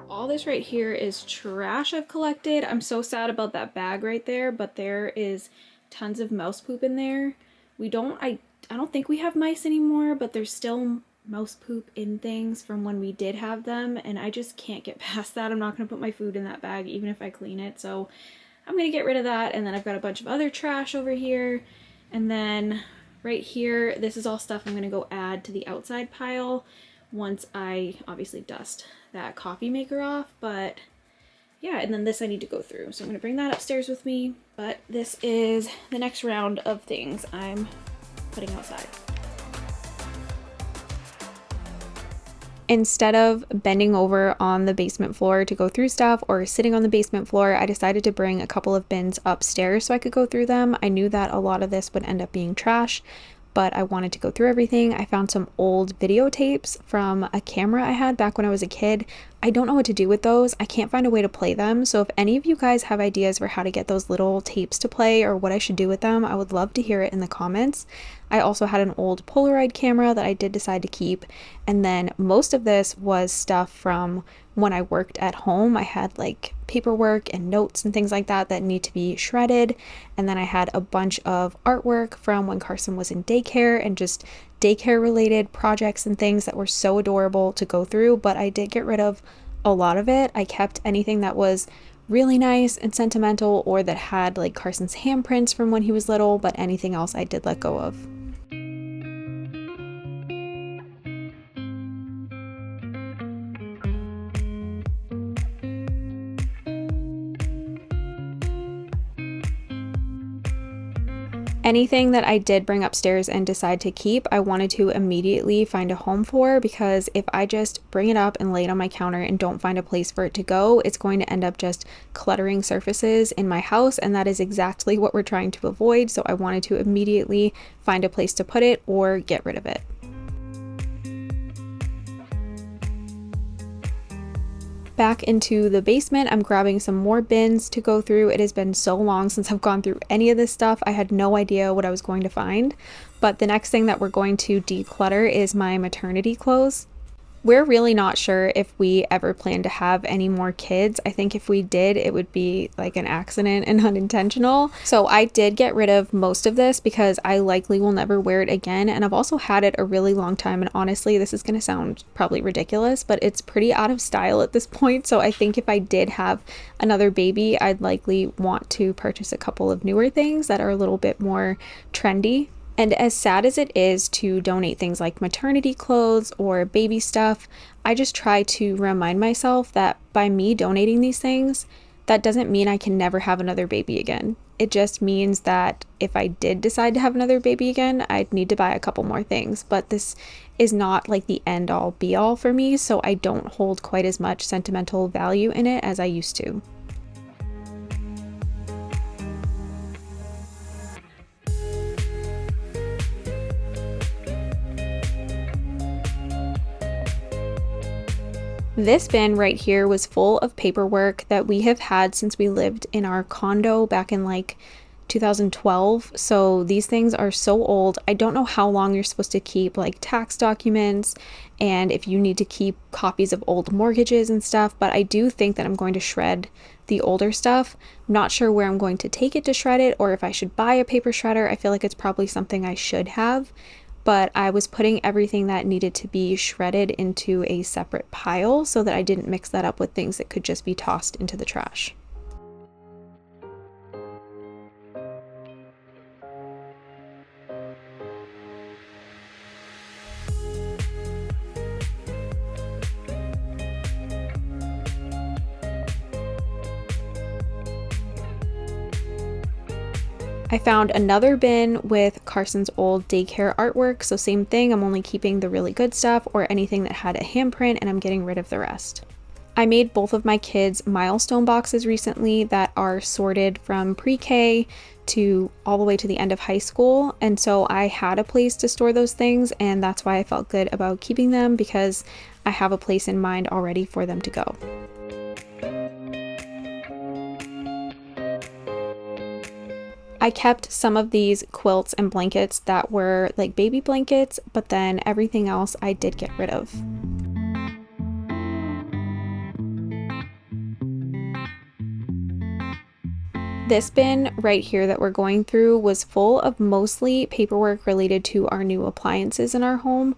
All this right here is trash I've collected. I'm so sad about that bag right there, but there is tons of mouse poop in there. I don't think we have mice anymore, but there's still mouse poop in things from when we did have them, and I just can't get past that. I'm not going to put my food in that bag even if I clean it, so I'm going to get rid of that. And then I've got a bunch of other trash over here, and then right here, this is all stuff I'm going to go add to the outside pile once I obviously dust that coffee maker off. But yeah, and then this I need to go through, so I'm going to bring that upstairs with me. But this is the next round of things I'm putting outside. Instead of bending over on the basement floor to go through stuff or sitting on the basement floor, I decided to bring a couple of bins upstairs so I could go through them. I knew that a lot of this would end up being trash, but I wanted to go through everything. I found some old videotapes from a camera I had back when I was a kid. I don't know what to do with those. I can't find a way to play them. So if any of you guys have ideas for how to get those little tapes to play or what I should do with them, I would love to hear it in the comments. I also had an old Polaroid camera that I did decide to keep. And then most of this was stuff from when I worked at home. I had like paperwork and notes and things like that that need to be shredded. And then I had a bunch of artwork from when Carson was in daycare and just daycare related projects and things that were so adorable to go through, but I did get rid of a lot of it. I kept anything that was really nice and sentimental or that had like Carson's handprints from when he was little, but anything else I did let go of. Anything that I did bring upstairs and decide to keep, I wanted to immediately find a home for, because if I just bring it up and lay it on my counter and don't find a place for it to go, it's going to end up just cluttering surfaces in my house, and that is exactly what we're trying to avoid. So I wanted to immediately find a place to put it or get rid of it. Back into the basement, I'm grabbing some more bins to go through. It has been so long since I've gone through any of this stuff. I had no idea what I was going to find. But the next thing that we're going to declutter is my maternity clothes. We're really not sure if we ever plan to have any more kids. I think if we did, it would be like an accident and unintentional. So I did get rid of most of this because I likely will never wear it again. And I've also had it a really long time. And honestly, this is going to sound probably ridiculous, but it's pretty out of style at this point. So I think if I did have another baby, I'd likely want to purchase a couple of newer things that are a little bit more trendy. And as sad as it is to donate things like maternity clothes or baby stuff, I just try to remind myself that by me donating these things, that doesn't mean I can never have another baby again. It just means that if I did decide to have another baby again, I'd need to buy a couple more things. But this is not like the end all be all for me, so I don't hold quite as much sentimental value in it as I used to. This bin right here was full of paperwork that we have had since we lived in our condo back in like 2012. So these things are so old. I don't know how long you're supposed to keep like tax documents and if you need to keep copies of old mortgages and stuff, but I do think that I'm going to shred the older stuff. I'm not sure where I'm going to take it to shred it or if I should buy a paper shredder. I feel like it's probably something I should have. But I was putting everything that needed to be shredded into a separate pile so that I didn't mix that up with things that could just be tossed into the trash. I found another bin with Carson's old daycare artwork, so same thing, I'm only keeping the really good stuff or anything that had a handprint and I'm getting rid of the rest. I made both of my kids milestone boxes recently that are sorted from pre-K to all the way to the end of high school, and so I had a place to store those things, and that's why I felt good about keeping them, because I have a place in mind already for them to go. I kept some of these quilts and blankets that were like baby blankets, but then everything else I did get rid of. This bin right here that we're going through was full of mostly paperwork related to our new appliances in our home.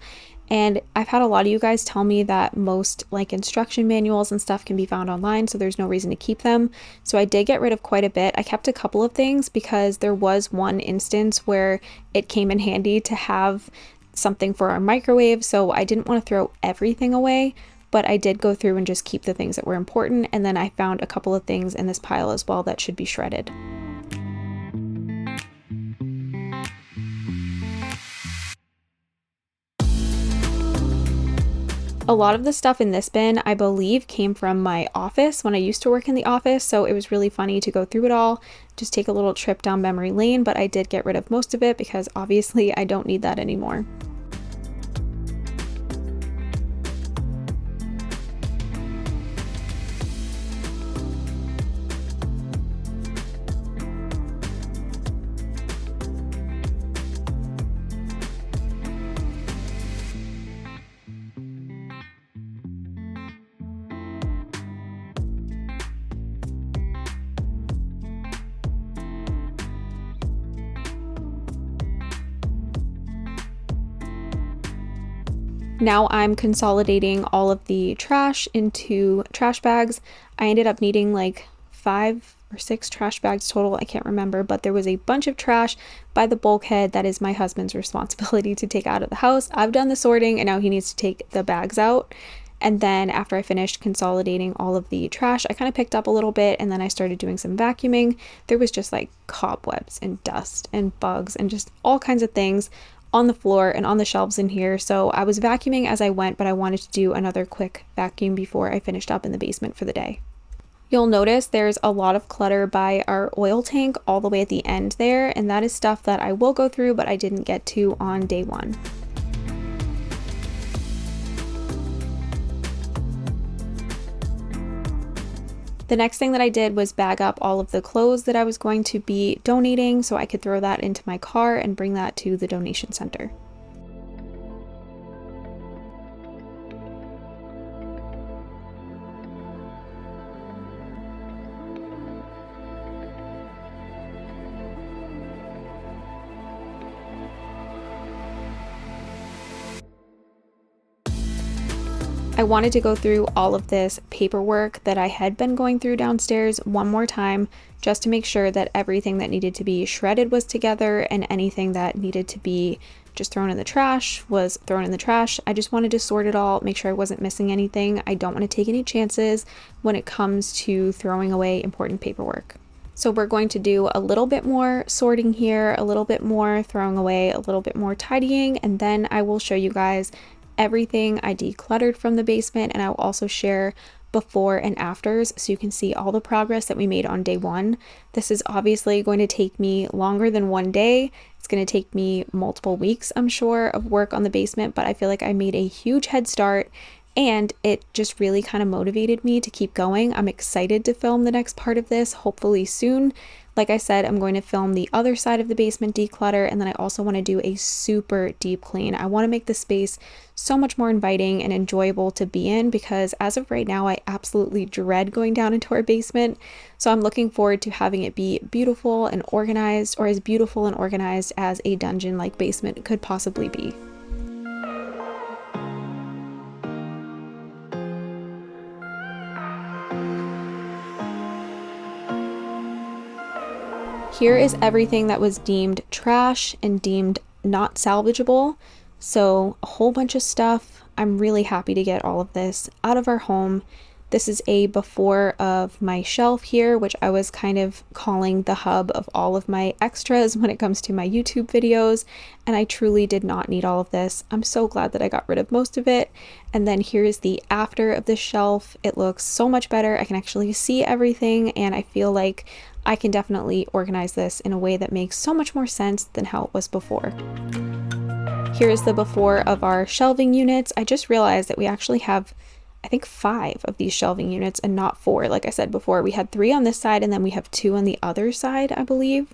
And I've had a lot of you guys tell me that most like instruction manuals and stuff can be found online, so there's no reason to keep them. So I did get rid of quite a bit. I kept a couple of things because there was one instance where it came in handy to have something for our microwave, so I didn't want to throw everything away, but I did go through and just keep the things that were important, and then I found a couple of things in this pile as well that should be shredded. A lot of the stuff in this bin, I believe, came from my office when I used to work in the office, so it was really funny to go through it all, just take a little trip down memory lane, but I did get rid of most of it because obviously I don't need that anymore. Now I'm consolidating all of the trash into trash bags. I ended up needing like 5 or 6 trash bags total, I can't remember, but there was a bunch of trash by the bulkhead that is my husband's responsibility to take out of the house. I've done the sorting and now he needs to take the bags out. And then after I finished consolidating all of the trash, I kind of picked up a little bit and then I started doing some vacuuming. There was just like cobwebs and dust and bugs and just all kinds of things on the floor and on the shelves in here. So I was vacuuming as I went, but I wanted to do another quick vacuum before I finished up in the basement for the day. You'll notice there's a lot of clutter by our oil tank all the way at the end there, and that is stuff that I will go through, but I didn't get to on day one. The next thing that I did was bag up all of the clothes that I was going to be donating so I could throw that into my car and bring that to the donation center. I wanted to go through all of this paperwork that I had been going through downstairs one more time just to make sure that everything that needed to be shredded was together and anything that needed to be just thrown in the trash was thrown in the trash. I just wanted to sort it all, make sure I wasn't missing anything. I don't want to take any chances when it comes to throwing away important paperwork. So we're going to do a little bit more sorting here, a little bit more throwing away, a little bit more tidying, and then I will show you guys everything I decluttered from the basement, and I will also share before and afters so you can see all the progress that we made on day one. This is obviously going to take me longer than one day. It's going to take me multiple weeks, I'm sure, of work on the basement, but I feel like I made a huge head start and it just really kind of motivated me to keep going. I'm excited to film the next part of this, hopefully soon. Like I said, I'm going to film the other side of the basement declutter, and then I also want to do a super deep clean. I want to make the space so much more inviting and enjoyable to be in because as of right now, I absolutely dread going down into our basement. So I'm looking forward to having it be beautiful and organized, or as beautiful and organized as a dungeon-like basement could possibly be. Here is everything that was deemed trash and deemed not salvageable. So a whole bunch of stuff. I'm really happy to get all of this out of our home. This is a before of my shelf here, which I was kind of calling the hub of all of my extras when it comes to my YouTube videos. And I truly did not need all of this. I'm so glad that I got rid of most of it. And then here's the after of the shelf. It looks so much better. I can actually see everything, and I feel like I can definitely organize this in a way that makes so much more sense than how it was before. Here is the before of our shelving units. I just realized that we actually have, I think, 5 of these shelving units and not 4. Like I said before, we had 3 on this side and then we have 2 on the other side, I believe.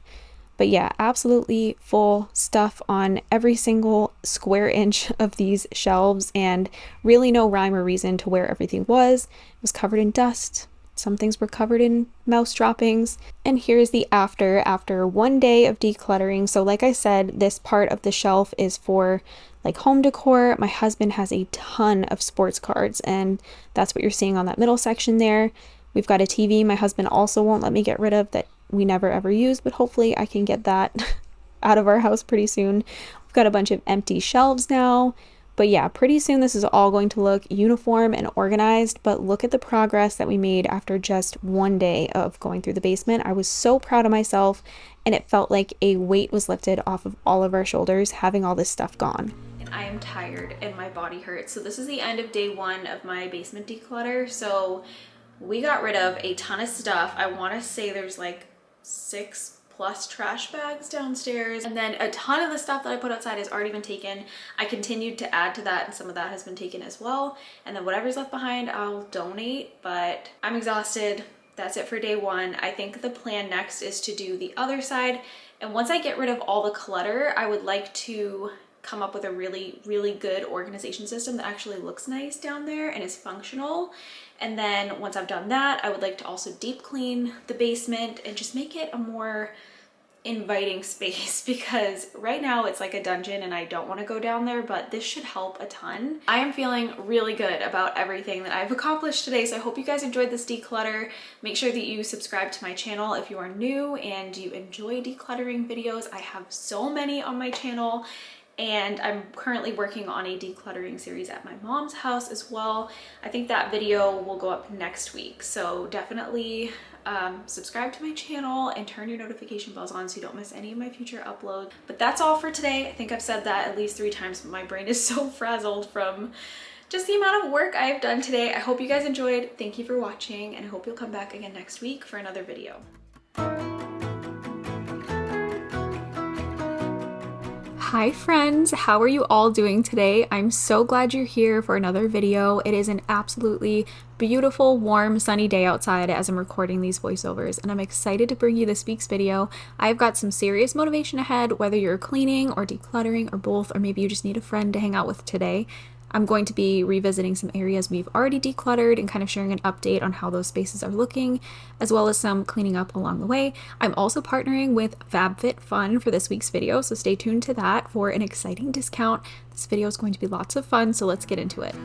But yeah, absolutely full stuff on every single square inch of these shelves, and really no rhyme or reason to where everything was. It was covered in dust. Some things were covered in mouse droppings. And here's the after one day of decluttering. So like I said, this part of the shelf is for like home decor. My husband has a ton of sports cards, and that's what you're seeing on that middle section there. We've got a TV my husband also won't let me get rid of that we never ever use, but hopefully I can get that out of our house pretty soon. We've got a bunch of empty shelves now. But yeah, pretty soon this is all going to look uniform and organized, but look at the progress that we made after just one day of going through the basement. I was so proud of myself, and it felt like a weight was lifted off of all of our shoulders having all this stuff gone. And I am tired and my body hurts. So this is the end of day one of my basement declutter. So we got rid of a ton of stuff. I want to say there's like 6+ trash bags downstairs, and then a ton of the stuff that I put outside has already been taken. I continued to add to that, and some of that has been taken as well, and then whatever's left behind I'll donate. But I'm exhausted. That's it for day one. I think the plan next is to do the other side, and once I get rid of all the clutter, I would like to come up with a really good organization system that actually looks nice down there and is functional. And then once I've done that, I would like to also deep clean the basement and just make it a more inviting space, because right now it's like a dungeon and I don't want to go down there, but this should help a ton. I am feeling really good about everything that I've accomplished today, so I hope you guys enjoyed this declutter. Make sure that you subscribe to my channel if you are new and you enjoy decluttering videos. I have so many on my channel, And I'm currently working on a decluttering series at my mom's house as well. I think that video will go up next week. So definitely subscribe to my channel and turn your notification bells on so you don't miss any of my future uploads. But that's all for today. I think I've said that at least 3 times, but my brain is so frazzled from just the amount of work I've done today. I hope you guys enjoyed. Thank you for watching, and I hope you'll come back again next week for another video. Hi friends, how are you all doing today? I'm so glad you're here for another video. It is an absolutely beautiful, warm, sunny day outside as I'm recording these voiceovers, and I'm excited to bring you this week's video. I've got some serious motivation ahead, whether you're cleaning or decluttering or both, or maybe you just need a friend to hang out with today. I'm going to be revisiting some areas we've already decluttered and kind of sharing an update on how those spaces are looking, as well as some cleaning up along the way. I'm also partnering with FabFitFun for this week's video, so stay tuned to that for an exciting discount. This video is going to be lots of fun, so let's get into it.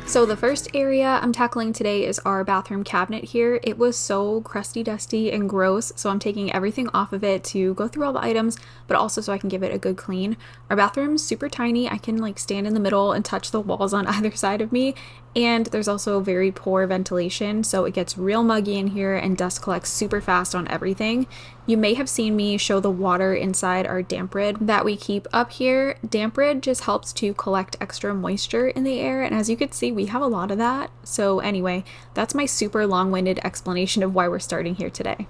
So the first area I'm tackling today is our bathroom cabinet here. It was so crusty, dusty, and gross, so I'm taking everything off of it to go through all the items, but also so I can give it a good clean. Our bathroom's super tiny. I can like stand in the middle and touch the walls on either side of me, and there's also very poor ventilation, so it gets real muggy in here and dust collects super fast on everything. You may have seen me show the water inside our damp rid that we keep up here. Damp rid just helps to collect extra moisture in the air, and as you can see, we have a lot of that. So anyway, that's my super long-winded explanation of why we're starting here today.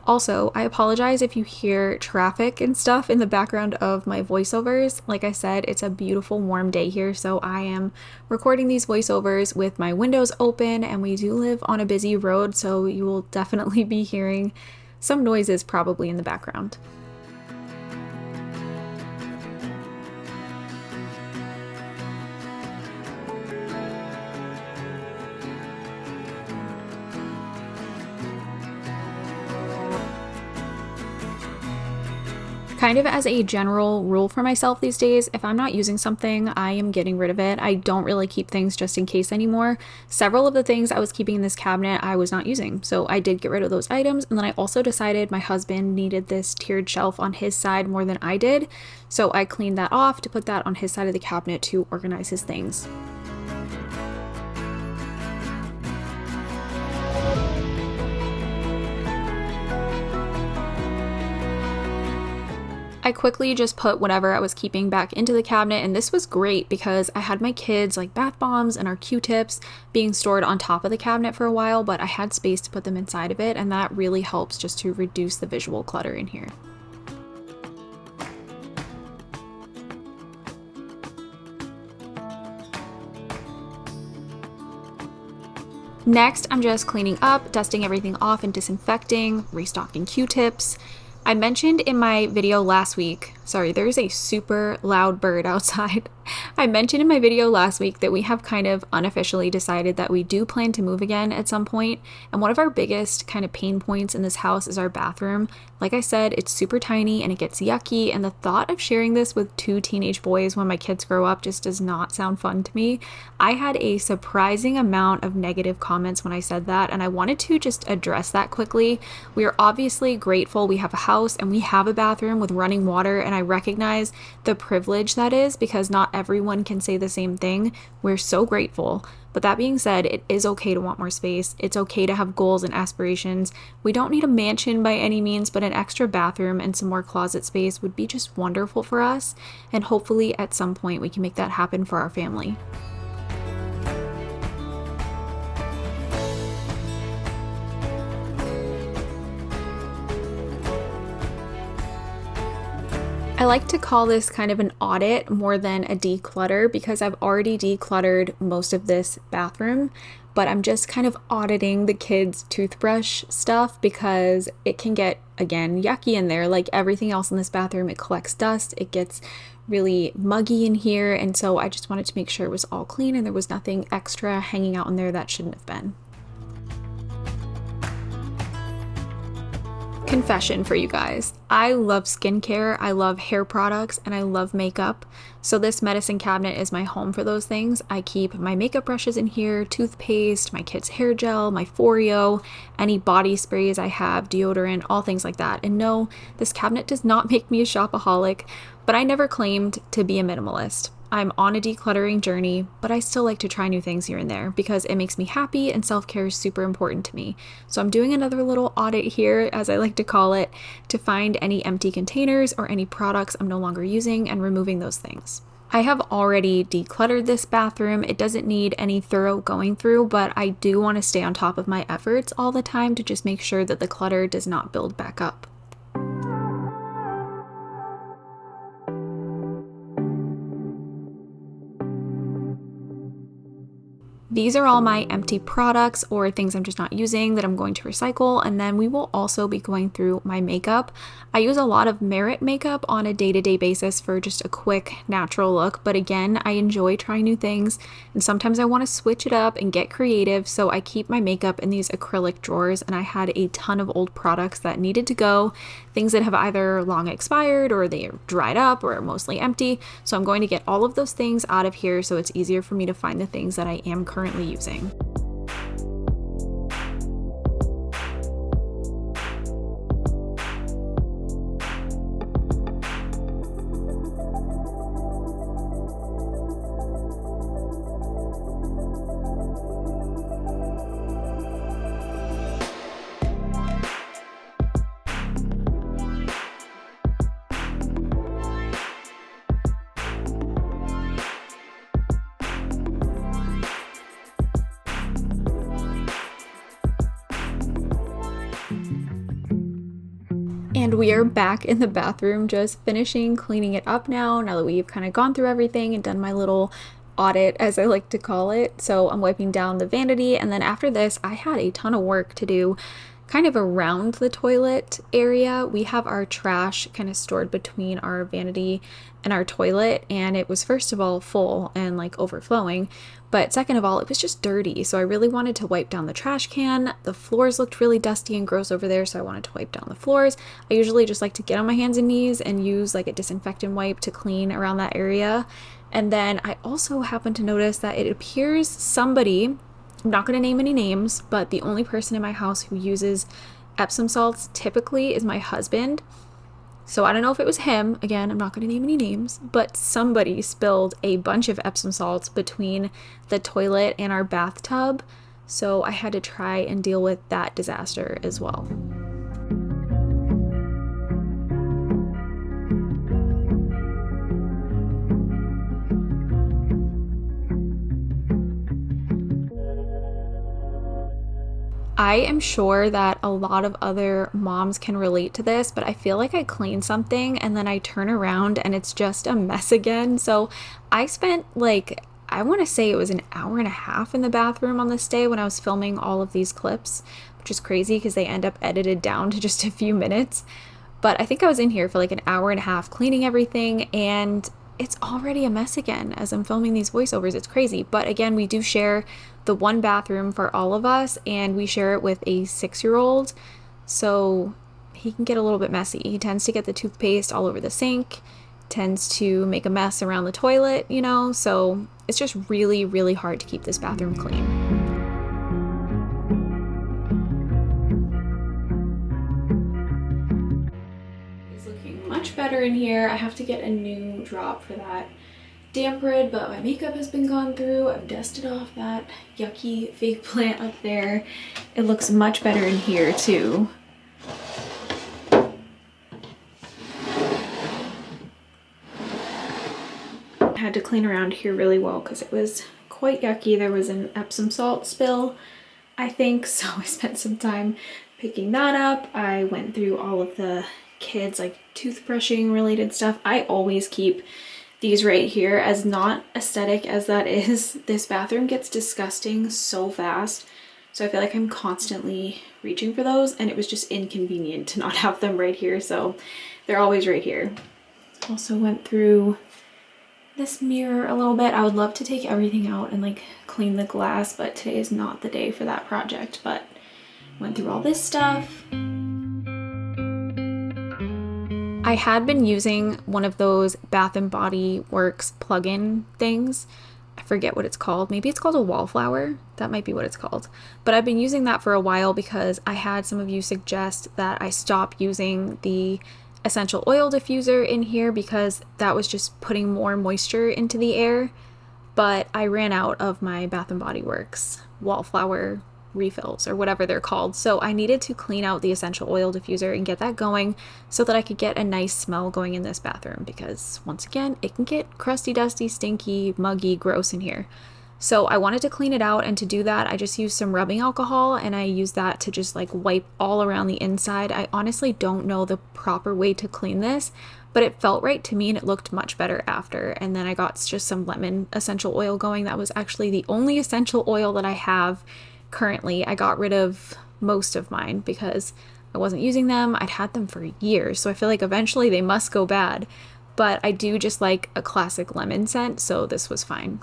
Also, I apologize if you hear traffic and stuff in the background of my voiceovers. Like I said, it's a beautiful warm day here, so I am recording these voiceovers with my windows open, and we do live on a busy road, so you will definitely be hearing some noises probably in the background. Kind of as a general rule for myself these days, if I'm not using something, I am getting rid of it. I don't really keep things just in case anymore. Several of the things I was keeping in this cabinet I was not using, so I did get rid of those items. And then I also decided my husband needed this tiered shelf on his side more than I did, so I cleaned that off to put that on his side of the cabinet to organize his things. I quickly just put whatever I was keeping back into the cabinet, and this was great because I had my kids' like bath bombs and our Q-tips being stored on top of the cabinet for a while, but I had space to put them inside of it, and that really helps just to reduce the visual clutter in here. Next, I'm just cleaning up, dusting everything off and disinfecting, restocking Q-tips. I mentioned in my video last week, sorry, there's a super loud bird outside. I mentioned in my video last week that we have kind of unofficially decided that we do plan to move again at some point, and one of our biggest kind of pain points in this house is our bathroom. Like I said, it's super tiny and it gets yucky, and the thought of sharing this with 2 teenage boys when my kids grow up just does not sound fun to me. I had a surprising amount of negative comments when I said that, and I wanted to just address that quickly. We are obviously grateful we have a house and we have a bathroom with running water, and I recognize the privilege that is because not everyone can say the same thing. We're so grateful. But that being said, it is okay to want more space. It's okay to have goals and aspirations. We don't need a mansion by any means, but an extra bathroom and some more closet space would be just wonderful for us. And hopefully at some point we can make that happen for our family. I like to call this kind of an audit more than a declutter because I've already decluttered most of this bathroom, but I'm just kind of auditing the kids' toothbrush stuff because it can get, again, yucky in there. Like everything else in this bathroom, it collects dust, it gets really muggy in here, and so I just wanted to make sure it was all clean and there was nothing extra hanging out in there that shouldn't have been. Confession for you guys. I love skincare, I love hair products, and I love makeup. So this medicine cabinet is my home for those things. I keep my makeup brushes in here, toothpaste, my kids' hair gel, my Foreo, any body sprays I have, deodorant, all things like that. And no, this cabinet does not make me a shopaholic, but I never claimed to be a minimalist. I'm on a decluttering journey, but I still like to try new things here and there because it makes me happy and self-care is super important to me. So I'm doing another little audit here, as I like to call it, to find any empty containers or any products I'm no longer using and removing those things. I have already decluttered this bathroom. It doesn't need any thorough going through, but I do want to stay on top of my efforts all the time to just make sure that the clutter does not build back up. These are all my empty products or things I'm just not using that I'm going to recycle, and then we will also be going through my makeup. I use a lot of Merit makeup on a day-to-day basis for just a quick, natural look, but again, I enjoy trying new things, and sometimes I want to switch it up and get creative, so I keep my makeup in these acrylic drawers, and I had a ton of old products that needed to go, things that have either long expired or they are dried up or are mostly empty, so I'm going to get all of those things out of here so it's easier for me to find the things that I am currently using. And we are back in the bathroom, just finishing cleaning it up now that we've kind of gone through everything and done my little audit, as I like to call it. So I'm wiping down the vanity, and then after this, I had a ton of work to do kind of around the toilet area. We have our trash kind of stored between our vanity and our toilet, and it was first of all full and like overflowing, but second of all, it was just dirty. So I really wanted to wipe down the trash can. The floors looked really dusty and gross over there, so I wanted to wipe down the floors. I usually just like to get on my hands and knees and use like a disinfectant wipe to clean around that area. And then I also happened to notice that it appears somebody, I'm not going to name any names, but the only person in my house who uses Epsom salts typically is my husband. So I don't know if it was him, again, I'm not going to name any names, but somebody spilled a bunch of Epsom salts between the toilet and our bathtub. So I had to try and deal with that disaster as well. I am sure that a lot of other moms can relate to this, but I feel like I clean something and then I turn around and it's just a mess again. So I spent like, I want to say it was an hour and a half in the bathroom on this day when I was filming all of these clips, which is crazy because they end up edited down to just a few minutes. But I think I was in here for like an hour and a half cleaning everything, and it's already a mess again as I'm filming these voiceovers. It's crazy. But again, we do share the one bathroom for all of us, and we share it with a 6-year-old, so he can get a little bit messy. He tends to get the toothpaste all over the sink, tends to make a mess around the toilet, you know, so it's just really, really hard to keep this bathroom clean. It's looking much better in here. I have to get a new drop for that damp rid, but my makeup has been gone through. I've dusted off that yucky fake plant up there. It looks much better in here too. I had to clean around here really well because it was quite yucky. There was an Epsom salt spill, I think, so I spent some time picking that up. I went through all of the kids like toothbrushing related stuff. I always keep these right here. As not aesthetic as that is, this bathroom gets disgusting so fast, so I feel like I'm constantly reaching for those, and it was just inconvenient to not have them right here, so they're always right here. Also went through this mirror a little bit. I would love to take everything out and like clean the glass, but today is not the day for that project. But went through all this stuff. I had been using one of those Bath and Body Works plug-in things. I forget what it's called. Maybe it's called a wallflower. That might be what it's called. But I've been using that for a while because I had some of you suggest that I stop using the essential oil diffuser in here because that was just putting more moisture into the air. But I ran out of my Bath and Body Works wallflower refills or whatever they're called. So I needed to clean out the essential oil diffuser and get that going so that I could get a nice smell going in this bathroom because once again, it can get crusty, dusty, stinky, muggy, gross in here. So I wanted to clean it out, and to do that, I just used some rubbing alcohol and I used that to just like wipe all around the inside. I honestly don't know the proper way to clean this, but it felt right to me and it looked much better after. And then I got just some lemon essential oil going. That was actually the only essential oil that I have currently. I got rid of most of mine because I wasn't using them. I'd had them for years, so I feel like eventually they must go bad. But I do just like a classic lemon scent, so this was fine.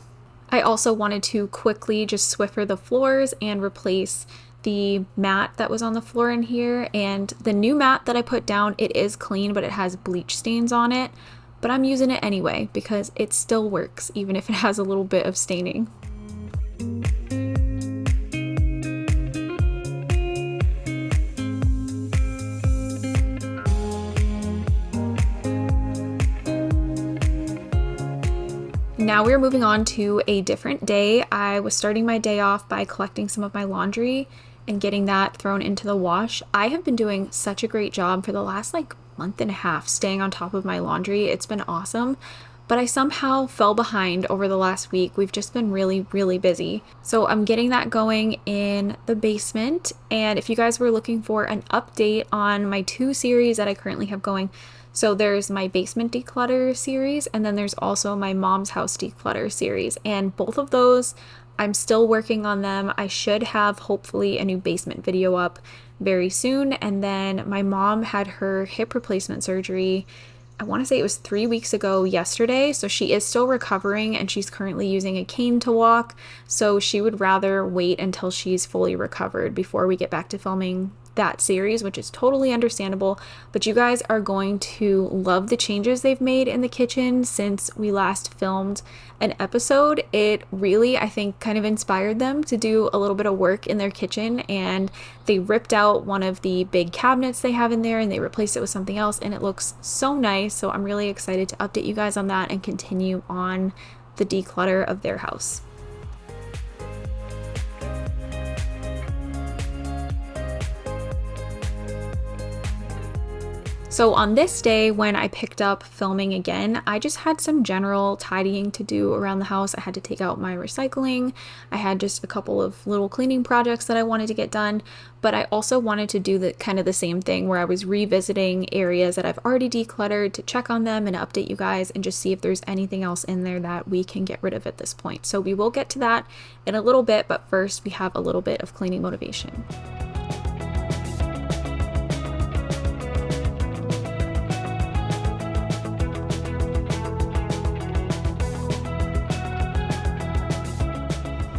I also wanted to quickly just Swiffer the floors and replace the mat that was on the floor in here. And the new mat that I put down, it is clean, but it has bleach stains on it. But I'm using it anyway because it still works, even if it has a little bit of staining. Now we're moving on to a different day. I was starting my day off by collecting some of my laundry and getting that thrown into the wash. I have been doing such a great job for the last month and a half staying on top of my laundry. It's been awesome, but I somehow fell behind over the last week. We've just been really, really busy. So I'm getting that going in the basement. And if you guys were looking for an update on my 2 series that I currently have going, so there's my basement declutter series, and then there's also my mom's house declutter series. And both of those, I'm still working on them. I should have hopefully a new basement video up very soon. And then my mom had her hip replacement surgery, I want to say it was 3 weeks ago yesterday. So she is still recovering and she's currently using a cane to walk. So she would rather wait until she's fully recovered before we get back to filming that series, which is totally understandable. But you guys are going to love the changes they've made in the kitchen since we last filmed an episode. It really, I think, kind of inspired them to do a little bit of work in their kitchen, and they ripped out one of the big cabinets they have in there and they replaced it with something else, and it looks so nice. So I'm really excited to update you guys on that and continue on the declutter of their house. So on this day when I picked up filming again, I just had some general tidying to do around the house. I had to take out my recycling. I had just a couple of little cleaning projects that I wanted to get done, but I also wanted to do the same thing where I was revisiting areas that I've already decluttered to check on them and update you guys and just see if there's anything else in there that we can get rid of at this point. So we will get to that in a little bit, but first we have a little bit of cleaning motivation.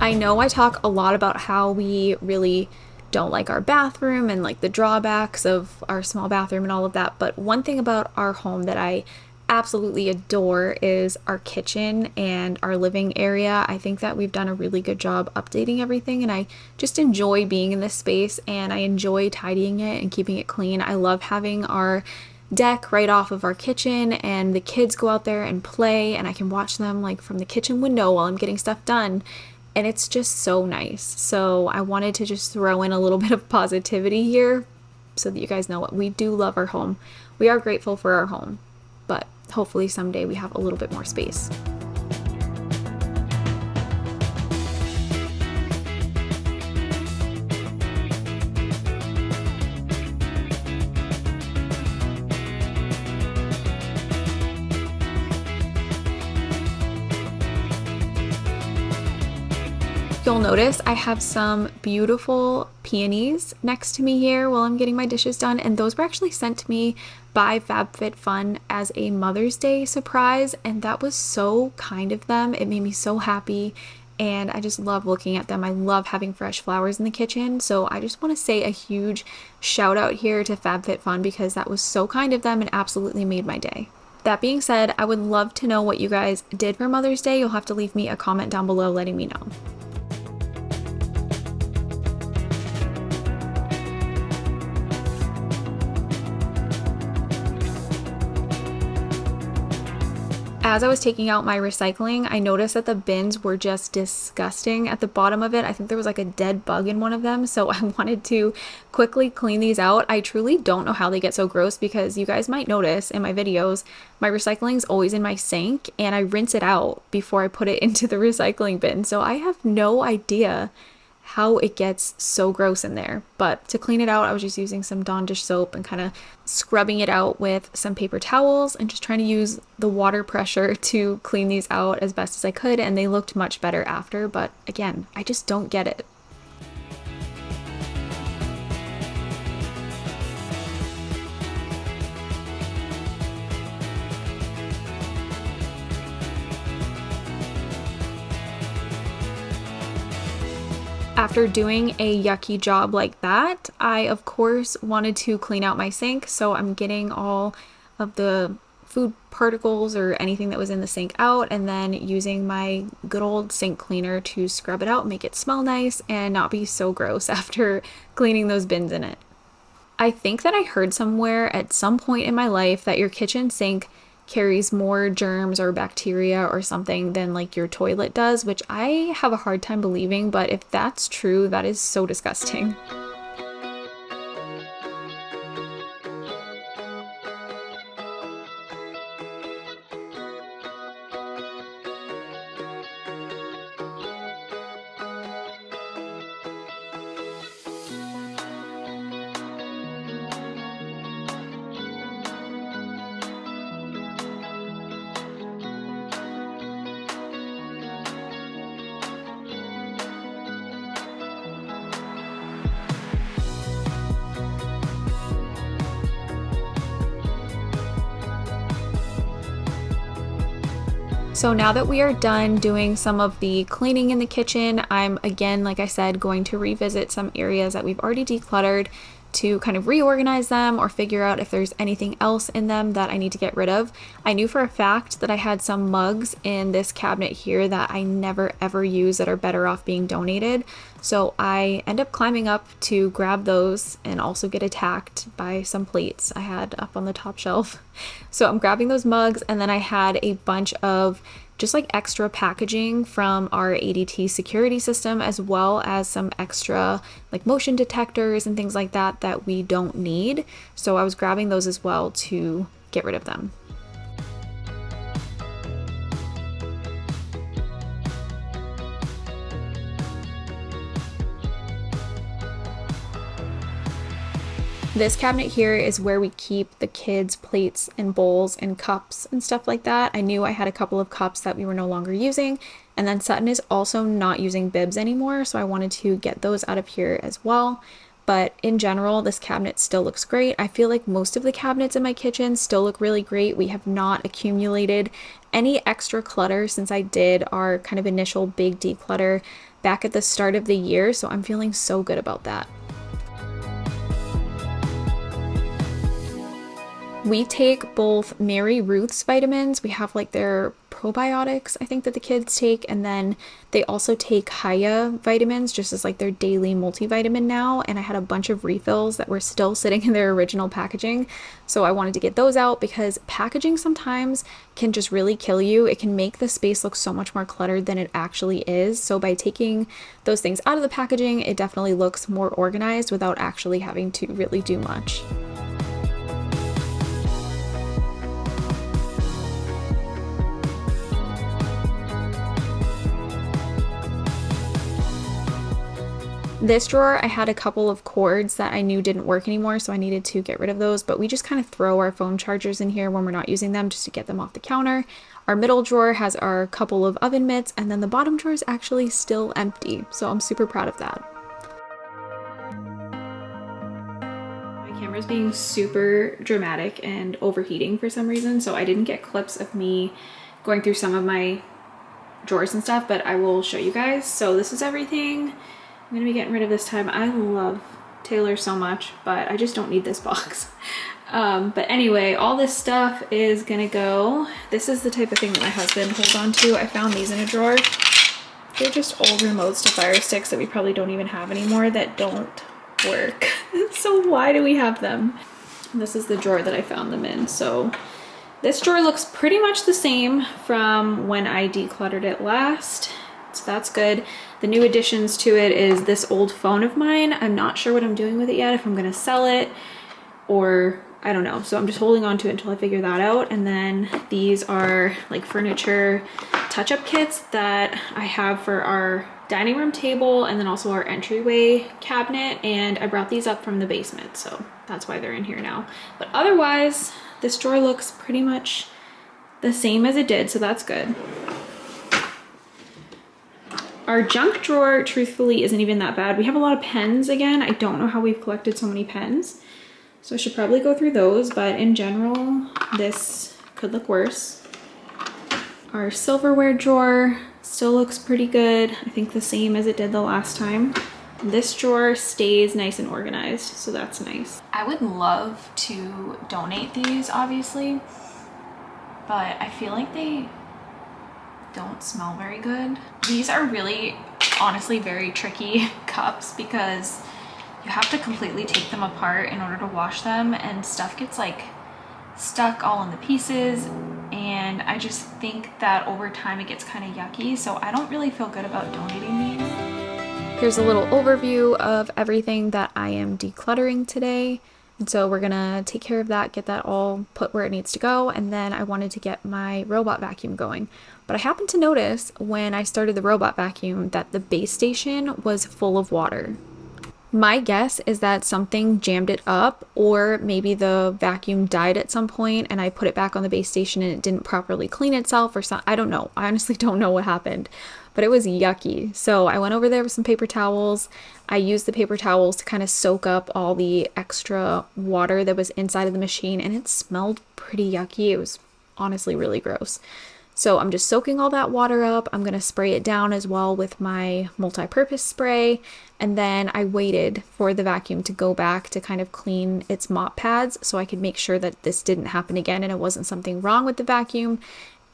I know I talk a lot about how we really don't like our bathroom and like the drawbacks of our small bathroom and all of that, but one thing about our home that I absolutely adore is our kitchen and our living area. I think that we've done a really good job updating everything, and I just enjoy being in this space and I enjoy tidying it and keeping it clean. I love having our deck right off of our kitchen, and the kids go out there and play and I can watch them like from the kitchen window while I'm getting stuff done. And it's just so nice. So I wanted to just throw in a little bit of positivity here so that you guys know what we do love our home. We are grateful for our home, but hopefully someday we have a little bit more space. You'll notice I have some beautiful peonies next to me here while I'm getting my dishes done, and those were actually sent to me by FabFitFun as a Mother's Day surprise, and that was so kind of them. It made me so happy, and I just love looking at them. I love having fresh flowers in the kitchen. So I just want to say a huge shout out here to FabFitFun because that was so kind of them and absolutely made my day. That being said, I would love to know what you guys did for Mother's Day. You'll have to leave me a comment down below letting me know. As I was taking out my recycling, I noticed that the bins were just disgusting at the bottom of it. I think there was like a dead bug in one of them, so I wanted to quickly clean these out. I truly don't know how they get so gross because you guys might notice in my videos, my recycling is always in my sink and I rinse it out before I put it into the recycling bin. So I have no idea how it gets so gross in there. But to clean it out, I was just using some Dawn dish soap and kind of scrubbing it out with some paper towels and just trying to use the water pressure to clean these out as best as I could, and they looked much better after. But again, I just don't get it. After doing a yucky job like that, I of course wanted to clean out my sink, so I'm getting all of the food particles or anything that was in the sink out and then using my good old sink cleaner to scrub it out, make it smell nice and not be so gross after cleaning those bins in it. I think that I heard somewhere at some point in my life that your kitchen sink carries more germs or bacteria or something than like your toilet does, which I have a hard time believing, but if that's true, that is so disgusting. So now that we are done doing some of the cleaning in the kitchen, I'm again, like I said, going to revisit some areas that we've already decluttered to kind of reorganize them or figure out if there's anything else in them that I need to get rid of. I knew for a fact that I had some mugs in this cabinet here that I never ever use that are better off being donated. So I end up climbing up to grab those and also get attacked by some plates I had up on the top shelf. So I'm grabbing those mugs, and then I had a bunch of just like extra packaging from our ADT security system, as well as some extra like motion detectors and things like that that we don't need. So I was grabbing those as well to get rid of them. This cabinet here is where we keep the kids' plates and bowls and cups and stuff like that. I knew I had a couple of cups that we were no longer using, and then Sutton is also not using bibs anymore, so I wanted to get those out of here as well. But in general, this cabinet still looks great. I feel like most of the cabinets in my kitchen still look really great. We have not accumulated any extra clutter since I did our kind of initial big declutter back at the start of the year, so I'm feeling so good about that. We take both Mary Ruth's vitamins. We have like their probiotics, I think, that the kids take, and then they also take Haya vitamins just as like their daily multivitamin now, and I had a bunch of refills that were still sitting in their original packaging, so I wanted to get those out because packaging sometimes can just really kill you. It can make the space look so much more cluttered than it actually is, so by taking those things out of the packaging, it definitely looks more organized without actually having to really do much. This drawer, I had a couple of cords that I knew didn't work anymore, so I needed to get rid of those, but we just kind of throw our phone chargers in here when we're not using them just to get them off the counter. Our middle drawer has our couple of oven mitts, and then the bottom drawer is actually still empty, so I'm super proud of that. My camera's being super dramatic and overheating for some reason, so I didn't get clips of me going through some of my drawers and stuff, but I will show you guys. So this is everything I'm gonna be getting rid of this time. I love Taylor so much, but I just don't need this box. But anyway, all this stuff is gonna go. This is the type of thing that my husband holds on to. I found these in a drawer. They're just old remotes to Fire Sticks that we probably don't even have anymore that don't work. So why do we have them? This is the drawer that I found them in. So this drawer looks pretty much the same from when I decluttered it last. So that's good. The new additions to it is this old phone of mine. I'm not sure what I'm doing with it yet, if I'm gonna sell it or I don't know. So I'm just holding on to it until I figure that out. And then these are like furniture touch-up kits that I have for our dining room table and then also our entryway cabinet. And I brought these up from the basement, so that's why they're in here now. But otherwise, this drawer looks pretty much the same as it did, so that's good. Our junk drawer, truthfully, isn't even that bad. We have a lot of pens again. I don't know how we've collected so many pens, so I should probably go through those, but in general, this could look worse. Our silverware drawer still looks pretty good. I think the same as it did the last time. This drawer stays nice and organized, so that's nice. I would love to donate these, obviously, but I feel like they don't smell very good. These are really, honestly, very tricky cups because you have to completely take them apart in order to wash them, and stuff gets like stuck all in the pieces, and I just think that over time it gets kind of yucky, so I don't really feel good about donating these. Here's a little overview of everything that I am decluttering today. And so we're gonna take care of that, get that all put where it needs to go, and then I wanted to get my robot vacuum going. But I happened to notice when I started the robot vacuum that the base station was full of water. My guess is that something jammed it up, or maybe the vacuum died at some point and I put it back on the base station and it didn't properly clean itself or something. I don't know. I honestly don't know what happened, but it was yucky. So I went over there with some paper towels. I used the paper towels to kind of soak up all the extra water that was inside of the machine, and it smelled pretty yucky. It was honestly really gross. So I'm just soaking all that water up. I'm going to spray it down as well with my multi-purpose spray. And then I waited for the vacuum to go back to kind of clean its mop pads so I could make sure that this didn't happen again and it wasn't something wrong with the vacuum.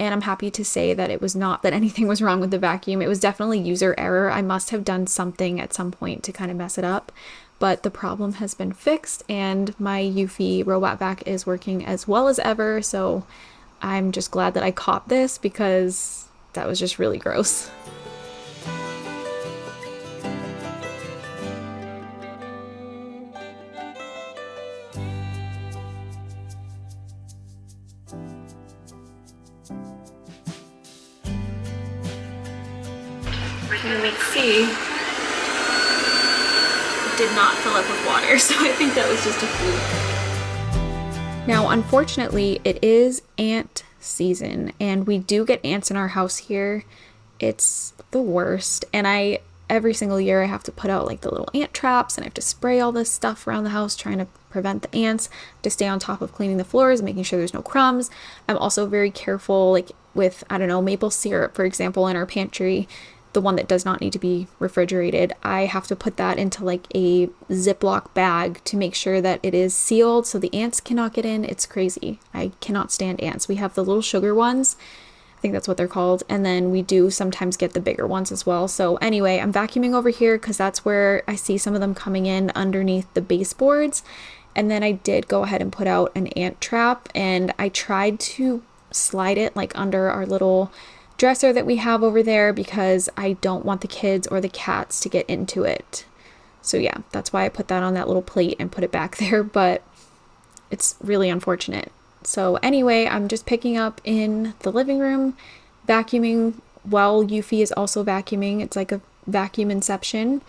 And I'm happy to say that it was not that anything was wrong with the vacuum. It was definitely user error. I must have done something at some point to kind of mess it up. But the problem has been fixed and my Eufy robot vac is working as well as ever. So I'm just glad that I caught this because that was just really gross. And let's see. It did not fill up with water, so I think that was just a fluke. Now, unfortunately, it is ant season, and we do get ants in our house here. It's the worst, and every single year I have to put out like the little ant traps, and I have to spray all this stuff around the house trying to prevent the ants, to stay on top of cleaning the floors, making sure there's no crumbs. I'm also very careful, like with, I don't know, maple syrup, for example, in our pantry, the one that does not need to be refrigerated. I have to put that into like a Ziploc bag to make sure that it is sealed so the ants cannot get in. It's crazy. I cannot stand ants. We have the little sugar ones. I think that's what they're called. And then we do sometimes get the bigger ones as well. So anyway, I'm vacuuming over here because that's where I see some of them coming in underneath the baseboards. And then I did go ahead and put out an ant trap, and I tried to slide it like under our little dresser that we have over there because I don't want the kids or the cats to get into it. So yeah, that's why I put that on that little plate and put it back there, but it's really unfortunate. So anyway, I'm just picking up in the living room, vacuuming while Eufy is also vacuuming. It's like a vacuum inception.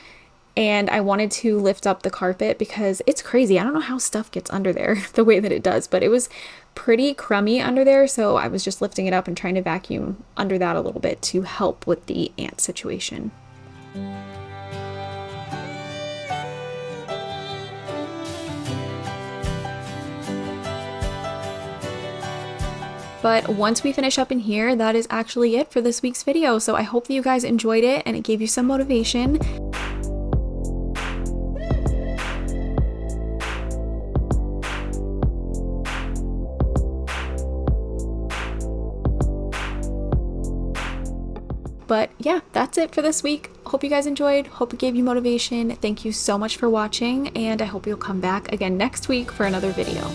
And I wanted to lift up the carpet because it's crazy. I don't know how stuff gets under there the way that it does, but it was pretty crummy under there, so I was just lifting it up and trying to vacuum under that a little bit to help with the ant situation. But once we finish up in here, that is actually it for this week's video. So I hope that you guys enjoyed it and it gave you some motivation. But yeah, that's it for this week. Hope you guys enjoyed. Hope it gave you motivation. Thank you so much for watching, and I hope you'll come back again next week for another video.